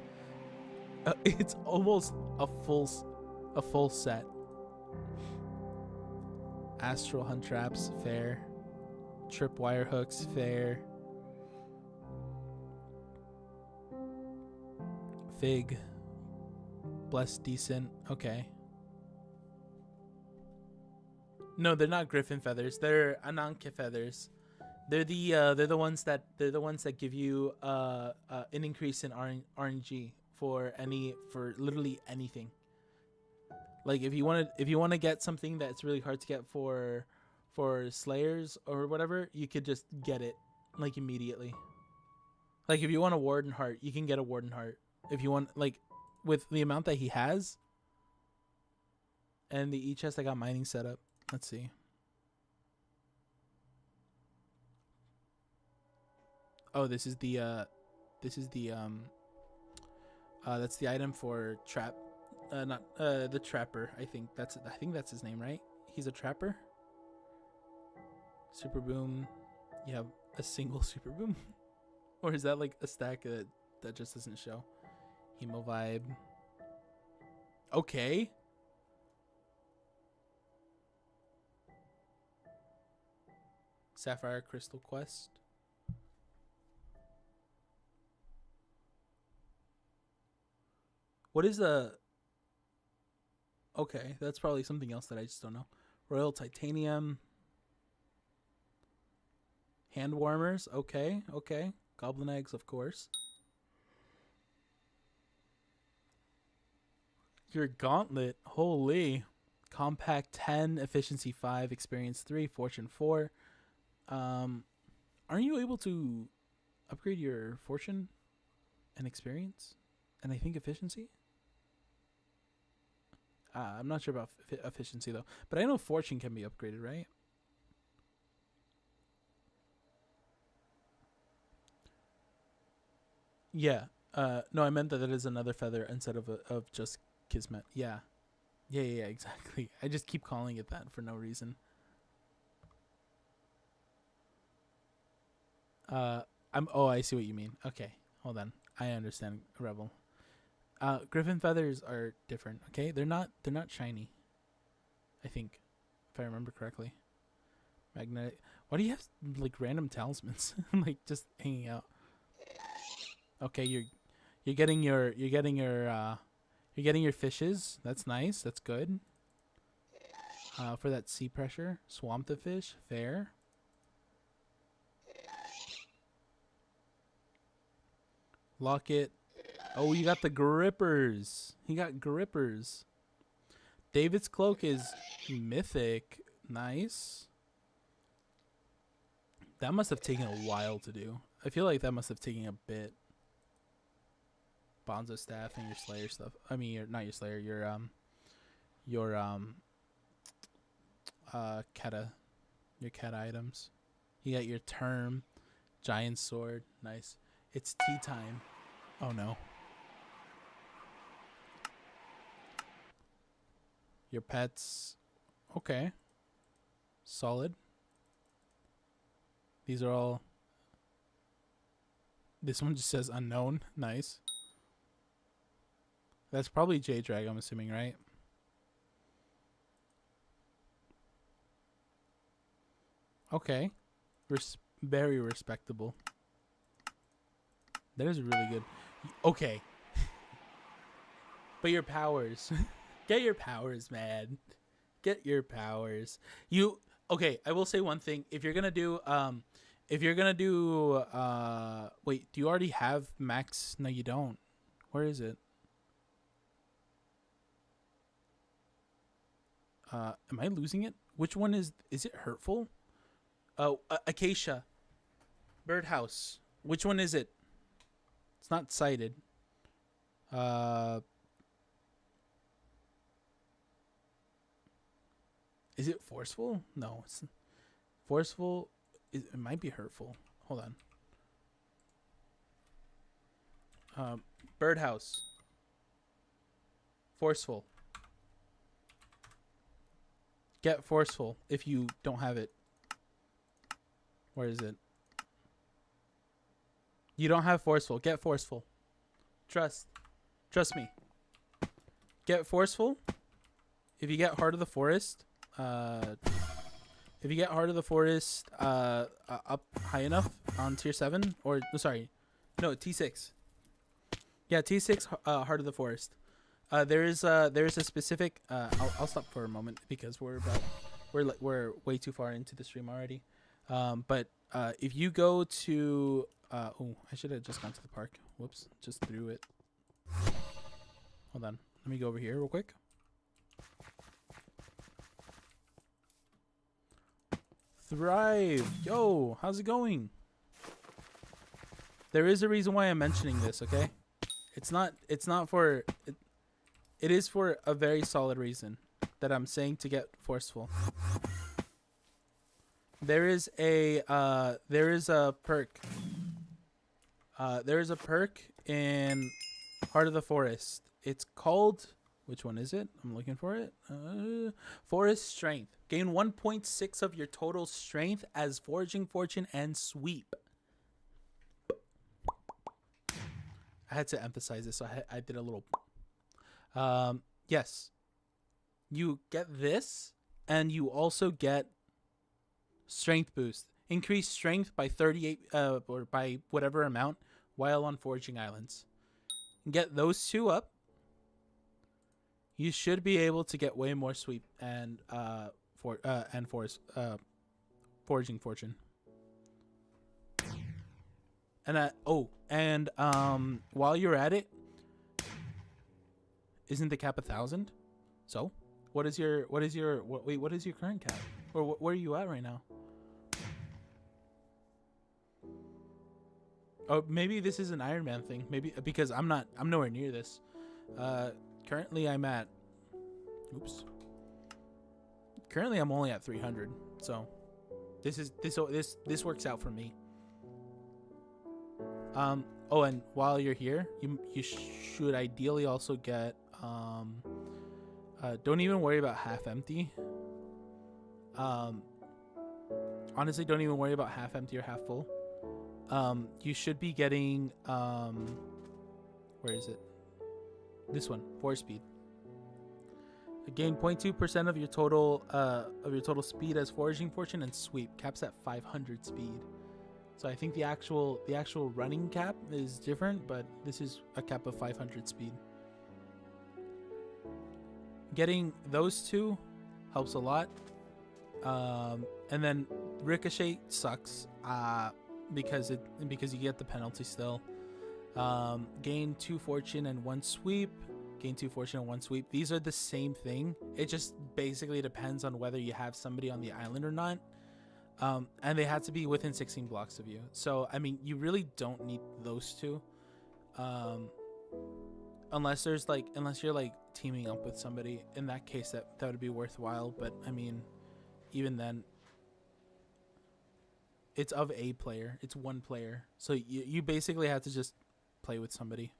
It's almost a full set. Astral hunt traps, fair. Trip wire hooks, fair. Fig. Blessed decent. Okay. No, they're not griffin feathers. They're Ananke feathers. They're the ones that give you an increase in RNG for literally anything. Like if you want to get something that's really hard to get for slayers or whatever, you could just get it like immediately. Like if you want a warden heart, you can get a warden heart. If you want, like, with the amount that he has and the chest I got mining set up. Let's see. Oh, this is the that's the item for trap, not the trapper. I think that's his name, right? He's a trapper. Super boom. You have a single super boom, or is that like a stack that just doesn't show? Hemo vibe. Okay. Sapphire crystal quest. What is the... Okay, that's probably something else that I just don't know. Royal titanium. Hand warmers. Okay, okay. Goblin eggs, of course. Your gauntlet. Holy. Compact 10, efficiency 5, experience 3, fortune 4. Aren't you able to upgrade your fortune and experience? And I think efficiency? I'm not sure about efficiency though. But I know fortune can be upgraded, right? Yeah. No, I meant that it is another feather instead of just Kismet. Yeah. Yeah, exactly. I just keep calling it that for no reason. I see what you mean. Okay, hold on. I understand, Rebel. Griffin feathers are different, okay? They're not shiny. I think, if I remember correctly. Magnetic. Why do you have like random talismans like just hanging out? Okay, you're getting your fishes. That's nice. That's good. For that sea pressure, swamp the fish. Fair. Locket. Oh, you got the grippers. He got grippers. David's cloak is mythic. Nice. That must have taken a while to do. I feel like that must have taken a bit. Bonzo staff and your Slayer stuff. I mean, not your Slayer. Your Keta. Your Keta items. You got your Term, Giant Sword. Nice. It's tea time. Oh no. Your pets. Okay. Solid. These are all... This one just says unknown. Nice. That's probably J-Drag, I'm assuming, right? Okay. Very respectable. That is really good. Okay. But your powers. Get your powers, man. Get your powers. Okay, I will say one thing. If you're gonna do if you're gonna do wait, do you already have max? No, you don't. Where is it? Am I losing it? Which one is it hurtful? Oh, acacia. Birdhouse. Which one is it? It's not cited. Is it forceful? No, it's forceful. It might be hurtful. Hold on. Birdhouse. Forceful. Get forceful if you don't have it. Where is it? You don't have forceful. Get forceful. Trust me. Get forceful. If you get Heart of the Forest, up high enough on tier 7 or sorry, no, T6. Yeah, T6 Heart of the Forest. There is a specific I'll stop for a moment because we're way too far into the stream already. But if you go to oh, I should have just gone to the park. Whoops, just threw it. Hold on. Let me go over here real quick. Thrive. Yo, how's it going? There is a reason why I'm mentioning this, okay? It's not for it is for a very solid reason that I'm saying to get forceful. There is a perk. There is a perk in Heart of the Forest. It's called, which one is it? I'm looking for it. Forest Strength. Gain 1.6 of your total strength as Foraging Fortune and Sweep. I had to emphasize this, so I did a little. Yes. You get this, and you also get Strength Boost. Increase strength by 38, or by whatever amount while on Foraging Islands. Get those two up. You should be able to get way more Sweep and Foraging Fortune. And while you're at it, isn't the cap 1,000? So, what is your current cap? Or where are you at right now? Oh, maybe this is an Ironman thing. Maybe because I'm nowhere near this. Currently I'm at. Oops. Currently I'm only at 300. So, this works out for me. Oh, and while you're here, you should ideally also get don't even worry about half empty. Honestly, don't even worry about half empty or half full. You should be getting where is it? This one, 4 speed. Gain 0.2% of your total speed as Foraging Fortune and Sweep. Caps at 500 speed. So I think the actual running cap is different, but this is a cap of 500 speed. Getting those two helps a lot. And then Ricochet sucks because you get the penalty still. Gain 2 fortune and 1 sweep. Gain 2 fortune and 1 sweep. These are the same thing. It just basically depends on whether you have somebody on the island or not. And they had to be within 16 blocks of you. So, I mean, you really don't need those two. Unless you're like teaming up with somebody. In that case, that would be worthwhile. But, I mean, even then, it's of a player. It's one player. So, you basically have to just play with somebody.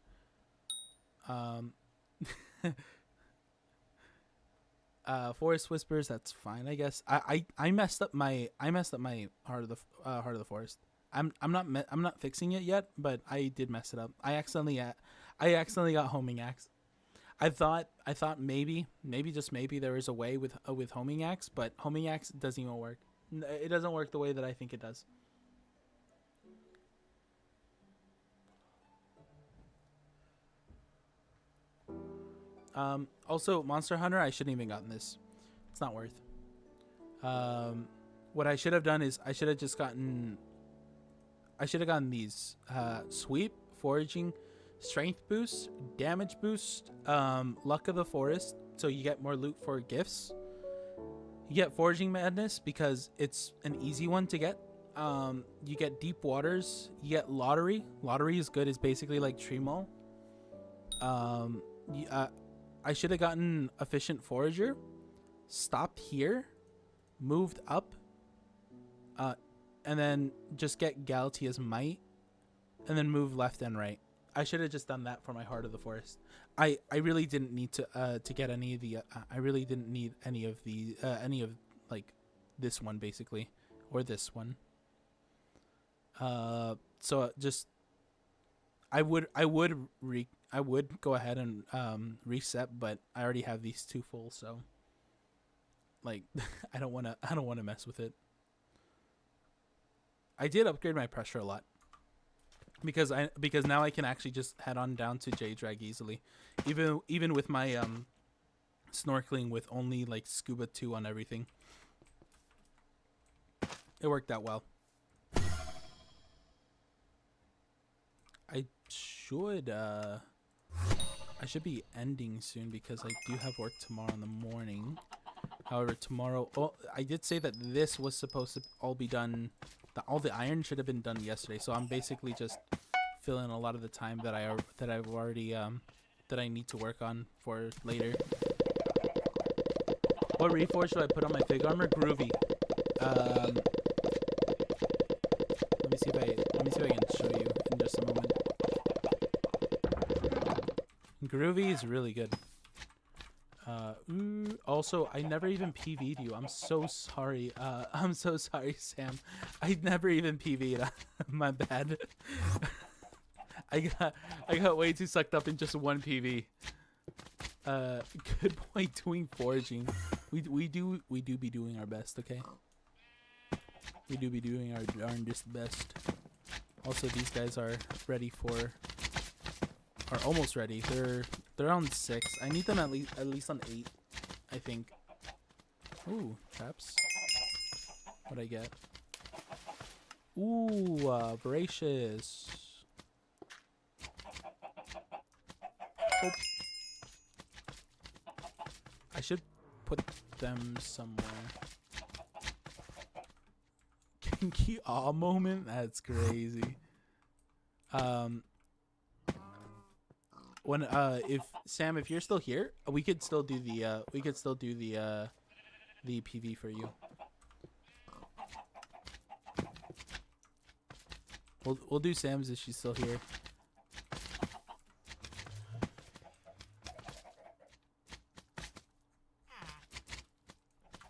Forest Whispers, that's fine, I guess. I messed up my Heart of the Forest. I'm not fixing it yet, but I did mess it up. I accidentally got Homing Axe. I thought maybe just maybe there is a way with Homing Axe, but Homing Axe doesn't even work. It doesn't work the way that I think it does. Also, Monster Hunter, I shouldn't even gotten this. It's not worth. What I should have done is I should have just gotten gotten these. Sweep, foraging, strength boost, damage boost, luck of the forest, so you get more loot for gifts. You get foraging madness because it's an easy one to get. You get deep waters. You get lottery. Lottery is good. It's basically like tree mall. I should have gotten efficient forager. Stopped here, moved up, and then just get Galatia's might, and then move left and right. I should have just done that for my heart of the forest. I really didn't need to get any of the. I really didn't need any of the like this one basically, or this one. So just I would go ahead and reset, but I already have these two full, so like I don't want to mess with it. I did upgrade my pressure a lot because now I can actually just head on down to J-Drag easily, even with my snorkeling with only like scuba 2 on everything. It worked out well. I should be ending soon because I do have work tomorrow in the morning. However, tomorrow, I did say that this was supposed to all be done. All the iron should have been done yesterday, so I'm basically just filling a lot of the time that I've already that I need to work on for later. What reforge should I put on my fig armor? Groovy. Let me see if I can show you in just a moment. Groovy is really good. Also, I never even PV'd you. I'm so sorry. I'm so sorry, Sam. I never even PV'd. My bad. I got way too sucked up in just one PV. Good point. Doing foraging. We do be doing our best. Okay. We do be doing our darndest best. Also, these guys are ready for. Are almost ready. They're on 6. I need them at least on 8, I think. Ooh, traps. What'd I get? Ooh, voracious. Oh. I should put them somewhere. Kinky awe moment? That's crazy. When if Sam, if you're still here, we could still do the PV for you. We'll do Sam's if she's still here.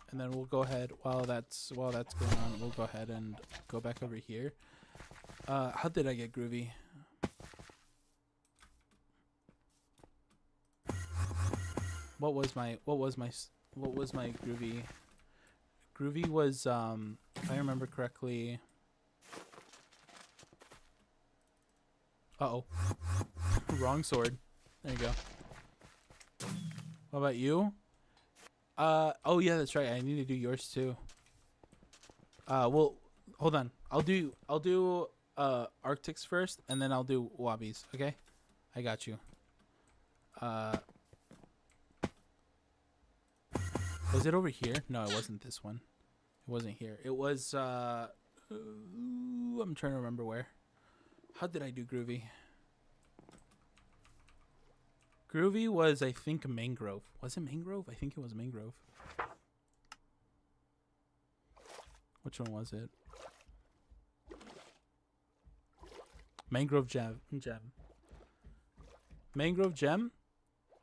And then we'll go ahead while that's going on, we'll go ahead and go back over here. How did I get groovy? What was my groovy? Groovy was if I remember correctly. Uh-oh. Wrong sword. There you go. What about you? Oh yeah, that's right. I need to do yours too. Well, hold on. I'll do Arctics first, and then I'll do Wobbies. Okay, I got you. Was it over here? No, it wasn't this one. It wasn't here. It was I'm trying to remember where. How did I do Groovy? Groovy was, I think, Mangrove. Was it Mangrove? I think it was Mangrove. Which one was it? Mangrove Gem. Mangrove Gem.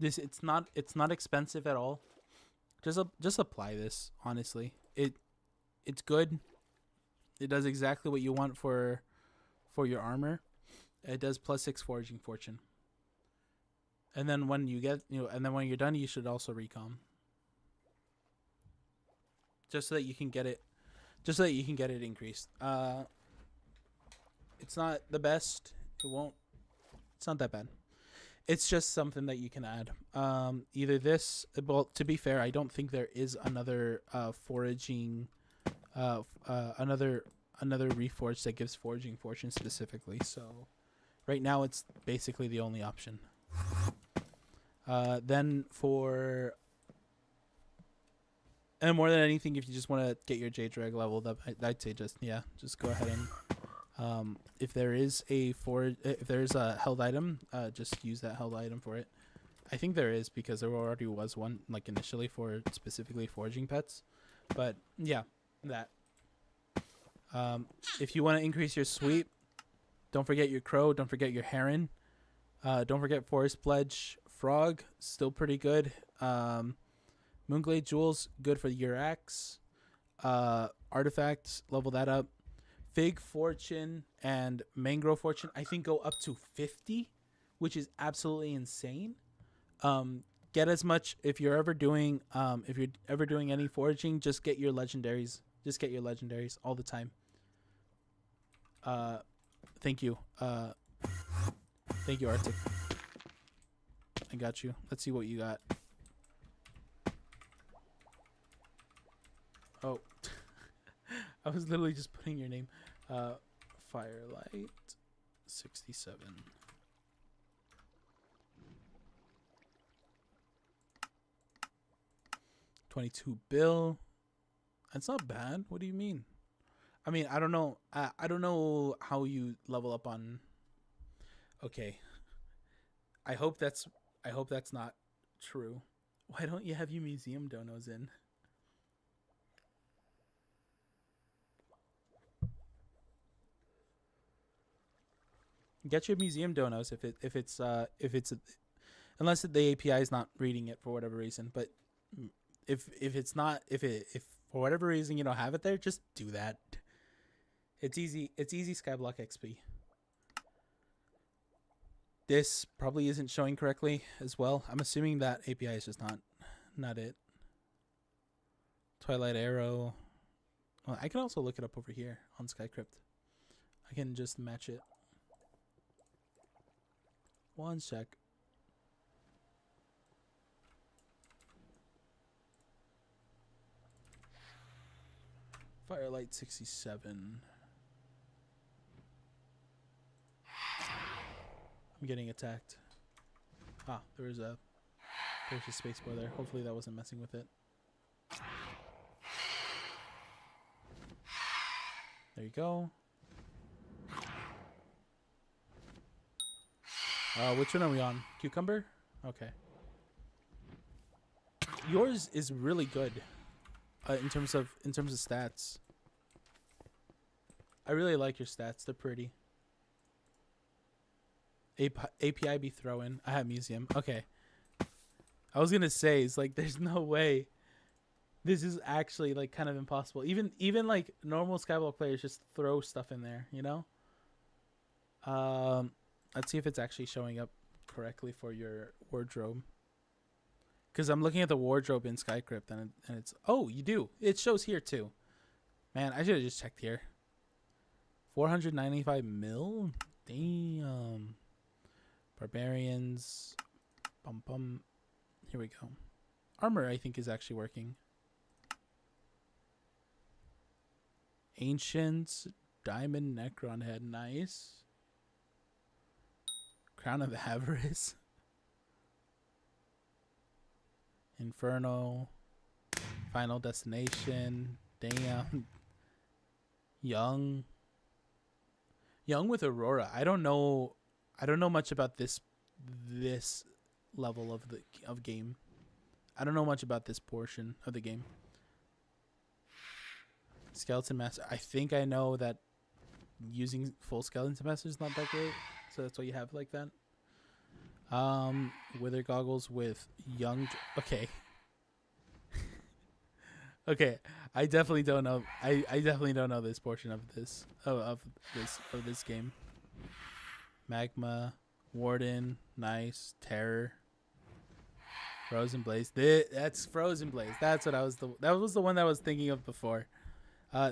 It's not expensive at all. Just apply this, honestly. It's good. It does exactly what you want for your armor. It does +6 foraging fortune. And then when you get, and then when you're done, you should also recom. Just so that you can get it increased. It's not the best. It's not that bad. It's just something that you can add. Either this, well, to be fair, I don't think there is another foraging, another another reforge that gives forging fortune specifically. So right now it's basically the only option. Then for and more than anything, if you just want to get your J drag leveled up, I'd say just go ahead and if there is a held item, just use that held item for it. I think there is, because there already was one like initially for specifically foraging pets. But yeah, that. If you want to increase your sweep, don't forget your crow, don't forget your heron. Don't forget forest pledge frog, still pretty good. Moonglade jewels, good for your axe. Artifacts, level that up. Fig fortune and mangrove fortune, I think, go up to 50, which is absolutely insane. Get as much if you're ever doing any foraging, just get your legendaries. Just get your legendaries all the time. Thank you. Thank you, Arctic. I got you. Let's see what you got. Oh, I was literally just putting your name. Firelight 67. 22 bill. That's not bad. What do you mean? I mean, I don't know. I don't know how you level up on. Okay. I hope that's not true. Why don't you have your museum donos in? Get your museum donos if it's unless the API is not reading it for whatever reason. But if for whatever reason you don't have it there, just do that. It's easy. It's easy Skyblock XP. This probably isn't showing correctly as well. I'm assuming that API is just not it. Twilight Arrow. Well, I can also look it up over here on Skycrypt. I can just match it. One sec. Firelight 67. I'm getting attacked. Ah, there's a spacebar there. Hopefully that wasn't messing with it. There you go. Which one are we on? Cucumber? Okay. Yours is really good. In terms of stats. I really like your stats. They're pretty. API be throwing. I have museum. Okay. I was gonna say, it's like there's no way. This is actually like kind of impossible. Even like normal Skyblock players just throw stuff in there, you know? Let's see if it's actually showing up correctly for your wardrobe. Because I'm looking at the wardrobe in Skycrypt and it's... Oh, you do. It shows here too. Man, I should have just checked here. 495 mil? Damn. Barbarians. Bum bum. Here we go. Armor, I think, is actually working. Ancients. Diamond Necron head. Nice. Crown of Avarice. Inferno. Final Destination. Damn. Young with Aurora. I don't know much about this level of game. I don't know much about this portion of the game. Skeleton Master. I think I know that using full Skeleton Master is not that great, so that's why you have like that. Wither goggles with young. Okay. Okay, I definitely don't know. I definitely don't know this portion of this of this game. Magma, Warden, nice. Terror, Frozen Blaze. That's Frozen Blaze. That's what that was the one that I was thinking of before.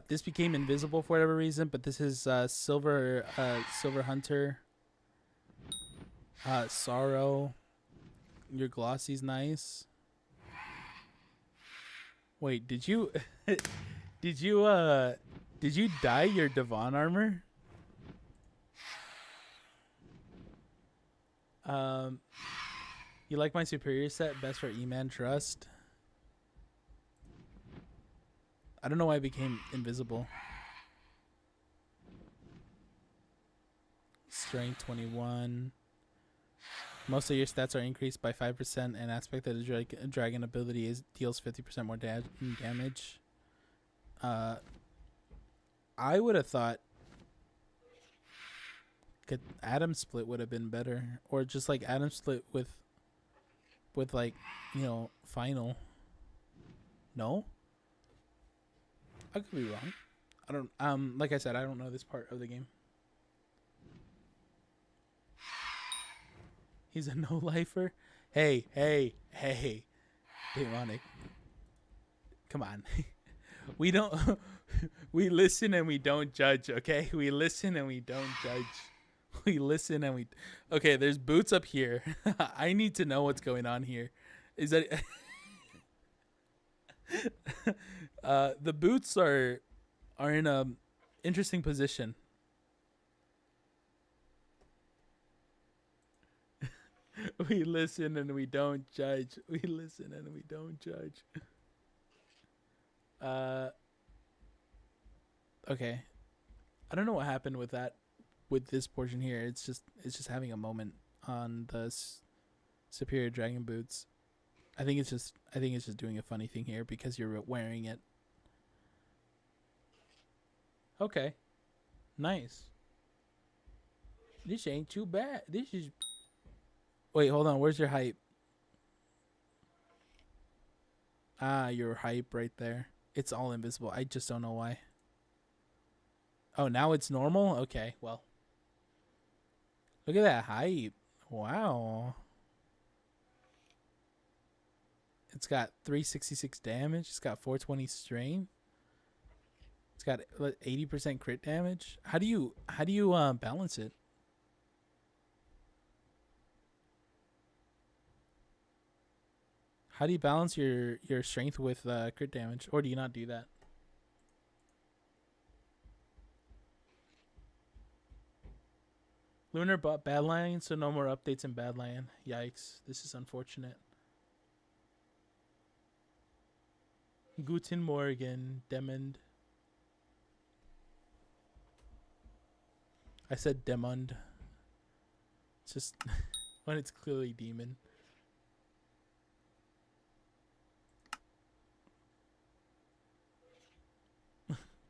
This became invisible for whatever reason, but this is Silver Hunter. Sorrow. Your Glossy's nice. Wait, did you Did you dye your Devon armor? You like my superior set? Best for E-Man Trust? I don't know why I became invisible. Strength 21. Most of your stats are increased by 5%, and aspect of the dragon ability deals 50% more damage. I would have thought Atom Split would have been better, or just like Atom Split with like, you know, final. No, I could be wrong. I don't. Like I said, I don't know this part of the game. He's a no-lifer. Hey, Demonic. Come on. We don't. We listen and we don't judge. Okay, we listen and we don't judge. We listen and we. Okay, there's boots up here. I need to know what's going on here. Is that? The boots are in a interesting position. We listen and we don't judge. We listen and we don't judge. Okay. I don't know what happened with that, with this portion here. It's just having a moment on the superior dragon boots. I think it's just doing a funny thing here because you're wearing it. Okay. Nice. This ain't too bad. This is. Wait, hold on. Where's your hype? Ah, your hype right there. It's all invisible. I just don't know why. Oh, now it's normal? Okay, well. Look at that hype. Wow. It's got 366 damage. It's got 420 strain. It's got 80% crit damage. How do you balance it? How do you balance your strength with crit damage, or do you not do that? Lunar bought Badlion, so no more updates in Badlion. Yikes, this is unfortunate. Guten Morgen, Demond. I said Demond. It's just when it's clearly demon.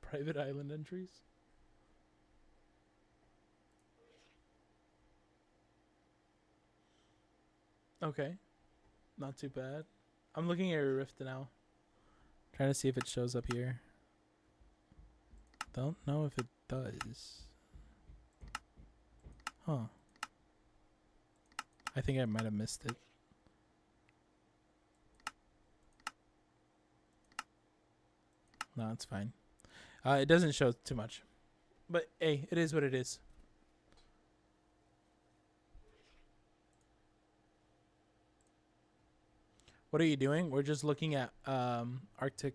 Private island entries. Okay. Not too bad. I'm looking at your rift now. Trying to see if it shows up here. Don't know if it does. Huh. I think I might have missed it. No, it's fine. It doesn't show too much. But hey, it is what it is. What are you doing? We're just looking at Arctic's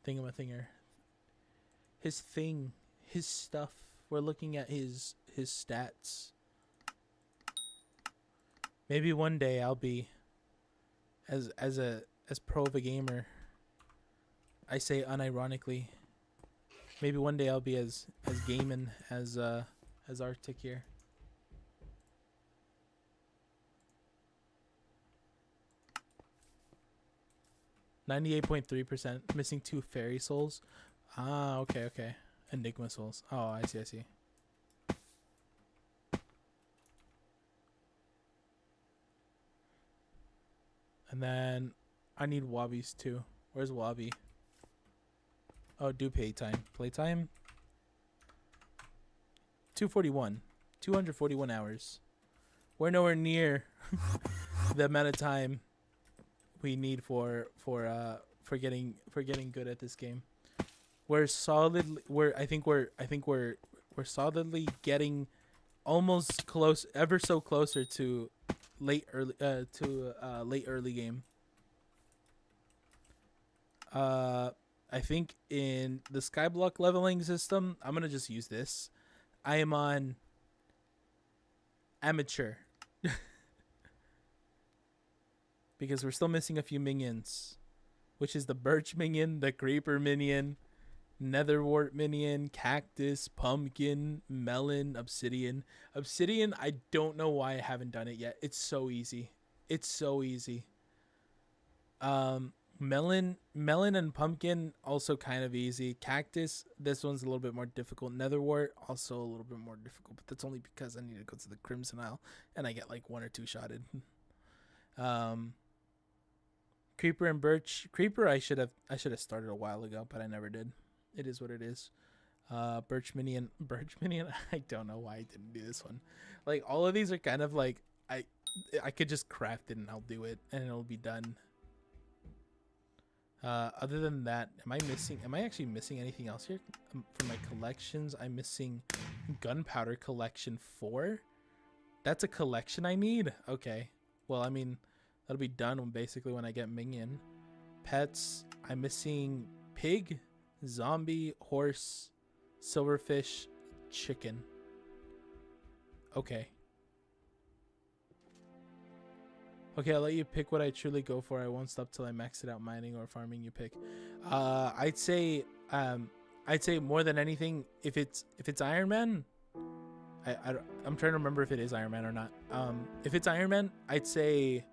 thingamathinger. His stuff. We're looking at his stats. Maybe one day I'll be as pro of a gamer. I say unironically. Maybe one day I'll be as gaming as Arctic here. %98.3%. Missing 2 fairy souls. Ah, okay. Enigma souls. Oh, I see. And then I need Wobbies too. Where's Wobby? Oh, do playtime. Playtime? 241 hours. We're nowhere near the amount of time we need for getting good at this game. We're solidly solidly getting almost close, ever so closer to late early game. I think in the Skyblock leveling system, I'm gonna just use this. I am on amateur because we're still missing a few minions, which is the birch minion, the creeper minion, netherwort minion, cactus, pumpkin, melon, obsidian. Obsidian, I don't know why I haven't done it yet. It's so easy. It's so easy. Melon and pumpkin, also kind of easy. Cactus, this one's a little bit more difficult. Netherwort, also a little bit more difficult, but that's only because I need to go to the Crimson Isle and I get like 1 or 2 shotted. Creeper and birch. Creeper, I should have started a while ago, but I never did. It is what it is. Birch minion. I don't know why I didn't do this one. Like, all of these are kind of like I could just craft it and I'll do it and it'll be done. Other than that, am I actually missing anything else here? For my collections, I'm missing gunpowder collection 4. That's a collection I need. Okay. Well, I mean, that'll be done when I get minion. Pets, I'm missing pig, zombie, horse, silverfish, chicken. Okay. Okay, I'll let you pick what I truly go for. I won't stop till I max it out mining or farming. You pick. I'd say more than anything, if it's Ironman, I'm trying to remember if it is Ironman or not. If it's Ironman, I'd say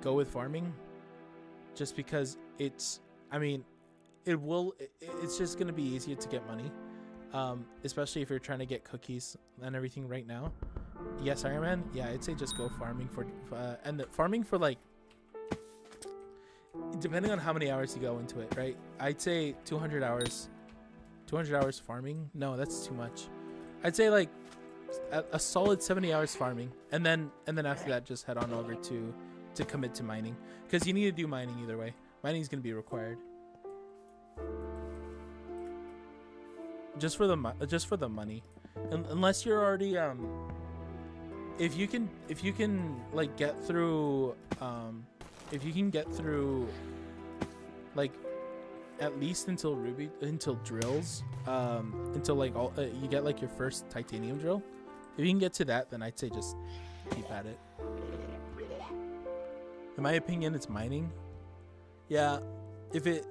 go with farming, just because it's just gonna be easier to get money, especially if you're trying to get cookies and everything right now. Yes, Ironman. Yeah, I'd say just go farming for farming for like, depending on how many hours you go into it, right? I'd say 200 hours. 200 hours farming? No, that's too much. I'd say like a solid 70 hours farming, and then after that, just head on over to commit to mining, because you need to do mining either way. Mining is going to be required. Just for the money, unless you're already if you can like get through like at least until drills, until like you get like your first titanium drill. If you can get to that, then I'd say just keep at it. In my opinion, it's mining. Yeah, if it's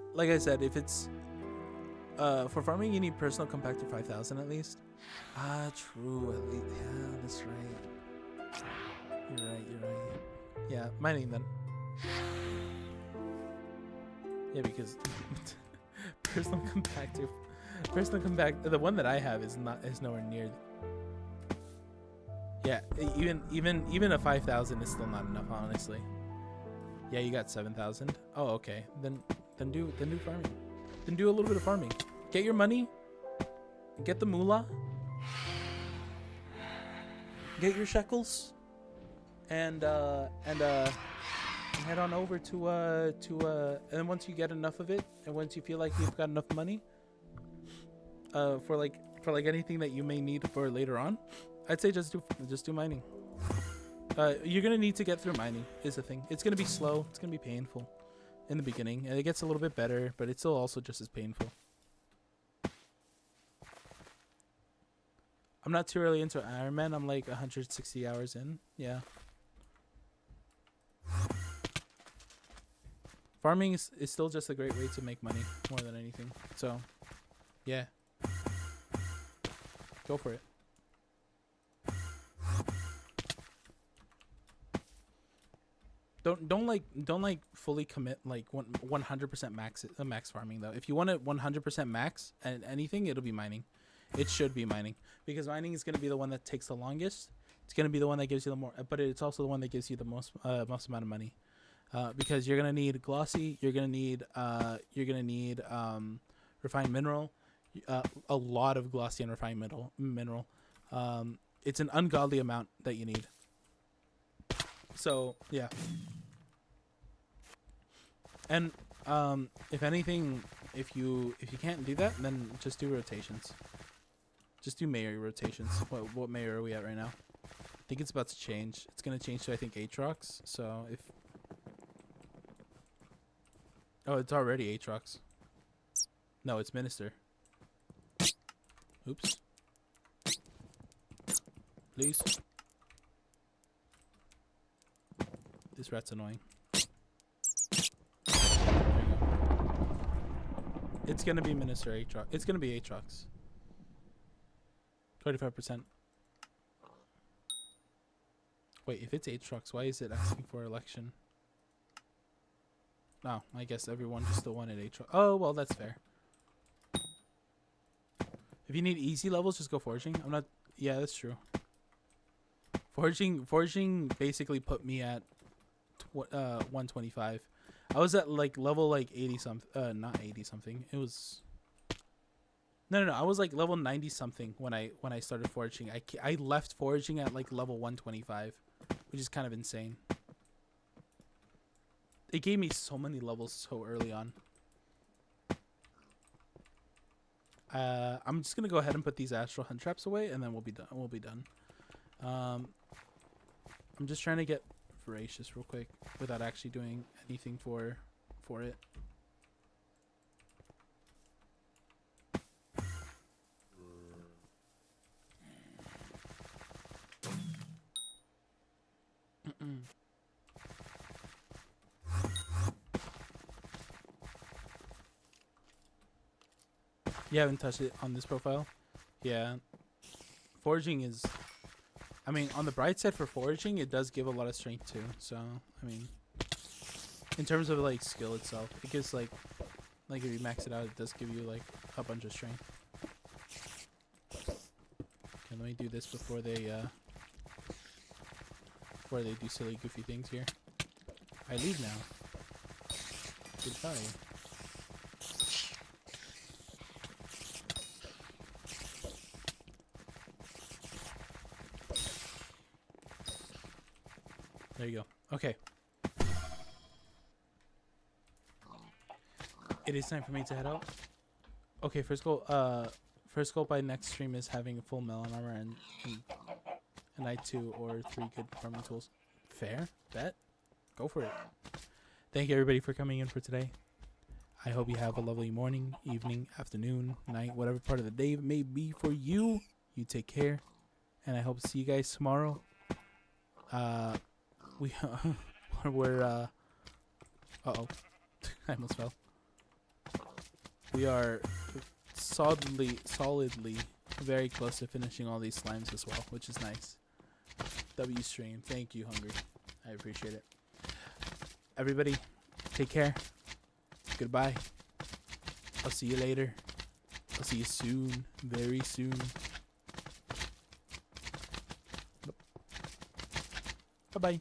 for farming, you need personal compactor 5000 at least. True. At least, yeah, that's right. You're right. Yeah, mining then. Yeah, because personal compactor, the one that I have is nowhere near. Yeah, even a 5000 is still not enough, honestly. Yeah, you got 7000. Oh, okay. Then do farming. Then do a little bit of farming. Get your money. Get the moolah. Get your shekels. And head on over to and once you get enough of it, and once you feel like you've got enough money for like anything that you may need for later on, I'd say just do mining. You're gonna need to get through mining is the thing. It's gonna be slow. It's gonna be painful in the beginning, and it gets a little bit better, but it's still also just as painful. I'm not too early into Ironman. I'm like 160 hours in. Yeah. Farming is still just a great way to make money more than anything. So, yeah. Go for it. Don't like fully commit like 100% max farming though. If you want it 100% max and anything, it'll be mining. It should be mining, because mining is going to be the one that takes the longest. It's going to be the one that gives you the more, but it's also the one that gives you the most amount of money. Because you're gonna need glossy, you're gonna need refined mineral, a lot of glossy and refined mineral. It's an ungodly amount that you need. So yeah. And if anything, if you can't do that, then just do rotations. Just do mayor rotations. What mayor are we at right now? I think it's about to change. It's gonna change to, I think, Aatrox. So if oh, it's already Aatrox. No, it's Minister. Oops. Please. This rat's annoying. There you go. It's gonna be Minister Aatrox. It's gonna be Aatrox. 25%. Wait, if it's Aatrox, why is it asking for election? No, I guess everyone just still wanted Aatrox. Oh, well, that's fair. If you need easy levels, just go forging. I'm not. Yeah, that's true. Forging basically put me at 125. I was at like level like 80 something. Not 80 something. It was. No. I was like level 90 something when I started forging. I left forging at like level 125, which is kind of insane. It gave me so many levels so early on. I'm just gonna go ahead and put these astral hunt traps away, and then we'll be done. I'm just trying to get voracious real quick without actually doing anything for it. You haven't touched it on this profile? Yeah. Foraging is... I mean, on the bright side for foraging, it does give a lot of strength too. So, I mean... In terms of, like, skill itself, it gives, like... Like, if you max it out, it does give you, like, a bunch of strength. Okay, let me do this before they do silly, goofy things here. I leave now. Goodbye. There you go. Okay. It is time for me to head out. Okay, first goal by next stream is having a full melon armor and an I2 or 3 good farming tools. Fair? Bet? Go for it. Thank you everybody for coming in for today. I hope you have a lovely morning, evening, afternoon, night, whatever part of the day it may be for you. You take care. And I hope to see you guys tomorrow. We're uh-oh. I almost fell. We are solidly very close to finishing all these slimes as well, which is nice. W stream. Thank you, Hungry. I appreciate it. Everybody, take care. Goodbye. I'll see you later. I'll see you soon. Very soon. Bye-bye.